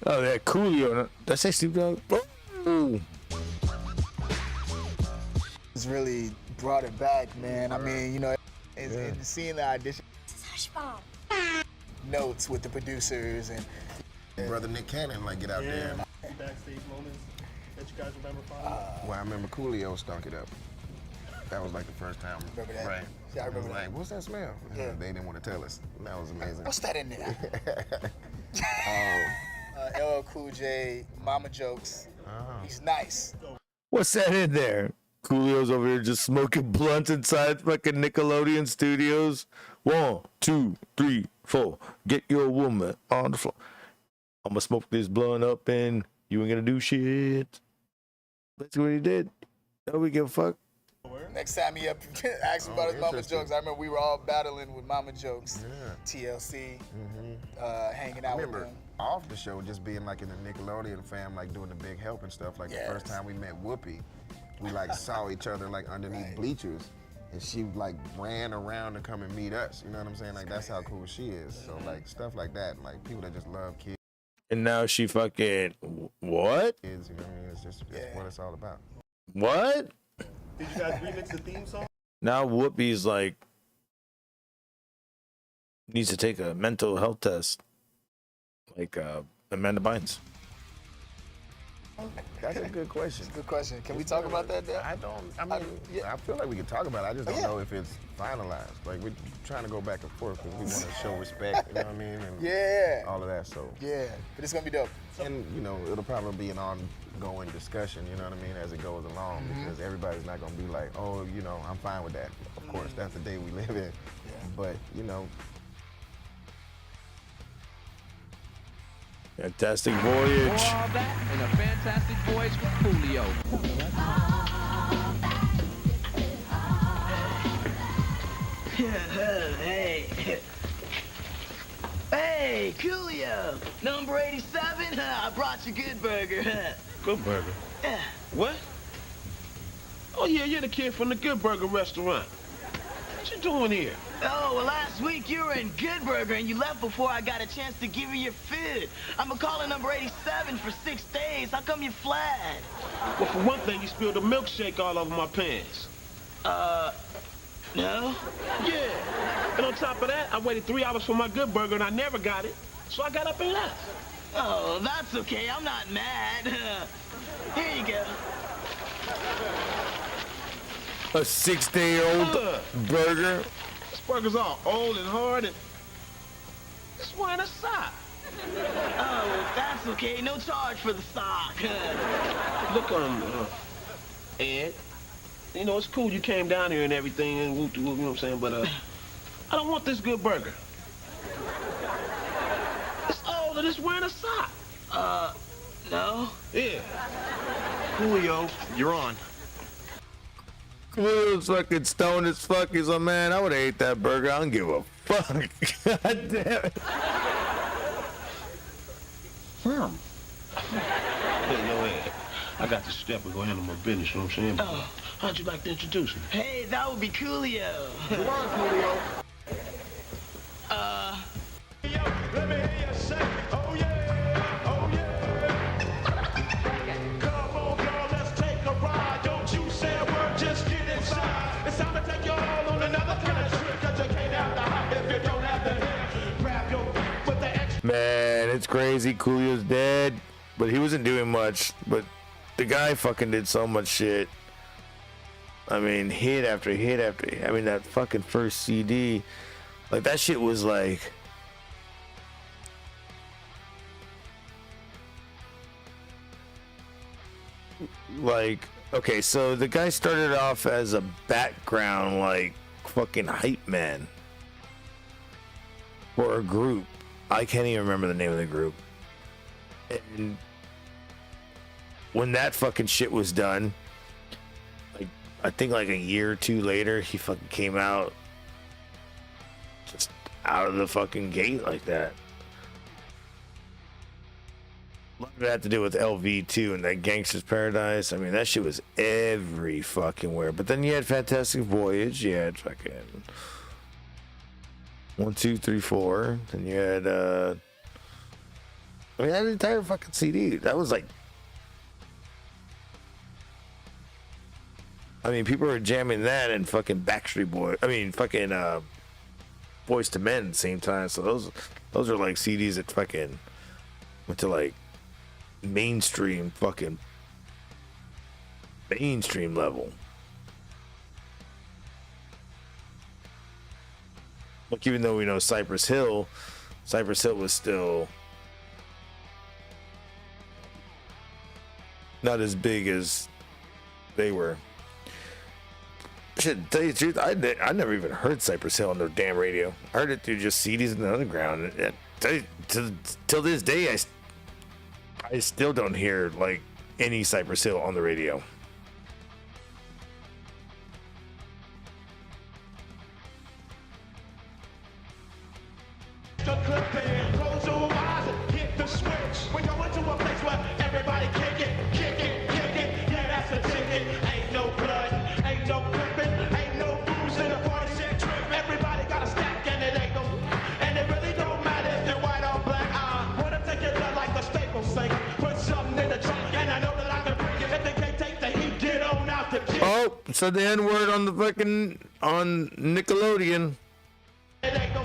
Oh, that Coolio. Did I say Snoop Dogg? Oh. It's really brought it back, man. I mean, you know, seeing the audition notes with the producers and Brother Nick Cannon, like, get out there. Backstage moments that you guys remember fondly? Well, I remember Coolio stunk it up. That was like the first time. Remember that? Right. Yeah, I remember like, what's that smell? Yeah. They didn't want to tell us. That was amazing. What's that in there? LL Cool J, Mama Jokes. He's nice. What's that in there? Coolio's over here just smoking blunts inside fucking Nickelodeon studios. 1, 2, 3, 4. Get your woman on the floor. I'm gonna smoke this blunt up and you ain't gonna do shit. That's what he did. Nobody give a fuck. Next time he asked about his Mama Jokes, I remember we were all battling with Mama Jokes. TLC, hanging out with them. Off the show, just being like in the Nickelodeon fam, like doing the big help and stuff. Like the first time we met Whoopi, we like saw each other like underneath bleachers, and she like ran around to come and meet us. You know what I'm saying? Like that's how cool she is. So like stuff like that, like people that just love kids. And now she fucking what? Kids, you know what I mean? It's just what it's all about. What? Did you guys remix the theme song? Now Whoopi's like needs to take a mental health test, like Amanda Bynes. That's a good question. Good question. Can we talk about that, Dan? I feel like we can talk about it. I just don't know if it's finalized. Like, we're trying to go back and forth because we want to show respect, you know what I mean? And all of that, so. Yeah, but it's going to be dope. And, you know, it'll probably be an ongoing discussion, you know what I mean, as it goes along, because everybody's not going to be like, oh, you know, I'm fine with that. Of course, that's the day we live in. But, you know. Fantastic voyage. All that and a fantastic voyage with Coolio. Hey. Hey, Coolio. Number 87? I brought you good burger. Good burger? Yeah. What? Oh, yeah, you're the kid from the Good Burger restaurant. What you doing here? Oh, well, last week you were in Good Burger and you left before I got a chance to give you your food. I'm a caller number 87 for 6 days. How come you fled? Well, for one thing, you spilled a milkshake all over my pants. No? Yeah. And on top of that, I waited 3 hours for my Good Burger and I never got it. So I got up and left. Oh, that's okay. I'm not mad. Here you go. A 6-day-old burger. This burger's all old and hard and it's wearing a sock. Oh, that's okay. No charge for the sock. Look, Ed, you know, it's cool you came down here and everything and whoop, you know what I'm saying, but, I don't want this Good Burger. It's old and it's wearing a sock. No? Yeah. Coolio, you're on. Coolio's fucking stoned as fuck. He's like, man, I would have ate that burger. I don't give a fuck. God damn it. Hey, yo, Ed, I got to step and go handle my business, you know what I'm saying? Oh. How'd you like to introduce me? Hey, that would be Coolio. Come on, Coolio. Let me hear you say, oh yeah, oh yeah. Come on, girl, let's take a ride. Don't you say a word, just get inside. It's time to take you all on another kind of trip, cause you can't have the hop if you don't have the hair. Grab your with the extra. Man, it's crazy. Coolio's dead, but he wasn't doing much. But the guy fucking did so much shit. I mean, hit after hit after hit. I mean, that fucking first CD, like that shit was like, okay, so the guy started off as a background, like fucking hype man for a group. I can't even remember the name of the group. And when that fucking shit was done, like I think like a year or two later, he fucking came out just out of the fucking gate like that. A lot of it had to do with LV too, and that Gangster's Paradise. I mean, that shit was every fucking where. But then you had Fantastic Voyage. You had fucking 1, 2, 3, 4. Then you had I mean, that entire fucking CD. That was like, I mean, people were jamming that and fucking Backstreet Boy. I mean, fucking Boys to Men at the same time. So those are like CDs that fucking went to like mainstream level. Like, even though we know Cypress Hill was still not as big as they were. Shit, to tell you the truth, I never even heard Cypress Hill on their damn radio. I heard it through just CDs in the underground. Till this day, I still don't hear like any Cypress Hill on the radio. The clip in, close your eyes and hit the switch. We're going to a place where everybody kick it. Yeah, that's a ticket. Ain't no blood, ain't no crippin', ain't no booze in the party. Shit trip. Everybody got a stack and it ain't no. And it really don't matter if you're white or black. I wanna take your blood like the Staples thing. Put something in the trunk and I know that I can bring it. If they can't take the heat, get on out the kid. Oh, said the N-word on the fucking on Nickelodeon. It ain't no.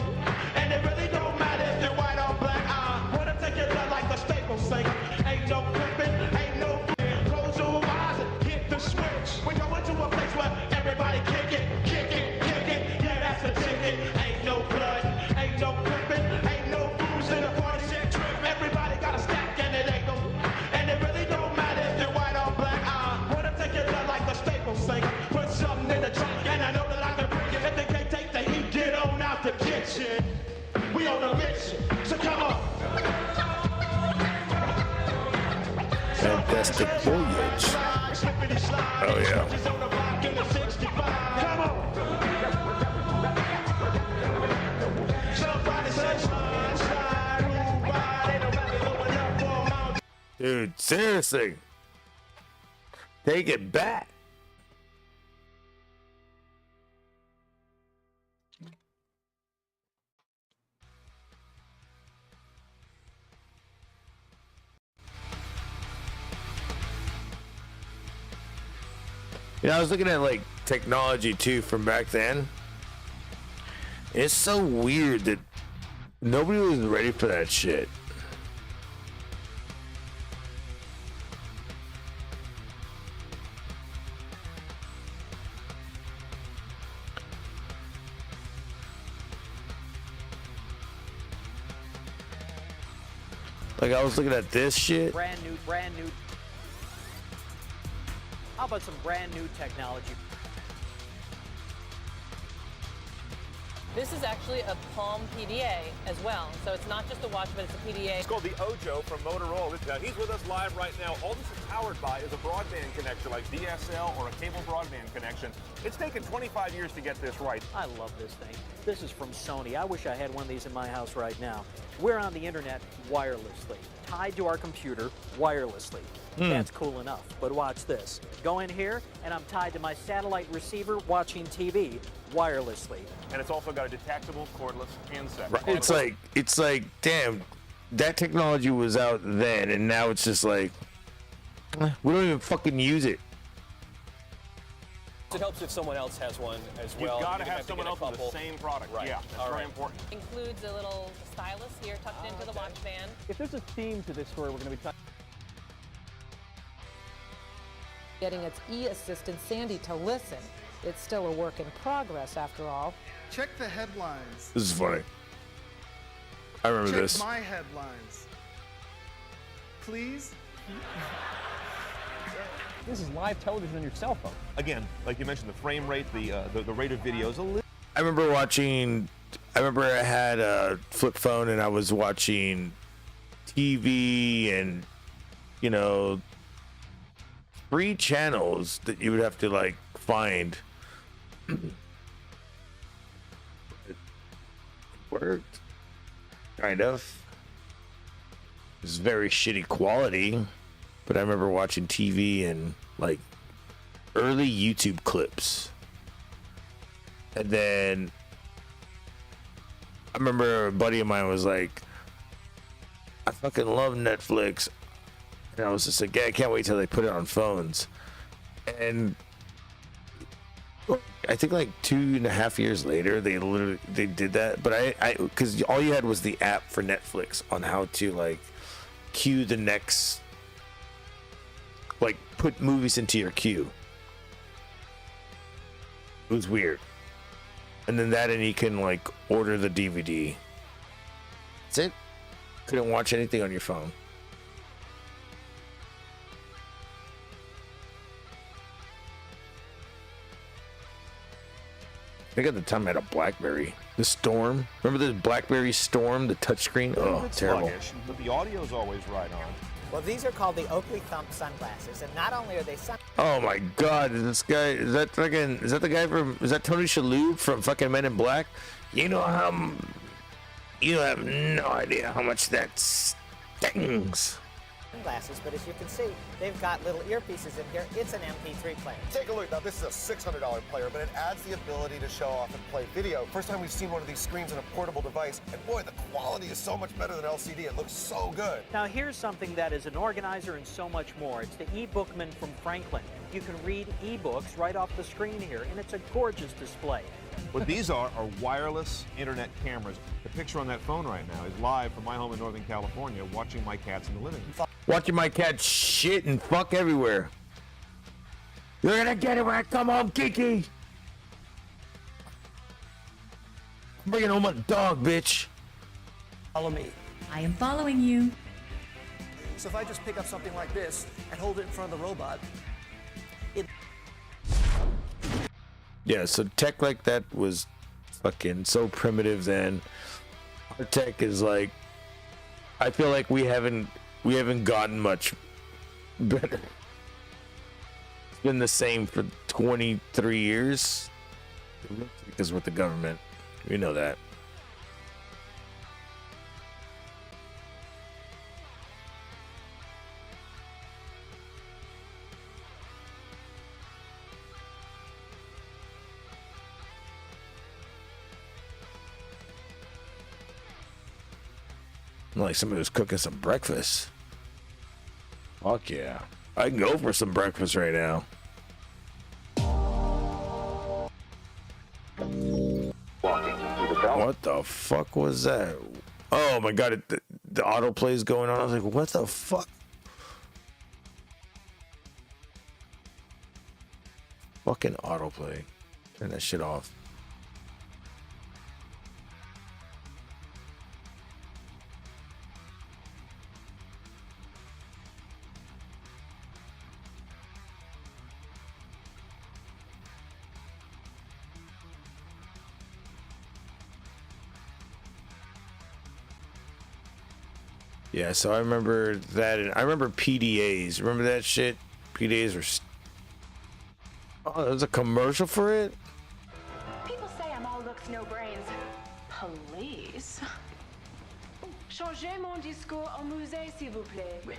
And it really don't matter if you're white or black. I wanna take your blood like the Staples thing. Ain't no crippin', ain't no. Close your eyes and hit the switch. We're going to a place where everybody kick it. Yeah, that's a ticket. Ain't no blood, ain't no crippin', ain't no booze in the party. Shit trip. Everybody got a stack and it ain't no. And it really don't matter if you're white or black. I wanna take your blood like the Staples thing. Put something in the trunk and I know that I can bring it. If they can't take the heat, get on out the kitchen. We on a mission, so come on. Fantastic Voyage. Oh yeah. Come on. Somebody say slide. Dude, seriously. Take it back. You know, I was looking at like technology too from back then. It's so weird that nobody was ready for that shit. Like, I was looking at this shit. Brand new. How about some brand new technology? This is actually a Palm PDA as well. So it's not just a watch, but it's a PDA. It's called the Ojo from Motorola. Now, he's with us live right now. All this is powered by is a broadband connection like DSL or a cable broadband connection. It's taken 25 years to get this right. I love this thing. This is from Sony. I wish I had one of these in my house right now. We're on the internet wirelessly, tied to our computer wirelessly. That's cool enough, but watch this. Go in here, and I'm tied to my satellite receiver watching TV wirelessly. And it's also got a detachable cordless handset. Right. It's like, damn, that technology was out then, and now it's just like, we don't even fucking use it. It helps if someone else has one as well. You've got to have someone else with the same product. Right. Yeah, that's very important. Includes a little stylus here tucked into the watch band. If there's a theme to this story, we're going to be talking. Getting its e-assistant Sandy to listen. It's still a work in progress after all. Check the headlines. This is funny. I remember Check this. my headlines. Please? This is live television on your cell phone. Again, like you mentioned, the frame rate, the rate of video is a little. I remember I had a flip phone and I was watching TV and, you know, 3 channels that you would have to like find. It worked. Kind of. was very shitty quality, but I remember watching TV and like early YouTube clips. And then I remember a buddy of mine was like, I fucking love Netflix. And I was just like, yeah, I can't wait till they put it on phones. And I think like 2.5 years later, they did that. But I because all you had was the app for Netflix on how to like queue the next, like put movies into your queue. It was weird. And then that, and you can like order the DVD. That's it. Couldn't watch anything on your phone. I think at the time I had a BlackBerry. The Storm. Remember the BlackBerry Storm, the touchscreen? Oh, terrible. Sluggish, but the audio's always right on. Well, these are called the Oakley Thump sunglasses, and not only are they Oh my God! This guy is that the guy from? Is that Tony Shalhoub from fucking Men in Black? You know how? You have no idea how much that stings. sunglasses, but as you can see, they've got little earpieces in here. It's an MP3 player. Take a look. Now, this is a $600 player, but it adds the ability to show off and play video. First time we've seen one of these screens on a portable device, and boy, the quality is so much better than LCD. It looks so good. Now here's something that is an organizer and so much more. It's the eBookman from Franklin. You can read ebooks right off the screen here, and it's a gorgeous display. What these are wireless internet cameras. The picture on that phone right now is live from my home in Northern California, watching my cats in the living room. Watching my cat shit and fuck everywhere. You're gonna get it when I come home, Kiki. I'm bringing home a dog, bitch. Follow me. I am following you. So if I just pick up something like this and hold it in front of the robot, Yeah, so tech like that was fucking so primitive then. Our tech is like, I feel like we haven't gotten much better. It's been the same for 23 years. Because with the government. We know that. Like somebody was cooking some breakfast. Fuck yeah. I can go for some breakfast right now. What the fuck was that? Oh my God, the autoplay is going on. I was like, what the fuck? Fucking autoplay. Turn that shit off. Yeah, so I remember that, and I remember PDAs. Remember that shit? PDAs were. Oh, there was a commercial for it? People say I'm all looks, no brains. Police? Changez mon discours au musée, s'il vous plaît.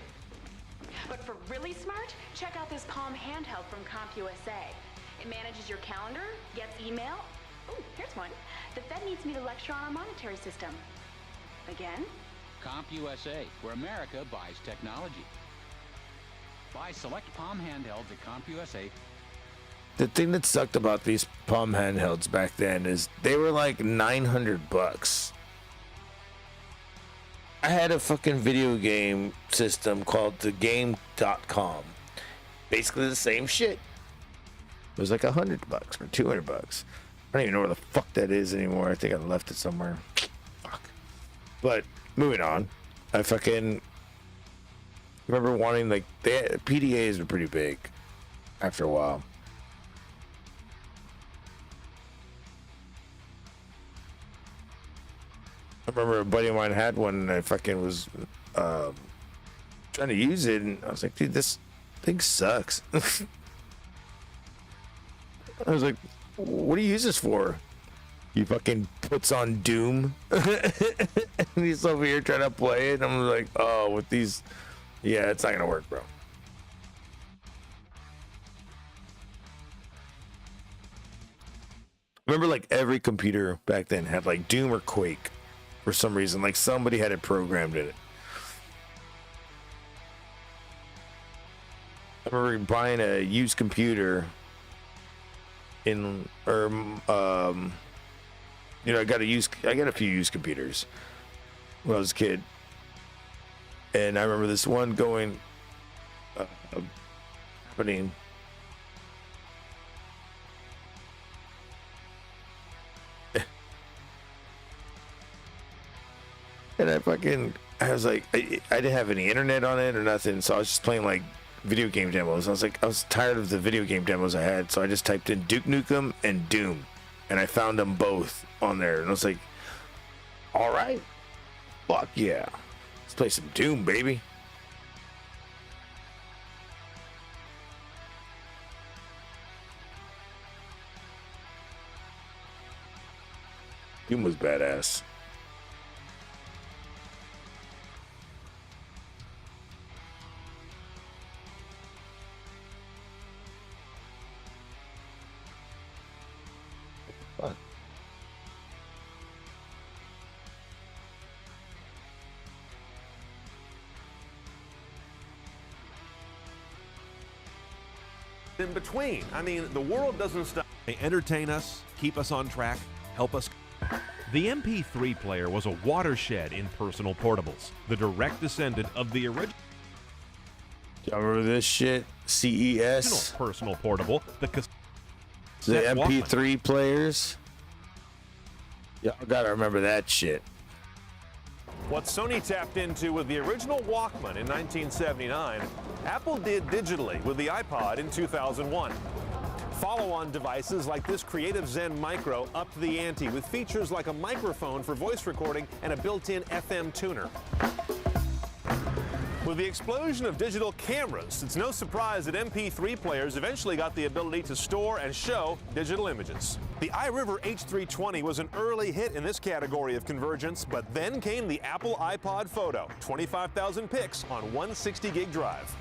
But for really smart, check out this Palm handheld from CompUSA. It manages your calendar, gets email. Oh, here's one. The Fed needs me to lecture on our monetary system. Again? CompUSA, where America buys technology. Buy select Palm handhelds at CompUSA. The thing that sucked about these Palm handhelds back then is they were like $900. I had a fucking video game system called thegame.com. Basically the same shit. It was like $100 or $200. I don't even know where the fuck that is anymore. I think I left it somewhere. Fuck. But moving on, I fucking remember wanting, like, PDAs were pretty big after a while. I remember a buddy of mine had one, and I fucking was trying to use it, and I was like, dude, this thing sucks. I was like, what do you use this for? He fucking puts on Doom. And he's over here trying to play it. I'm like, oh, with these, yeah, it's not gonna work, bro. Remember, like every computer back then had like Doom or Quake for some reason. Like somebody had it programmed in it. I remember buying a used computer in, or you know, I got a few used computers when I was a kid, and I remember this one going happening. And I was like, I didn't have any internet on it or nothing, so I was just playing like video game demos. I was tired of the video game demos I had, so I just typed in Duke Nukem and Doom, and I found them both on there, and I was like, all right, fuck yeah, let's play some Doom, baby. Doom was badass. Fun. In between, I mean, the world doesn't stop. They entertain us, keep us on track, help us. The MP3 player was a watershed in personal portables, the direct descendant of the original. Y'all remember this shit? CES? Personal portable, the MP3 players. Y'all gotta remember that shit. What Sony tapped into with the original Walkman in 1979, Apple did digitally with the iPod in 2001. Follow-on devices like this Creative Zen Micro upped the ante with features like a microphone for voice recording and a built-in FM tuner. With the explosion of digital cameras, it's no surprise that MP3 players eventually got the ability to store and show digital images. The iRiver H320 was an early hit in this category of convergence, but then came the Apple iPod Photo, 25,000 pics on 160 gig drive.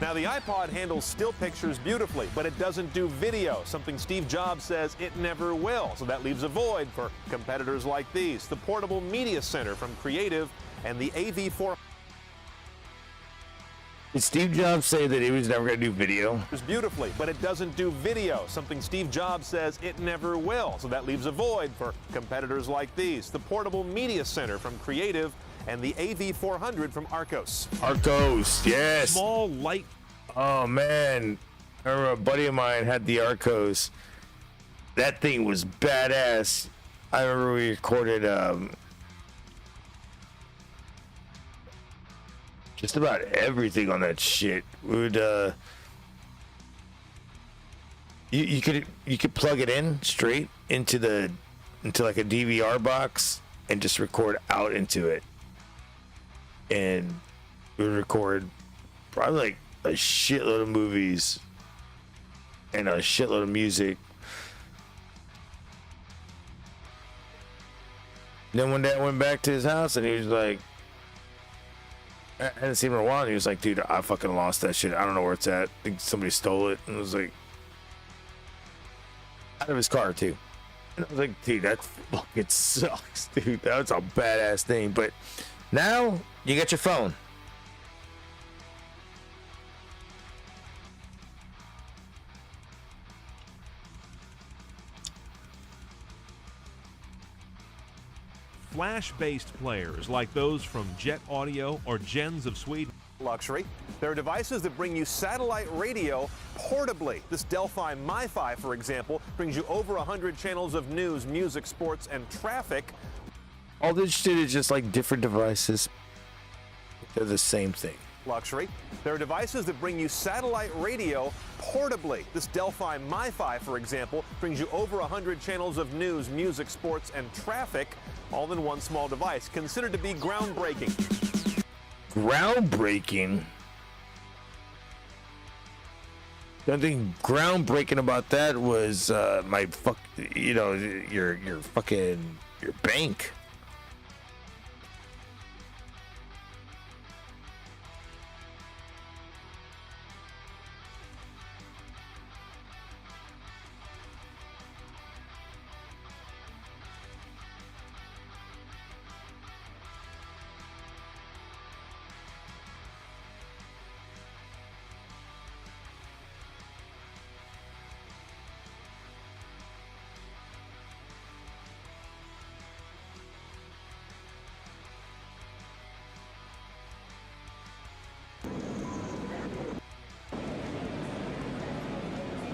Now, the iPod handles still pictures beautifully, but it doesn't do video, something Steve Jobs says it never will. So that leaves a void for competitors like these, the Portable Media Center from Creative and the AV4. Did Steve Jobs say that he was never going to do video? Beautifully, but it doesn't do video, something Steve Jobs says it never will. So that leaves a void for competitors like these, the Portable Media Center from Creative and the AV400 from Arcos. Arcos, yes. Small, light. Oh, man. I remember a buddy of mine had the Arcos. That thing was badass. I remember we recorded just about everything on that shit. We would you could plug it in straight into like a DVR box and just record out into it. And we would record probably like a shitload of movies and a shitload of music. Then one day I went back to his house and he was like, I hadn't seen him in a while, and he was like, dude, I fucking lost that shit. I don't know where it's at. I think somebody stole it. And it was like, out of his car too. And I was like, dude, that fucking sucks, dude. That was a badass thing. But now you get your phone. Flash-based players like those from Jet Audio or Gens of Sweden. Luxury. There are devices that bring you satellite radio portably. This Delphi MiFi, for example, brings you over 100 channels of news, music, sports, and traffic. All this shit is just like different devices. They're the same thing. Luxury. There are devices that bring you satellite radio portably. This Delphi MiFi, for example, brings you over 100 channels of news, music, sports, and traffic, all in one small device, considered to be groundbreaking. Groundbreaking? The only thing groundbreaking about that was my your bank.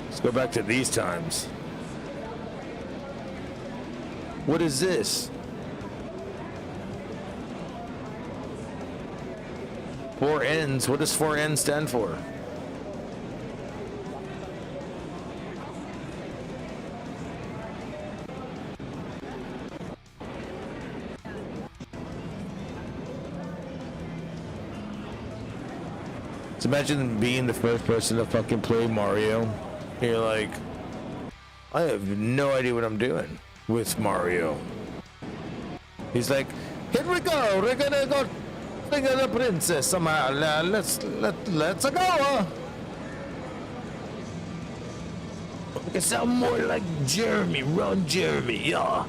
Let's go back to these times. What is this? 4 N's. What does 4 N stand for? So imagine being the first person to fucking play Mario. You're like, I have no idea what I'm doing with Mario. He's like, here we go. We're gonna go sing the princess somehow. Let's go. We can sound more like Jeremy. Run, Jeremy. Yeah.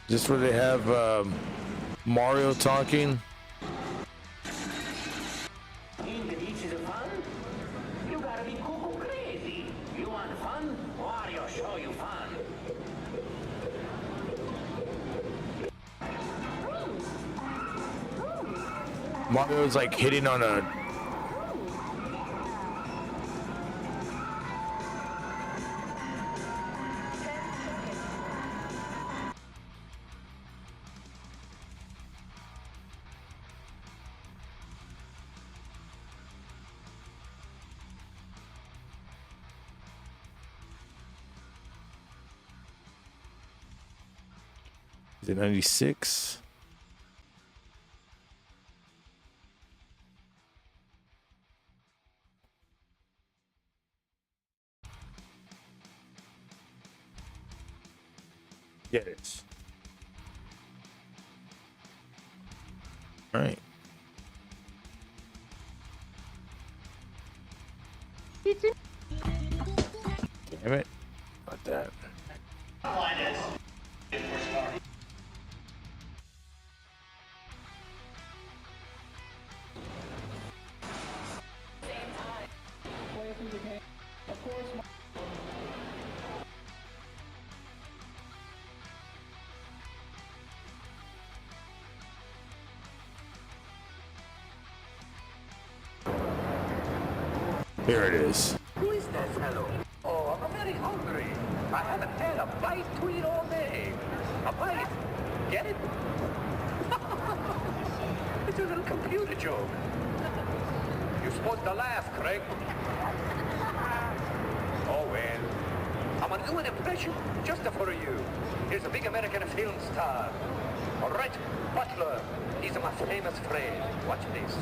Just where they have Mario talking. In the beaches of fun, you gotta be cuckoo crazy. You want fun? Mario show you fun. Mario's like hitting on a. Is it 96? Yeah, it is. All right. Damn it. About that. Here it is. Who is that fellow? Oh, I'm very hungry. I haven't had a bite to eat all day. A bite? Get it? It's a little computer joke. You're supposed to laugh, Craig. Oh, well. I'm gonna do an impression just for you. Here's a big American film star. Rhett Butler. He's my famous friend. Watch this.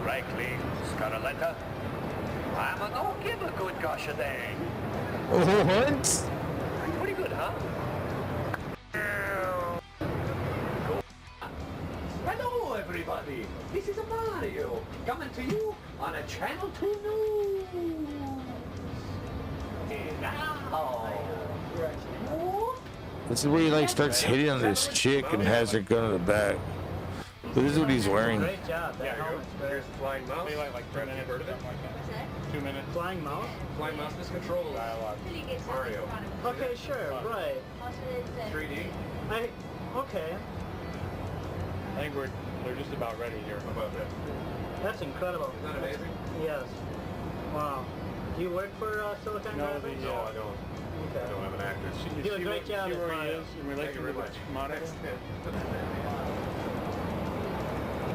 Frankly, Scarletta, I'm a no give a good gosh a dang. What? Pretty good, huh? Hello, everybody. This is Mario coming to you on a Channel 2 News. And now, This is where he like starts hitting on this chick and has her gun in the back. This is what he's wearing. Great job. That helmet's Here's the flying mouse. Like Brett, have you heard of it? 2 minutes. Flying mouse? Flying mouse, this controls Mario. Okay, sure, right. 3D. Okay. I think they're just about ready here. About that. That's incredible. Isn't that amazing? Yes. Wow. Do you work for Silicon Valley? No, I don't. I don't have an actor. You do a great job She at already Mario. is in relation to Modex.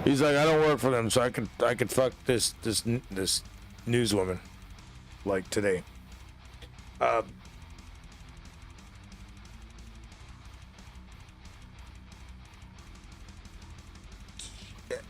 He's like, I don't work for them, so I could fuck this newswoman, like today. Shit.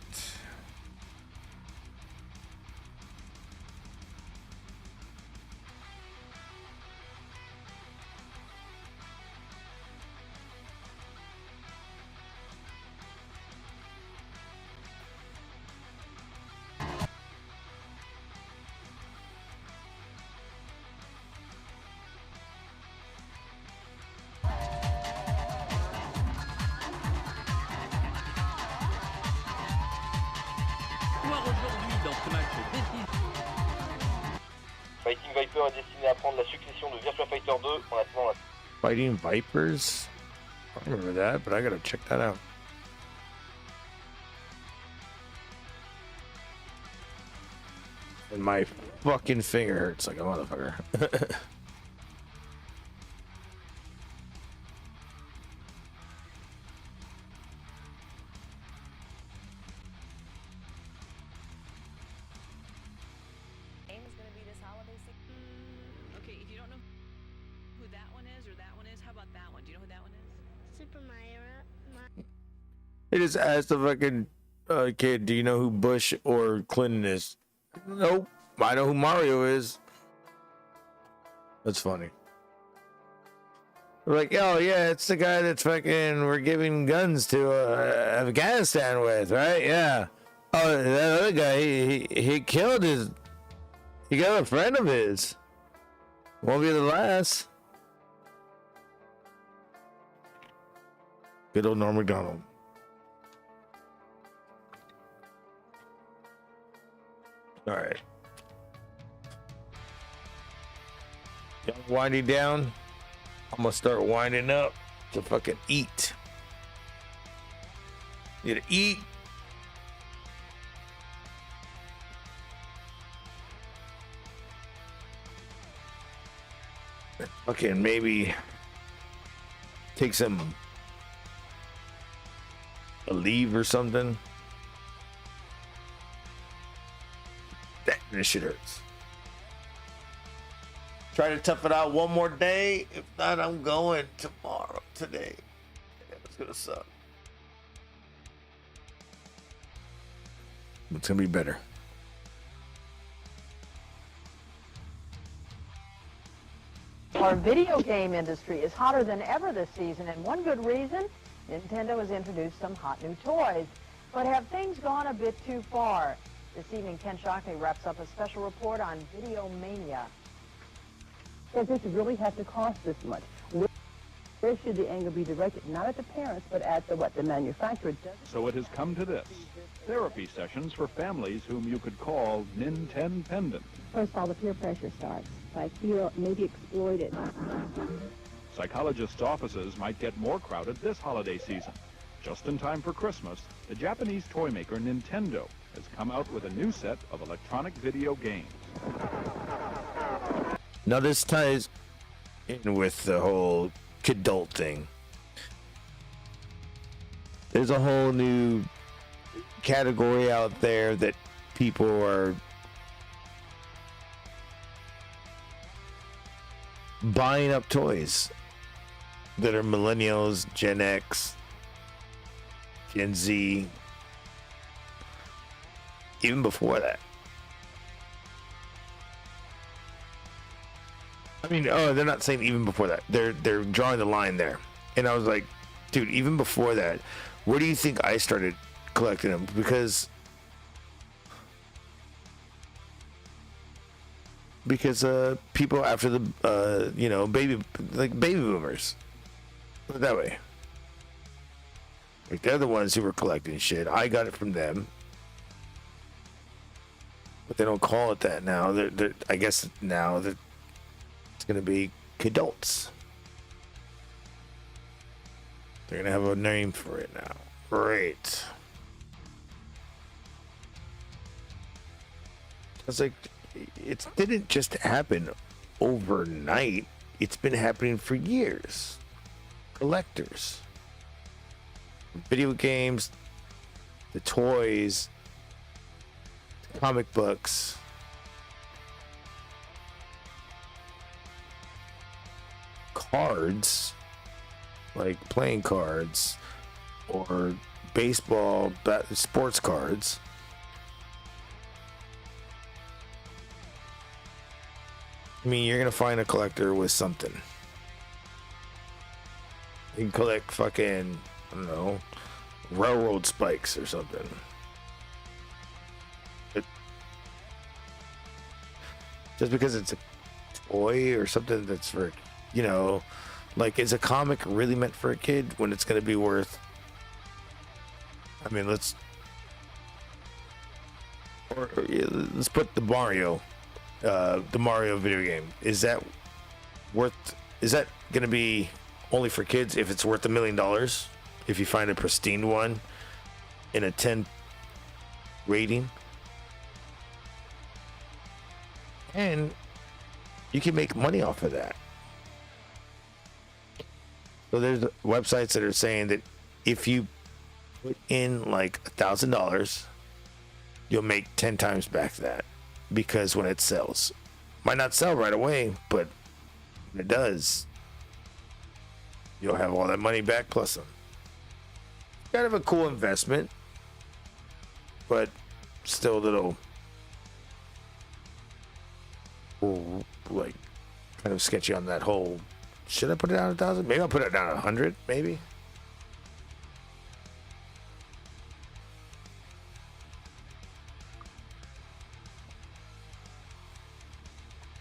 Fighting Viper est destiné à prendre la succession de Virtua Fighter 2 en attendant la... Fighting Vipers? I don't remember that, but I gotta check that out. And my fucking finger hurts like a motherfucker. Game is going to be this holiday season. Okay, if you don't know who that one is or that one is, how about that one? Do you know who that one is? Super Mario. They just asked the fucking kid, do you know who Bush or Clinton is? Nope. I know who Mario is. That's funny. They're like, oh yeah, it's the guy that's fucking we're giving guns to Afghanistan with, right? Yeah. Oh, that other guy, he killed his... He got a friend of his. Won't be the last. Good old Norm Macdonald. All right. Y'all winding down. I'm gonna start winding up to fucking eat. Need to eat. Fucking maybe take a leave or something. This shit hurts. Try to tough it out one more day. If not, I'm going tomorrow. Today. Yeah, it's gonna suck. It's gonna be better. Our video game industry is hotter than ever this season, and one good reason, Nintendo has introduced some hot new toys. But have things gone a bit too far? This evening, Ken Shockney wraps up a special report on Video Mania. Does this really have to cost this much? Where should the anger be directed? Not at the parents, but at the manufacturer. So it has come to this. Therapy sessions for families whom you could call Nintendependent. First of all, the peer pressure starts. I feel maybe exploited. Psychologists' offices might get more crowded this holiday season. Just in time for Christmas, the Japanese toy maker Nintendo has come out with a new set of electronic video games. Now this ties in with the whole kidult thing. There's a whole new category out there that people are buying up toys that are millennials, Gen X, Gen Z, even before that. I mean, oh, they're not saying even before that. They're drawing the line there. And I was like, dude, even before that, where do you think I started collecting them? Because people after the baby boomers, put it that way. Like, they're the ones who were collecting shit. I got it from them. But they don't call it that now. I guess now that it's going to be kidults. They're going to have a name for it now. Great. I was like, it didn't just happen overnight. It's been happening for years. Collectors, video games, the toys, the comic books, cards, like playing cards or baseball, sports cards. I mean, you're gonna find a collector with something. You can collect fucking, I don't know, railroad spikes or something. But just because it's a toy or something that's for, you know, like, is a comic really meant for a kid when it's gonna be worth? I mean, let's put the Mario video game. Is that gonna be only for kids if it's worth $1 million? If you find a pristine one in a 10 rating, and you can make money off of that. So there's websites that are saying that if you put in like $1,000, you'll make 10 times back that, because when it sells, might not sell right away, but when it does, you'll have all that money back plus some. Kind of a cool investment, but still a little, like, kind of sketchy on that whole. Should I put it down 1,000? Maybe I'll put it down 100. Maybe.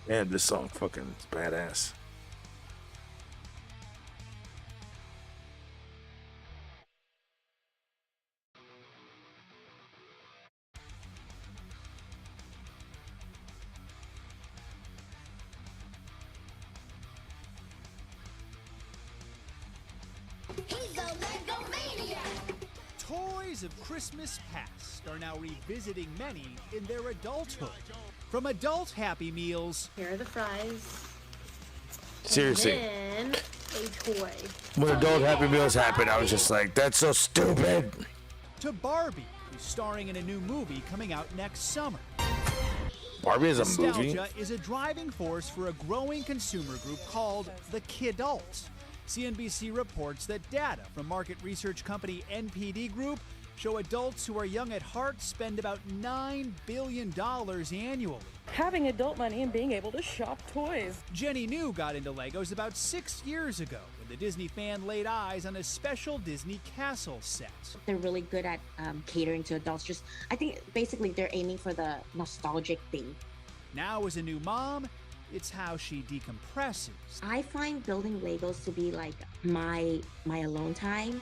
Man, this song fucking is badass. Toys of Christmas past are now revisiting many in their adulthood. From adult Happy Meals. Here are the fries. Seriously. And then a toy. When adult Happy Meals happened, I was just like, that's so stupid. To Barbie, who's starring in a new movie coming out next summer. Barbie is a movie? Nostalgia is a driving force for a growing consumer group called the kidults. CNBC reports that data from market research company NPD Group show adults who are young at heart spend about $9 billion annually. Having adult money and being able to shop toys. Jenny New got into Legos about 6 years ago when the Disney fan laid eyes on a special Disney castle set. They're really good at catering to adults. I think basically they're aiming for the nostalgic thing. Now as a new mom, it's how she decompresses. I find building Legos to be like my alone time,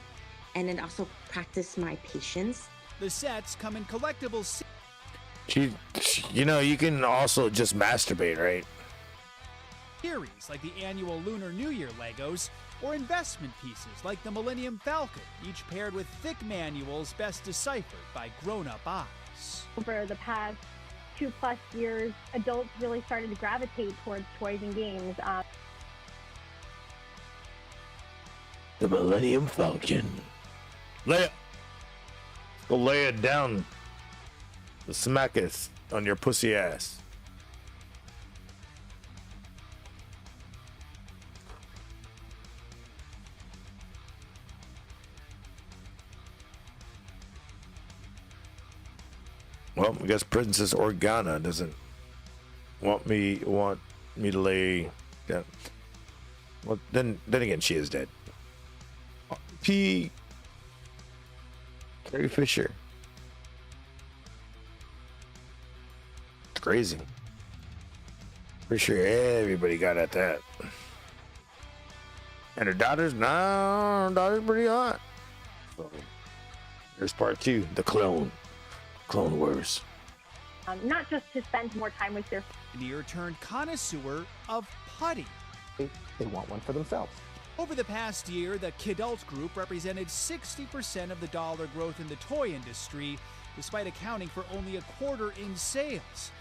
and then also practice my patience. The sets come in collectibles. You know, you can also just masturbate, right? Series like the annual Lunar New Year Legos, or investment pieces like the Millennium Falcon, each paired with thick manuals best deciphered by grown-up eyes. Over the past 2+ years, adults really started to gravitate towards toys and games. The Millennium Falcon. Go lay it down. The smacketh on your pussy ass. Well, I guess Princess Organa doesn't want me to lay down. Well, then again, she is dead. Carrie Fisher. It's crazy. Pretty sure everybody got at that. And her daughter's pretty hot. So there's part 2, the Clone Wars. Not just to spend more time with their near-turned connoisseur of putty. They want one for themselves. Over the past year, the Kidult Group represented 60% of the dollar growth in the toy industry, despite accounting for only a quarter in sales.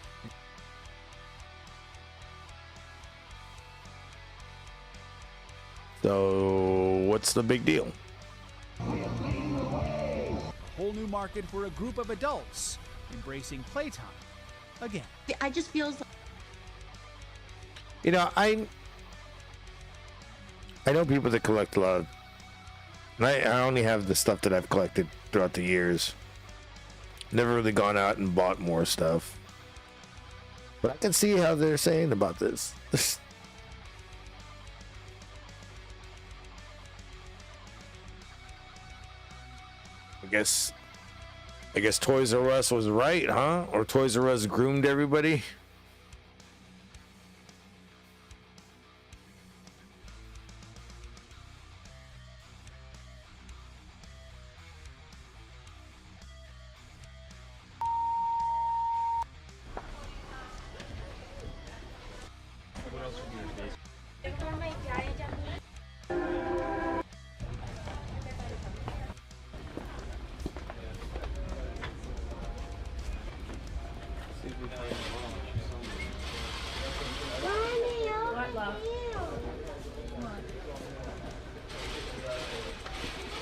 So what's the big deal? A whole new market for a group of adults embracing playtime again. I just feels like, You know, I know people that collect a lot of, and I only have the stuff that I've collected throughout the years. Never really gone out and bought more stuff. But I can see how they're saying about this. I guess Toys R Us was right, huh? Or Toys R Us groomed everybody.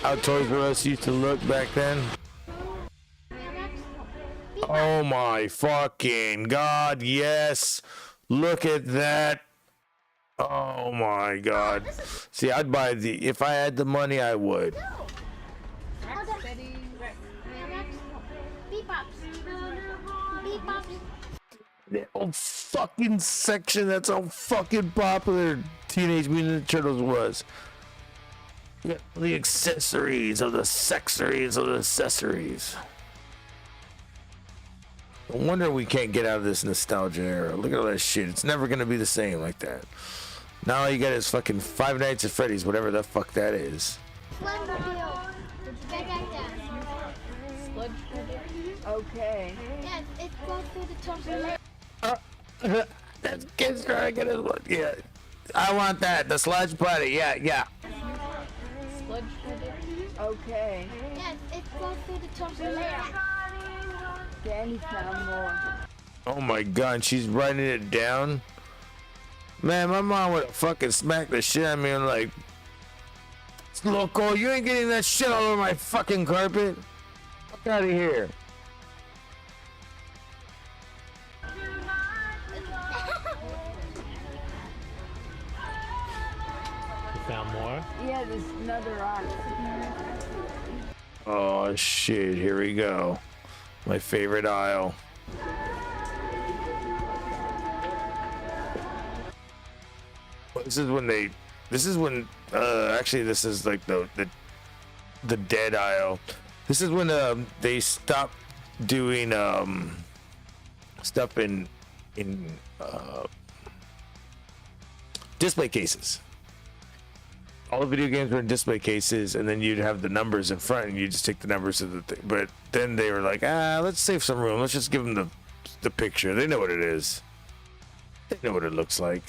How Toys R Us used to look back then. Oh my fucking god, yes. Look at that. Oh my god. See, I'd buy the, if I had the money, I would. That old fucking section, that's how fucking popular Teenage Mutant Ninja Turtles was. You got the accessories of the sexeries of the accessories. No wonder we can't get out of this nostalgia era. Look at all that shit. It's never gonna be the same like that. Now all you got is fucking Five Nights at Freddy's, whatever the fuck that is. Okay. Yes, it goes through the top layer. That kid's trying to get his one. Yeah. I want that. The sludge party. Yeah, yeah. Okay. Yes, it goes through the top layer. Danny found more. Oh my god, she's writing it down. Man, my mom would have fucking smacked the shit out of me and like, Loco, you ain't getting that shit all over my fucking carpet. Fuck out of here. Found more? Yeah, there's another rock. Oh shit, here we go. My favorite aisle. This is when actually this is like the dead aisle. This is when they stopped doing stuff in display cases. All the video games were in display cases, and then you'd have the numbers in front, and you just take the numbers of the thing. But then they were like, let's save some room. Let's just give them the picture. They know what it is. They know what it looks like.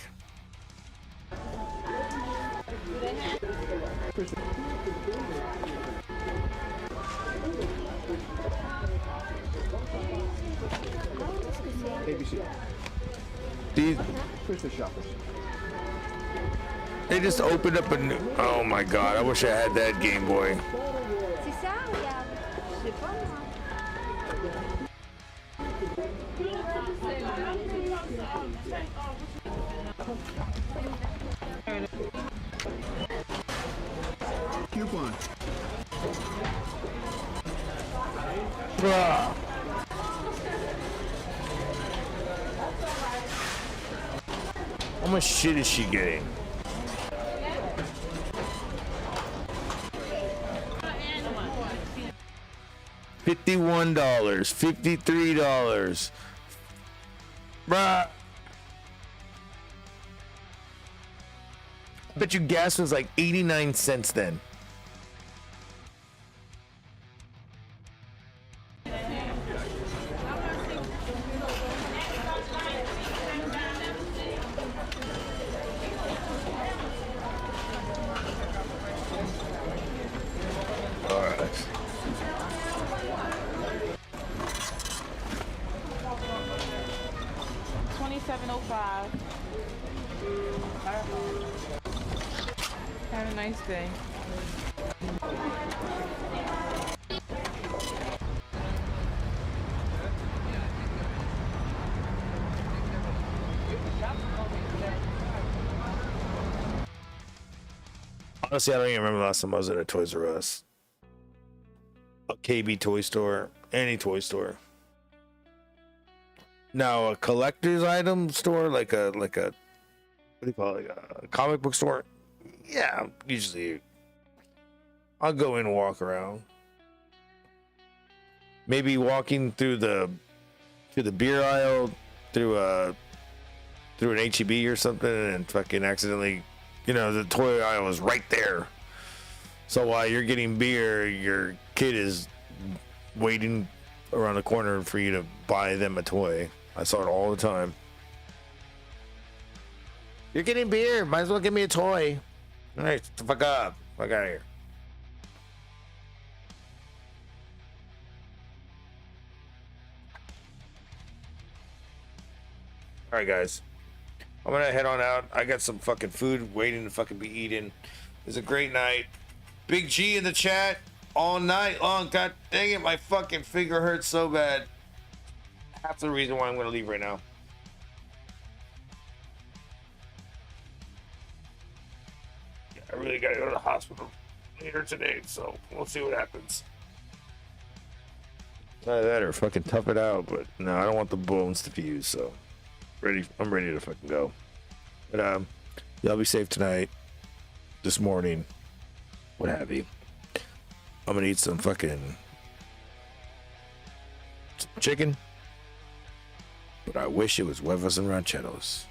These Christmas shoppers. They just opened up a new. Oh my god! I wish I had that Game Boy. Coupon. Bruh. How much shit is she getting? $51, $53. Bruh. I bet you gas was like 89 cents then. Have a nice day. Honestly, I don't even remember the last time I was at a Toys R Us. A KB toy store, any toy store. Now a collector's item store, like a what do you call it, a comic book store? Yeah, usually I'll go in and walk around. Maybe walking through the beer aisle through an HEB or something and fucking accidentally, you know, the toy aisle is right there. So while you're getting beer, your kid is waiting around the corner for you to buy them a toy. I saw it all the time. You're getting beer. Might as well give me a toy. All right, fuck up. Fuck out of here. All right, guys. I'm gonna head on out. I got some fucking food waiting to fucking be eaten. It's a great night. Big G in the chat all night long. God dang it, my fucking finger hurts so bad. Half the reason why I'm gonna leave right now. Yeah, I really gotta go to the hospital later today, so we'll see what happens. Either that or fucking tough it out, but no, I don't want the bones to fuse, so I'm ready to fucking go. But y'all be safe tonight, this morning, what have you. I'm gonna eat some chicken, but I wish it was huevos and rancheros.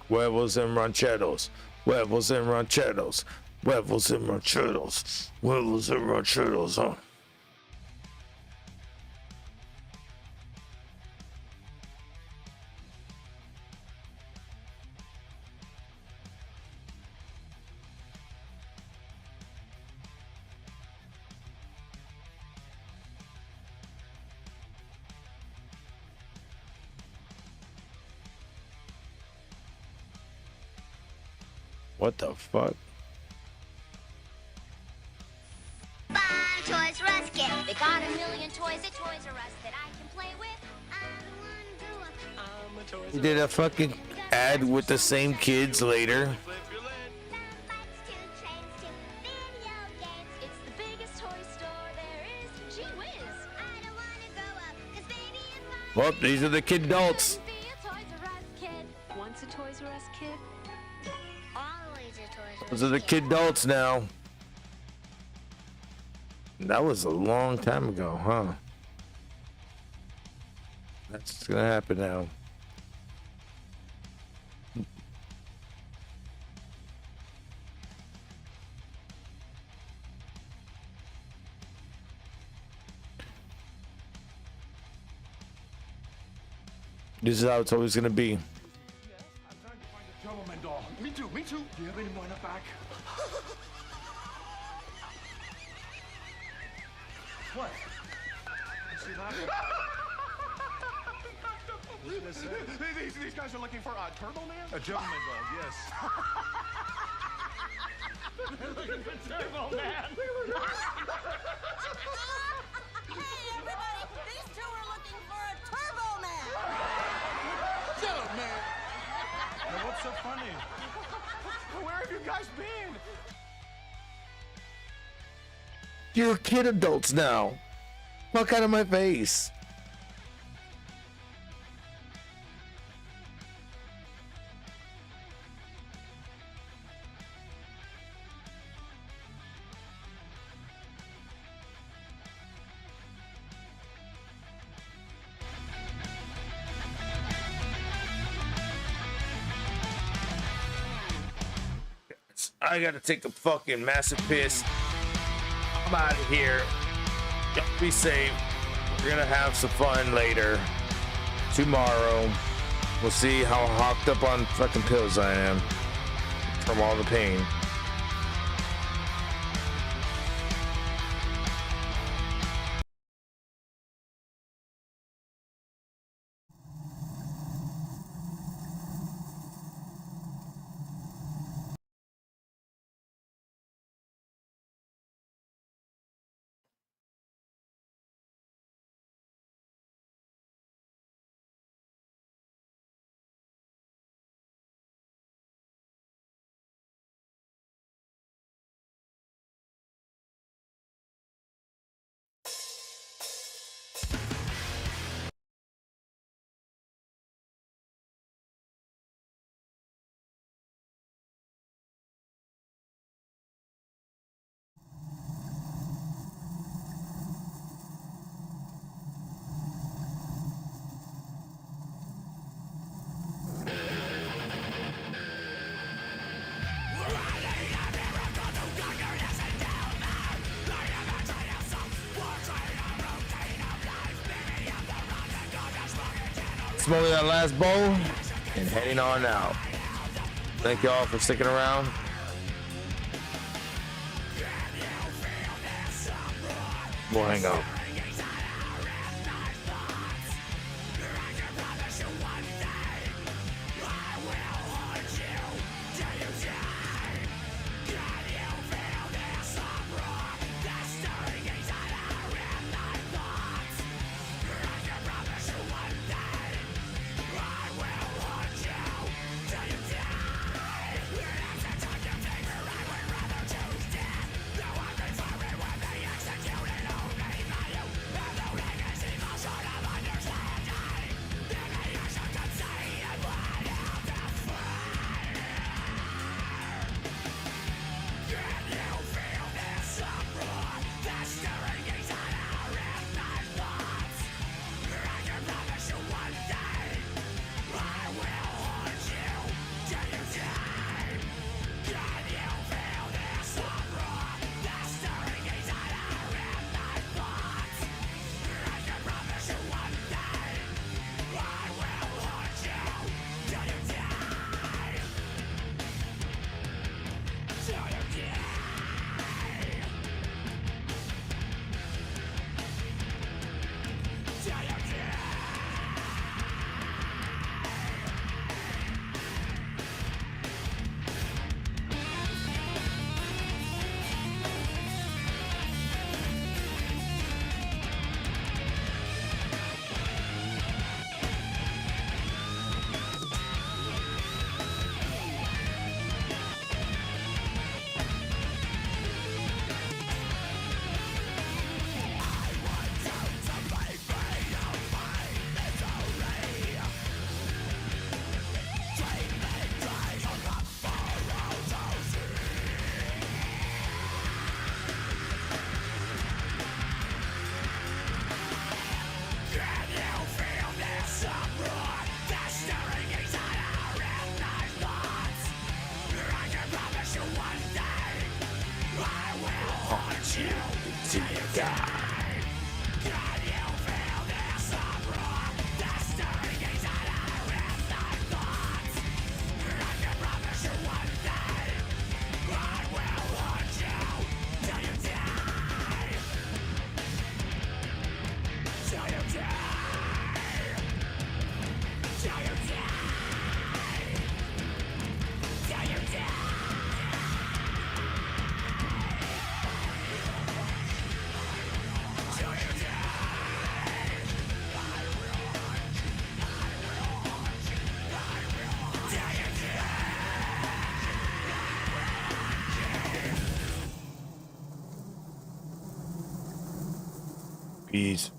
Huevos and rancheros. Huevos and rancheros. Huevos and rancheros. Huevos and rancheros, huh? What the fuck? Buy Toys R Us kid. They got a million toys at Toys R Us that I can play with. He did a fucking ad with the same kids later. It's the biggest toy store there is. Gee whiz. I don't wanna grow up, 'cause baby, if I Well, these are the kidults. be a Toys R Us kid. Once a Toys R Us kid. Always a Toys R Us Those are the kidults now. That was a long time ago, huh? That's gonna happen now. This is how it's always gonna be. Trouble, man, doll. Me too, me too. Do you have any more in the back? What? See that? These guys are looking for a Turbo Man? A gentleman dog, yes. They're looking for Turbo Man. Hey, everybody! These two are looking for a Turbo Man! Shut up, man. Now, what's so funny? Where have you guys been? You're kid adults now. Fuck out of my face. I gotta take a fucking massive piss. I'm out of here. Y'all be safe. We're gonna have some fun later. Tomorrow. We'll see how hopped up on fucking pills I am from all the pain. smoking that last bowl and heading on out. Thank y'all for sticking around. We'll hang out. Peace.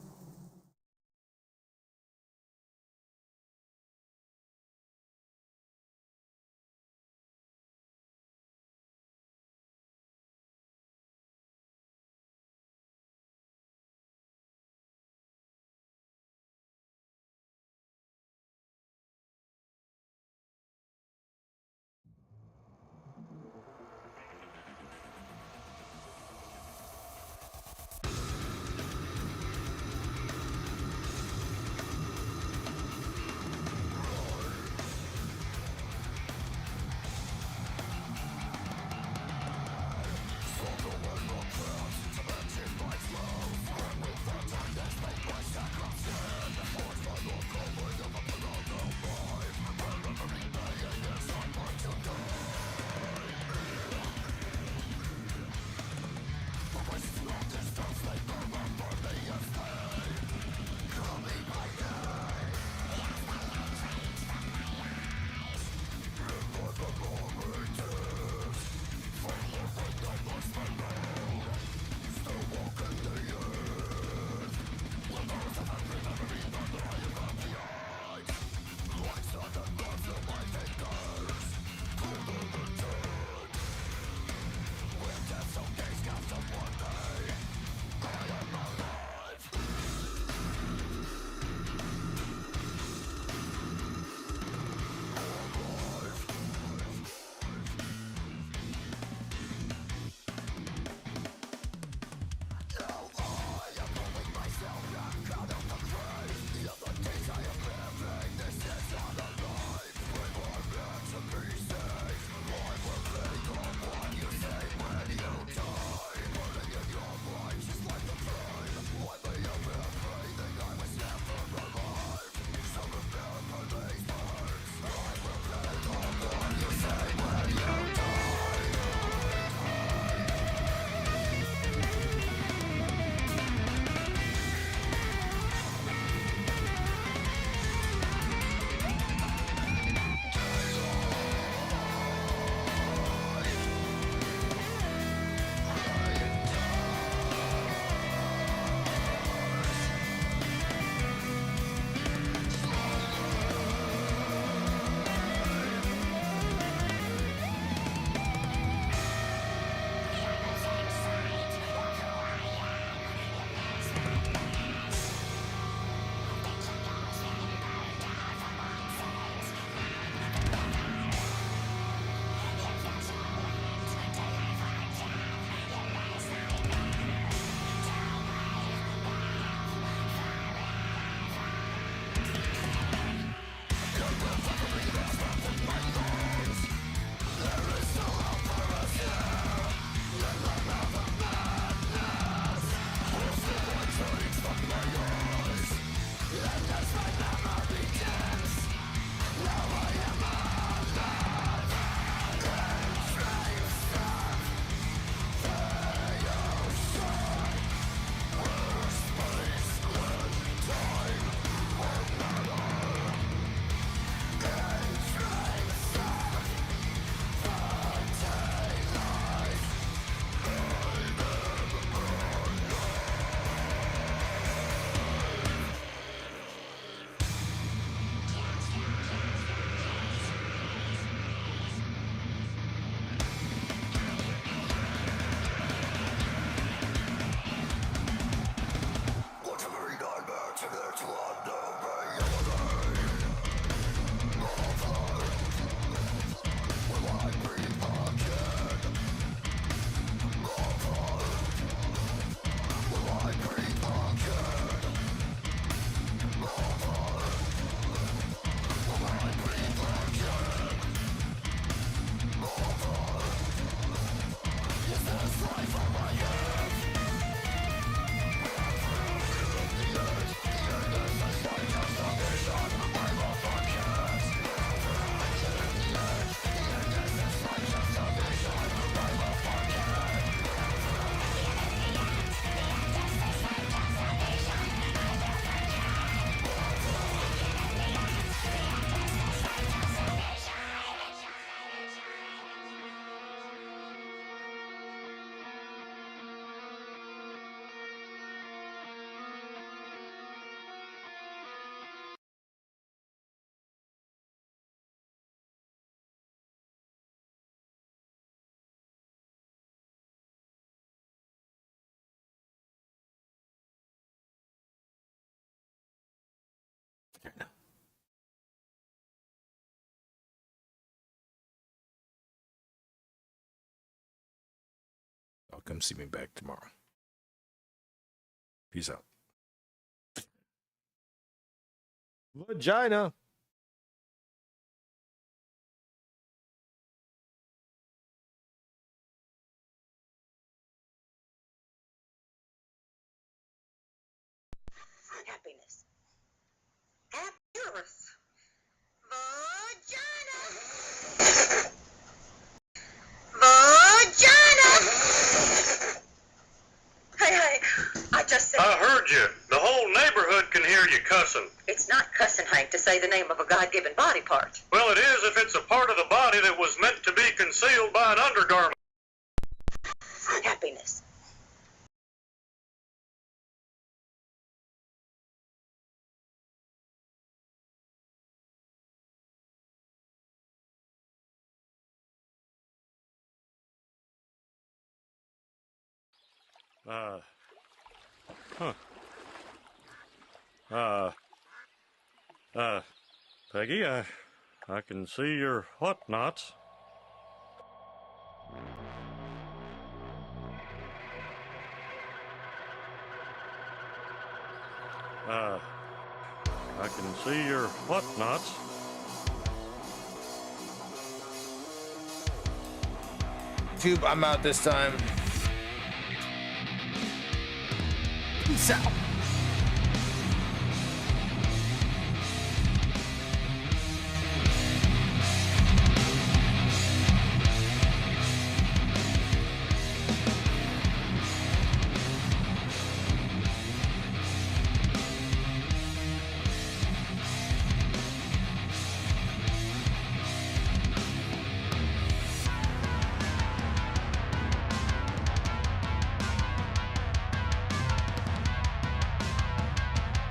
Come see me back tomorrow. Peace out. Vagina. Happiness. Happiness. Vagina. Vagina. Hey, I just said... I heard you. The whole neighborhood can hear you cussing. It's not cussing, Hank, to say the name of a God-given body part. Well, it is if it's a part of the body that was meant to be concealed by an undergarment. Happiness. Peggy, I can see your whatnots. I can see your whatnots. Tube, I'm out this time. Peace out.